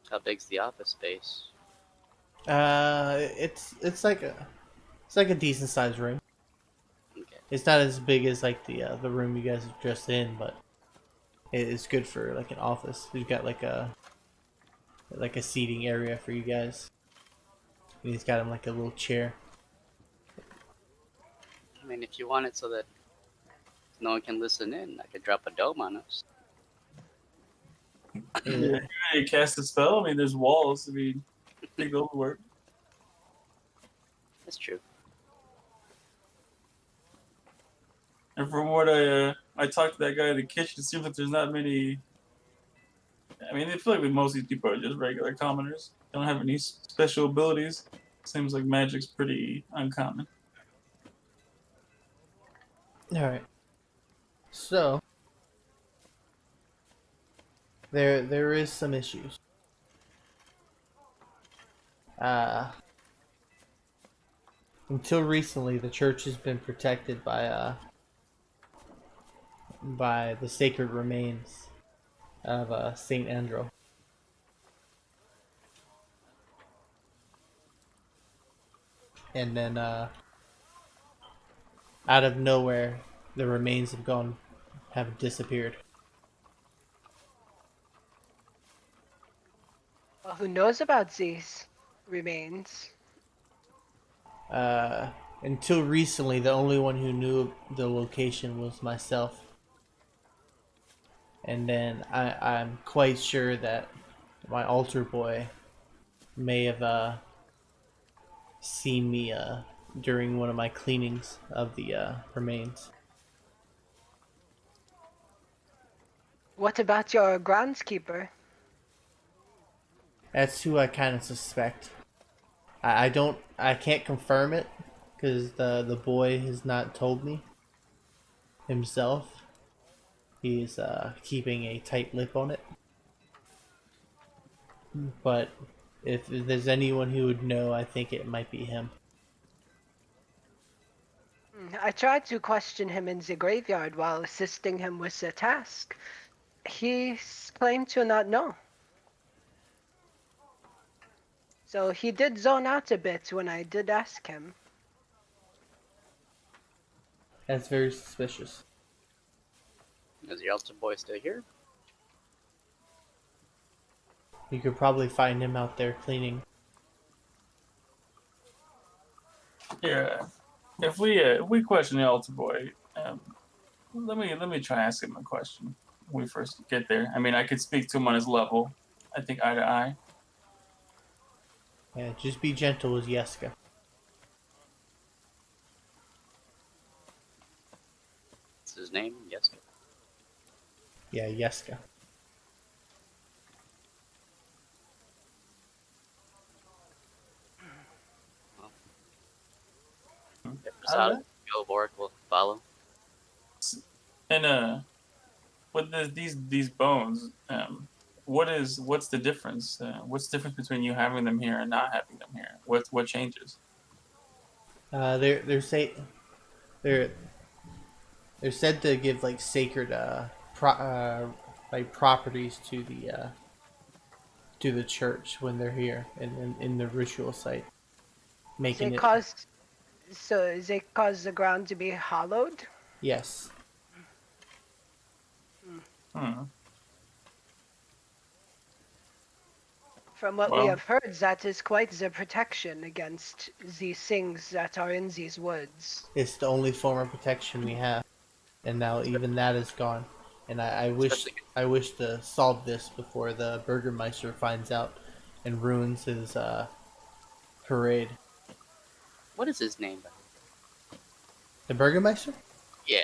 How big's the office space? It's like a decent sized room. Okay. It's not as big as like the room you guys are just in, but it's good for like an office. We've got like a seating area for you guys. And he's got him like a little chair. I mean, if you want it so that no one can listen in, I could drop a dome on us. Yeah, you cast a spell. I mean, there's walls. I mean, I think those would work. That's true. And from what I talked to that guy in the kitchen, it seems like there's not many. I mean, I feel like most of these people are just regular commoners. They don't have any special abilities. Seems like magic's pretty uncommon. All right. So there is some issues. Until recently, the church has been protected by the sacred remains of Saint Andro. And then out of nowhere, the remains have disappeared. Well, who knows about these remains? Until recently, the only one who knew the location was myself. And then I'm quite sure that my altar boy may have seen me during one of my cleanings of the remains. What about your groundskeeper? That's who I kind of suspect. I can't confirm it because the boy has not told me himself. He's keeping a tight lip on it. But if there's anyone who would know, I think it might be him. I tried to question him in the graveyard while assisting him with the task. He claimed to not know. So he did zone out a bit when I did ask him. That's very suspicious. Is your altar boy still here? You could probably find him out there cleaning. Yeah. If we question the altar boy, let me try ask him a question when we first get there. I mean, I could speak to him on his level. I think eye to eye. Yeah, just be gentle with Yeska. What's his name? Yes. Yeah, Yeska. If Prasad go, Vorik will follow. And with these bones, what's the difference? What's the difference between you having them here and not having them here? What changes? They're they're said to give like sacred like properties to the church when they're here in the ritual site, Does making it it cause does it cause the ground to be hollowed? yes. Hmm. From what we Well, have heard, that is quite the protection against these things that are in these woods. It's the only form of protection we have, and now even that is gone. And Especially, I wish to solve this before the Burgermeister finds out and ruins his parade. what is his name? The Burgermeister? Yeah,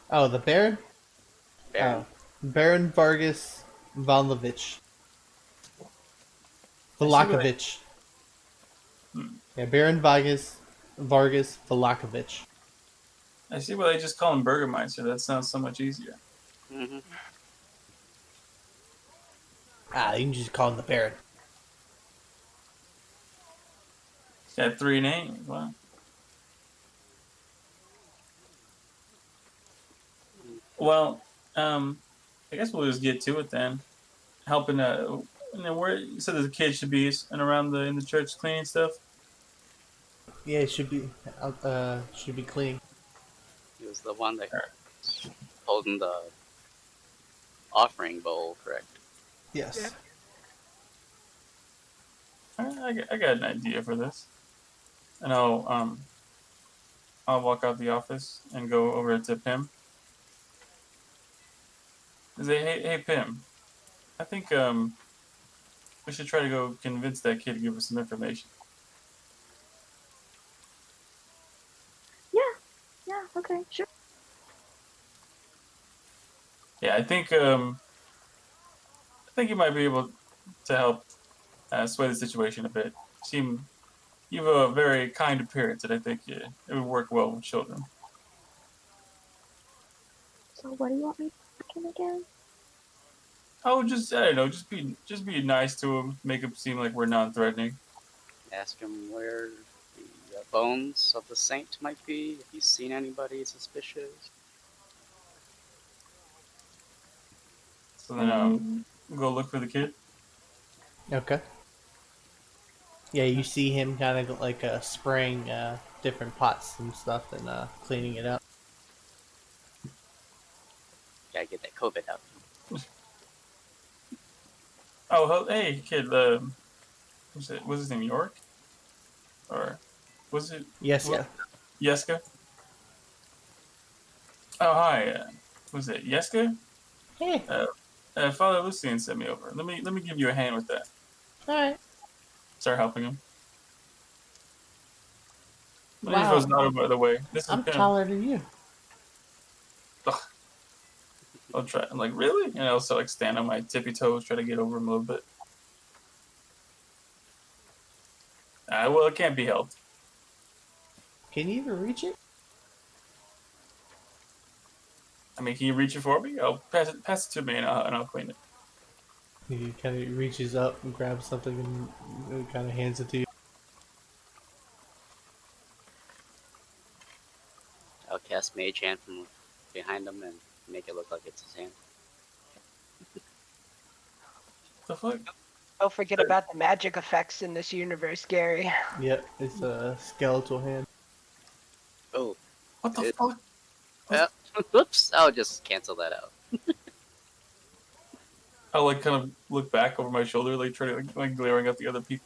Oh, the Baron? Baron. Oh, Baron Vargas Vanlovich. I see what Vallaki. Yeah, Baron Vargas Vallaki. I see why they just call him Burgermeister. That sounds so much easier. Hmm. Ah, you can just call him the Baron. He's got 3 names. Wow. Well, I guess we'll just get to it then. Helping, and then where you said the kids should be and around in the church cleaning stuff. Yeah, it should be clean. He was the one that Alright. holding the offering bowl, correct? Yes. I got an idea for this, and I'll walk out the office and go over to Pim. And say, hey Pim, I think we should try to go convince that kid to give us some information. Yeah, okay, sure. Yeah, I think you might be able to help sway the situation a bit. You have a very kind appearance, and I think it would work well with children. So what do you want me to do again? Oh, I don't know, just be nice to him, make him seem like we're non-threatening. Ask him where the bones of the saint might be. If he's seen anybody suspicious. So then go look for the kid. Okay. Yeah, you see him kind of like spraying different pots and stuff and cleaning it up. Gotta get that COVID out. Oh, hey kid, was his name York? Or was it Yes, what? yeah. Yeska? Oh, hi. Was it Yeska? Hey. Father Lucian sent me over. Let me give you a hand with that. All right. Start helping him. My Wow. name's Rosado, by the way. This is I'm Pim. taller than you. Ugh. I'll try. I'm like, really? And I also like stand on my tippy toes, try to get over him a little bit. Well, it can't be helped. Can you even reach it? I mean, can you reach it for me? I'll pass it to me, and I'll clean it. He kind of reaches up and grabs something and kind of hands it to you. I'll cast Mage Hand from behind him and make it look like it's his hand. The fuck? Don't forget about the magic effects in this universe, Gary. Yep, it's a skeletal hand. Oh, What the It- fuck? whoops! I'll just cancel that out. I'll like kind of look back over my shoulder, like trying to like glaring at the other people.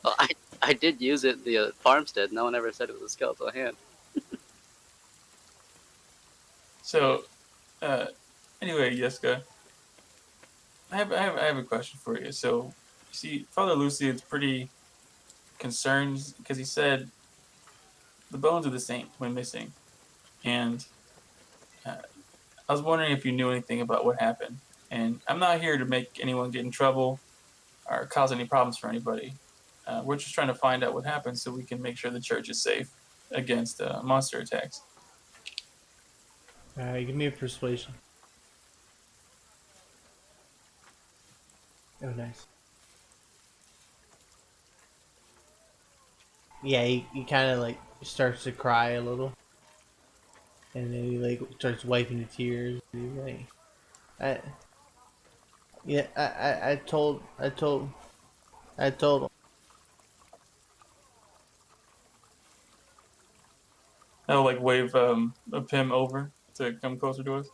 Oh, I did use it the farmstead. No one ever said it was a skeletal hand. So, anyway, Yeska, I have a question for you. So, you see, Father Lucian's pretty concerned because he said the bones of the saint went missing, and I was wondering if you knew anything about what happened. And I'm not here to make anyone get in trouble or cause any problems for anybody, We're just trying to find out what happened so we can make sure the church is safe against monster attacks. Alright, give me a persuasion. Oh, nice. Yeah, he kind of like starts to cry a little, and then he like starts wiping the tears. He's like, I told him. I'll like wave a Pim over to come closer to us.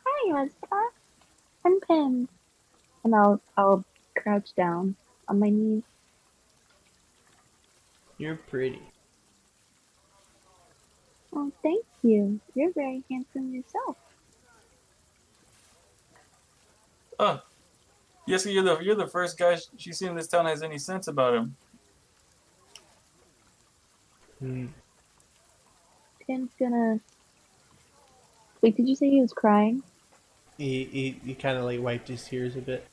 Hi, Elizabeth. I'm Pim. And I'll crouch down on my knees. You're pretty. Oh, thank you. You're very handsome yourself. Oh, yes, you're the first guy she's seen in this town has any sense about him. Pim's gonna. Wait, did you say he was crying? He kind of like wiped his tears a bit.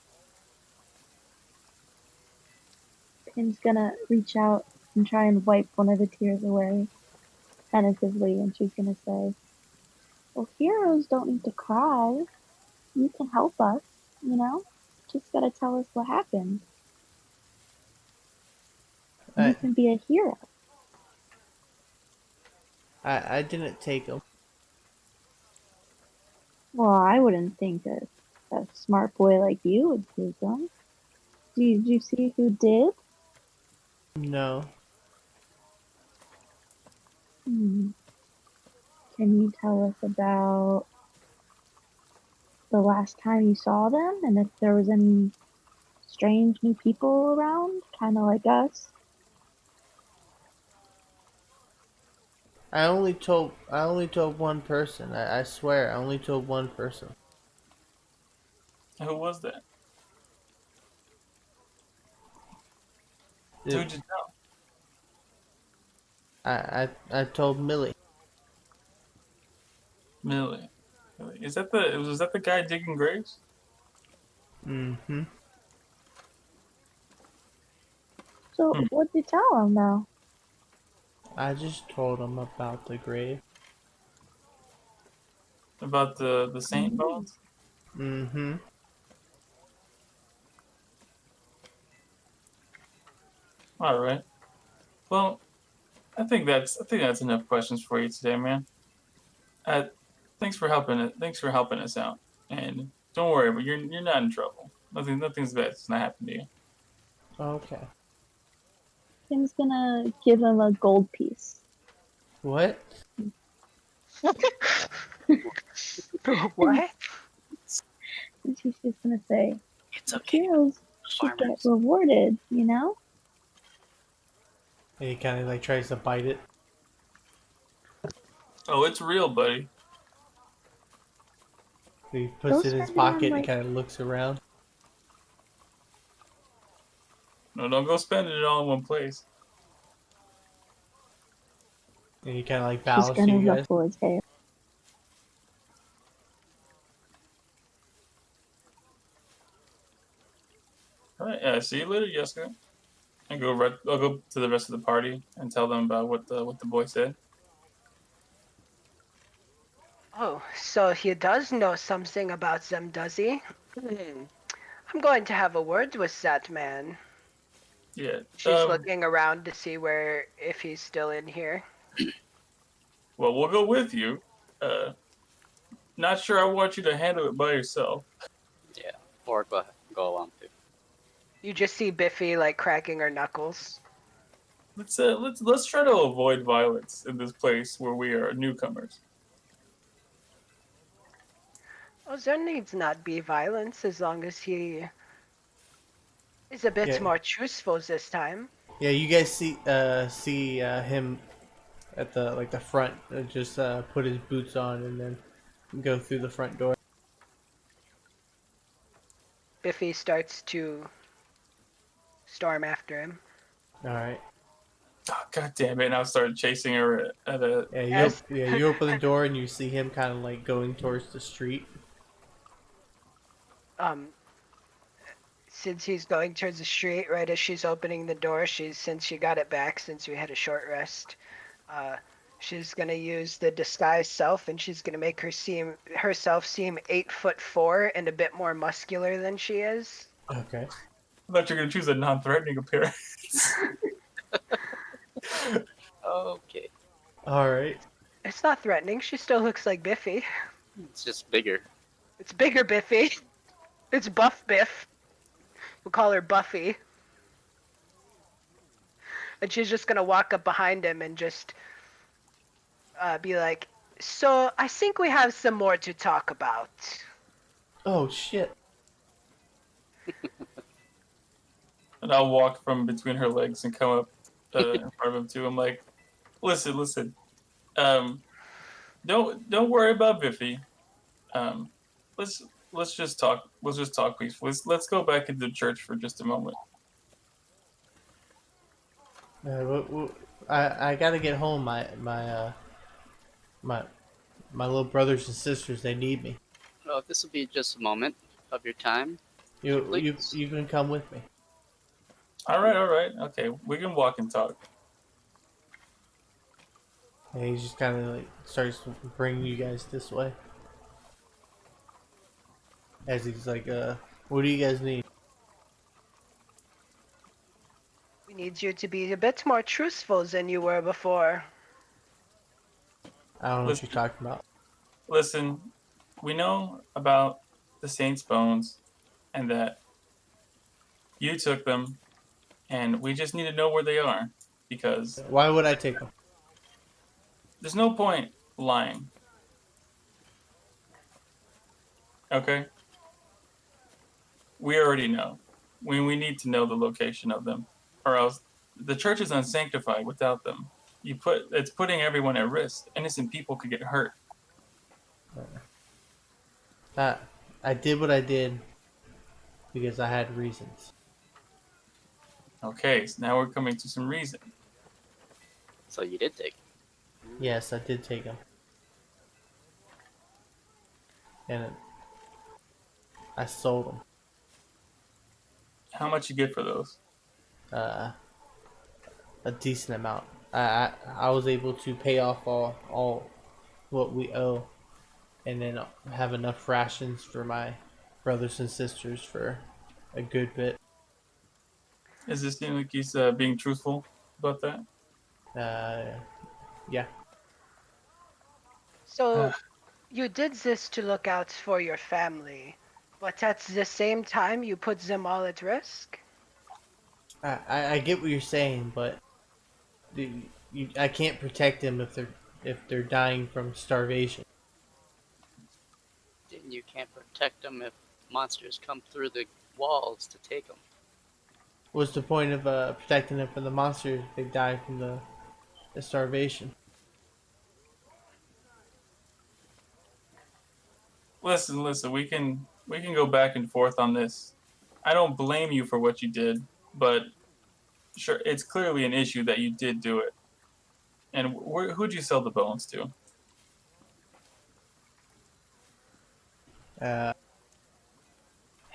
Pim's gonna reach out and try and wipe one of the tears away tentatively, and she's gonna say, well, heroes don't need to cry. You can help us, you know? Just gotta tell us what happened. You can be a hero. I didn't take him. Well, I wouldn't think a smart boy like you would take them. Did you see who did? No. Can you tell us about the last time you saw them and if there was any strange new people around, kind of like us? I only told one person. I swear, I only told one person. Who was that? Dude, Who'd you tell? I told Millie. Millie. Was that the guy digging graves? Mm-hmm. So what'd you tell him now? I just told him about the grave. About the saint bones? Mm-hmm. All right. Well, I think that's enough questions for you today, man. Thanks for helping us out. And don't worry, but you're not in trouble. Nothing's bad's gonna happen to you. Okay. Tim's gonna give him a gold piece. What? What? And she's just gonna say, It's okay. heroes should get Farmers. rewarded, you know? And he kind of like tries to bite it. Oh, it's real, buddy. He puts Those it in his are not, pocket and like- kind of looks around. No, don't go spending it all in one place. And he kind of like She's bows to gonna you guys. ruffle his hair. All right. See you later, Jessica. I'll go to the rest of the party and tell them about what the boy said. Oh, so he does know something about them, does he? I'm going to have a word with that man. Yeah. She's looking around to see if he's still in here. Well, we'll go with you. Not sure I want you to handle it by yourself. Yeah. Or go along too. You just see Biffy like cracking her knuckles. Let's try to avoid violence in this place where we are newcomers. Oh, there needs not be violence as long as he is a bit Yeah. more truthful this time. Yeah, you guys see him at the front. Just put his boots on and then go through the front door. Biffy starts to storm after him. All right. Oh, God damn it! And I'll start chasing her at a. Yeah, you open the door and you see him kind of like going towards the street. since he's going towards the street, right as she's opening the door, since she got it back since we had a short rest, she's gonna use the disguise self, and she's gonna make herself seem 8'4" and a bit more muscular than she is. Okay. I thought you were gonna choose a non-threatening appearance. Okay. All right. It's not threatening. She still looks like Biffy. It's just bigger. It's bigger Biffy. It's Buff Biff. We'll call her Buffy. And she's just gonna walk up behind him and just be like, "So I think we have some more to talk about." Oh shit. And I'll walk from between her legs and come up in front of him too. I'm like, listen. Don't worry about Biffy. Let's just talk. Let's just talk peacefully. Let's go back into the church for just a moment. I gotta get home. My little brothers and sisters, they need me. Well, this will be just a moment of your time. You Please. you can come with me. All right. Okay, we can walk and talk. And he just kind of like starts bringing you guys this way. As he's like, what do you guys need? We need you to be a bit more truthful than you were before. I don't know what you're talking about. Listen, we know about the Saint's bones and that you took them, and we just need to know where they are because Why would I take them? there's no point lying. Okay? We already know. We need to know the location of them, or else the church is unsanctified without them. It's putting everyone at risk. Innocent people could get hurt. I did what I did because I had reasons. Okay, so now we're coming to some reason. So you did take. Yes, I did take them. And I sold them. How much you get for those? A decent amount. I was able to pay off all what we owe, and then have enough rations for my brothers and sisters for a good bit. Does this seem like he's being truthful about that? Yeah. So, you did this to look out for your family, but at the same time, you put them all at risk? I get what you're saying, but I can't protect them if they're dying from starvation. Then you can't protect them if monsters come through the walls to take them. What's the point of protecting them from the monsters if they die from the starvation? Listen. We can go back and forth on this. I don't blame you for what you did, but sure, it's clearly an issue that you did do it. And who'd you sell the bones to?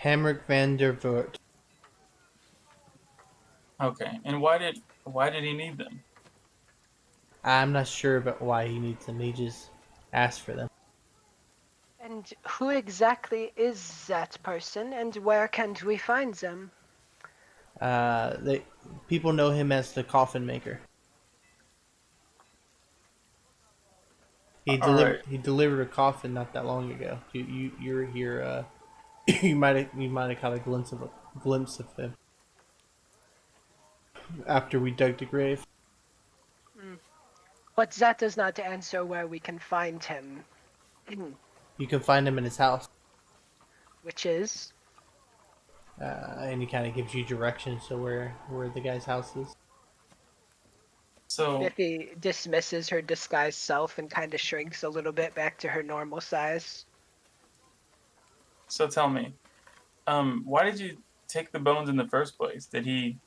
Hamrick van der Voort. Okay, and why did he need them? I'm not sure about why he needs them. He just asked for them. And who exactly is that person, and where can we find them? People know him as the coffin maker. He delivered a coffin not that long ago. You were here. You might have caught a glimpse of him after we dug the grave. But that does not answer where we can find him. You can find him in his house. Which is? And he kind of gives you directions to where the guy's house is. So Biffy dismisses her disguised self and kind of shrinks a little bit back to her normal size. So tell me, why did you take the bones in the first place? Did he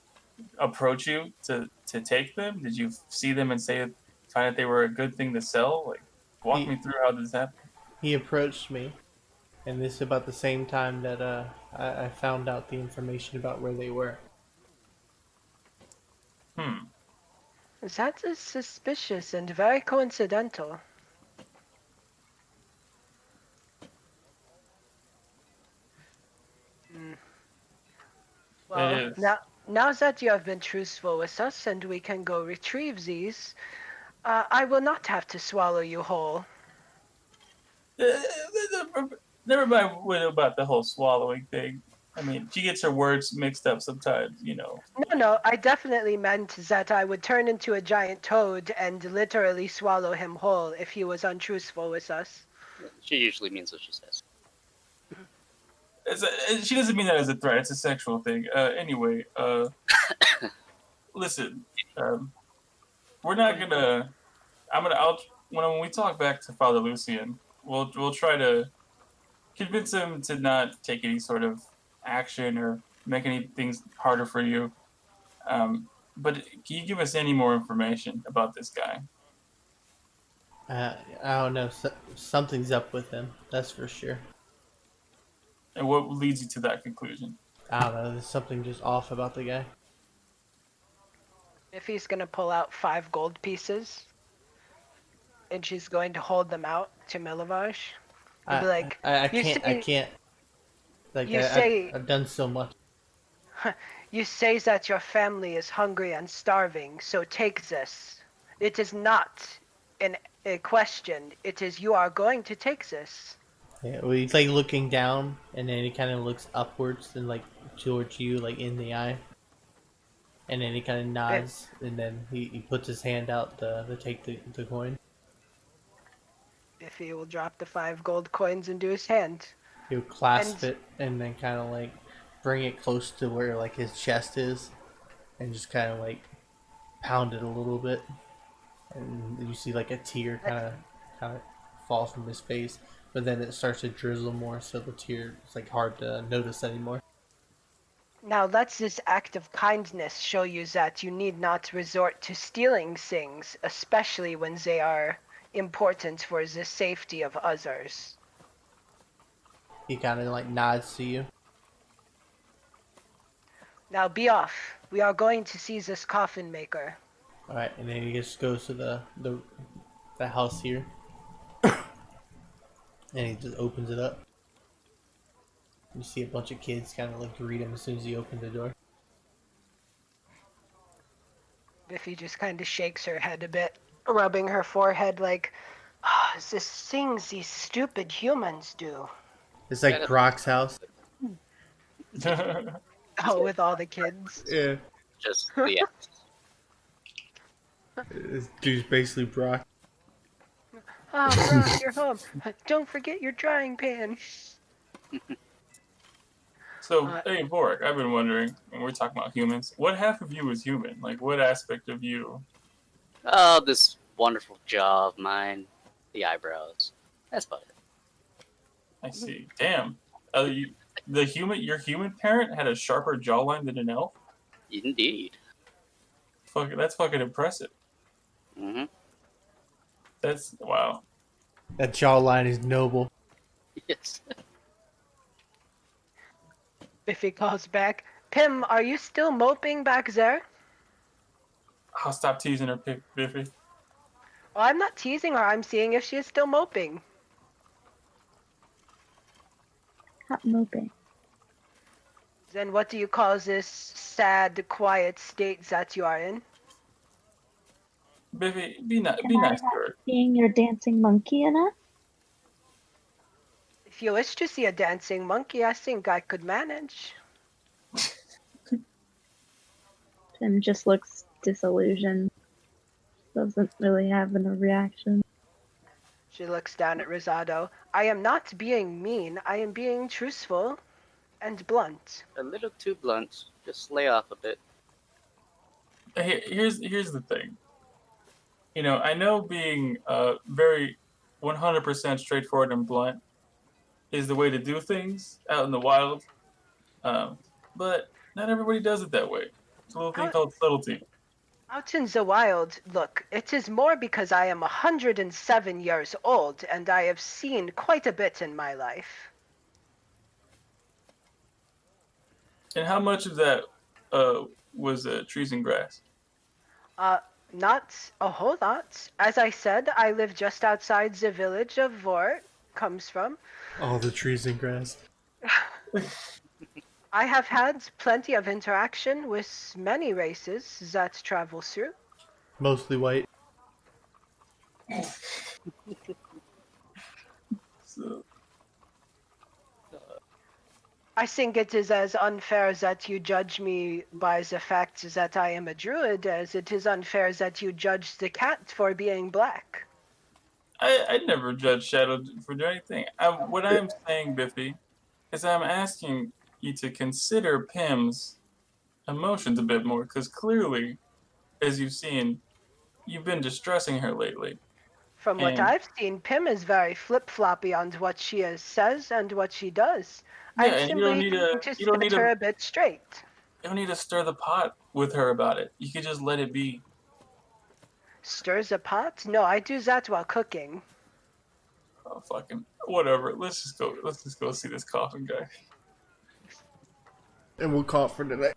approach you to take them? Did you see them and find that they were a good thing to sell? Like, walk me through how this happened. He approached me, And this is about the same time that I found out the information about where they were. That is suspicious and very coincidental. Well, It is. now that you have been truthful with us and we can go retrieve these, I will not have to swallow you whole. Never mind about the whole swallowing thing. I mean, she gets her words mixed up sometimes, No, I definitely meant that I would turn into a giant toad and literally swallow him whole if he was untruthful with us. She usually means what she says. She doesn't mean that as a threat. It's a sexual thing. Anyway, listen, we're not gonna. When we talk back to Father Lucian, we'll try to convince him to not take any sort of action or make any things harder for you. But can you give us any more information about this guy? I don't know. Something's up with him. That's for sure. And what leads you to that conclusion? I don't know. There's something just off about the guy. If he's gonna pull out 5 gold pieces, and she's going to hold them out to Milivaj, and be like, I "You can't. say- I can't. Like you say- I've done so much. You say that your family is hungry and starving, so take this. It is not a question. It is you are going to take this." Yeah, well, he's like looking down, and then he kind of looks upwards and like towards you, like in the eye. And then he kind of nods, and then he puts his hand out to take the coin. If he will drop the 5 gold coins into his hand. He'll clasp it, and then kind of like bring it close to where like his chest is, and just kind of like pound it a little bit. And you see like a tear kind of fall from his face. But then it starts to drizzle more, so the tear is like hard to notice anymore. Now let this act of kindness show you that you need not resort to stealing things, especially when they are important for the safety of others. He kind of like nods to you. Now be off. We are going to see this coffin maker. All right, and then he just goes to the house here, and he just opens it up. You see a bunch of kids kind of like greet him as soon as he opens the door. Biffy just kind of shakes her head a bit, rubbing her forehead like, "Oh, this things these stupid humans do." It's like Brock's house. Oh, with all the kids. Yeah. Just the This dude's basically Brock. Oh, Brock, you're home. Don't forget your drying pan. So, hey, Vorik, I've been wondering, when we're talking about humans, what half of you is human? Like, what aspect of you? Oh, this wonderful jaw of mine. The eyebrows. That's about it. I see. Damn. Your human parent had a sharper jawline than an elf? Indeed. That's fucking impressive. Mm-hmm. That's, wow. That jawline is noble. Yes. Biffy calls back, "Pim, are you still moping back there?" I'll stop teasing her, Biffy. Well, I'm not teasing her. I'm seeing if she is still moping. Not moping. Then what do you call this sad, quiet state that you are in? Biffy, be nice to her. Being your dancing monkey in it? If you wish to see a dancing monkey, I think I could manage. Tim just looks disillusioned. Doesn't really have a reaction. She looks down at Rosado. "I am not being mean. I am being truthful and blunt." A little too blunt. Just lay off a bit. Here's the thing. You know, I know being very 100% straightforward and blunt is the way to do things out in the wild, but not everybody does it that way. It's a little thing called subtlety. Out in the wild, look, it is more because I am 107 years old and I have seen quite a bit in my life. And how much of that was trees and grass? Not a whole lot. As I said, I live just outside the village of Vort comes from. All the trees and grass. I have had plenty of interaction with many races that travel through. Mostly white. So, I think it is as unfair that you judge me by the fact that I am a druid as it is unfair that you judge the cat for being black. I never judge Shadow for doing anything. What I'm saying, Biffy, is I'm asking you to consider Pim's emotions a bit more, because clearly, as you've seen, you've been distressing her lately. From what And- I've seen, Pim is very flip-floppy on what she says and what she does. Yeah, I'm and you simply don't need trying to. to You don't need set her to. a bit straight. You don't need to stir the pot with her about it. You could just let it be. Stirs a pot? No, I do that while cooking. Oh, fucking whatever. Let's just go. Let's just go see this coffin guy. And we'll call it for today.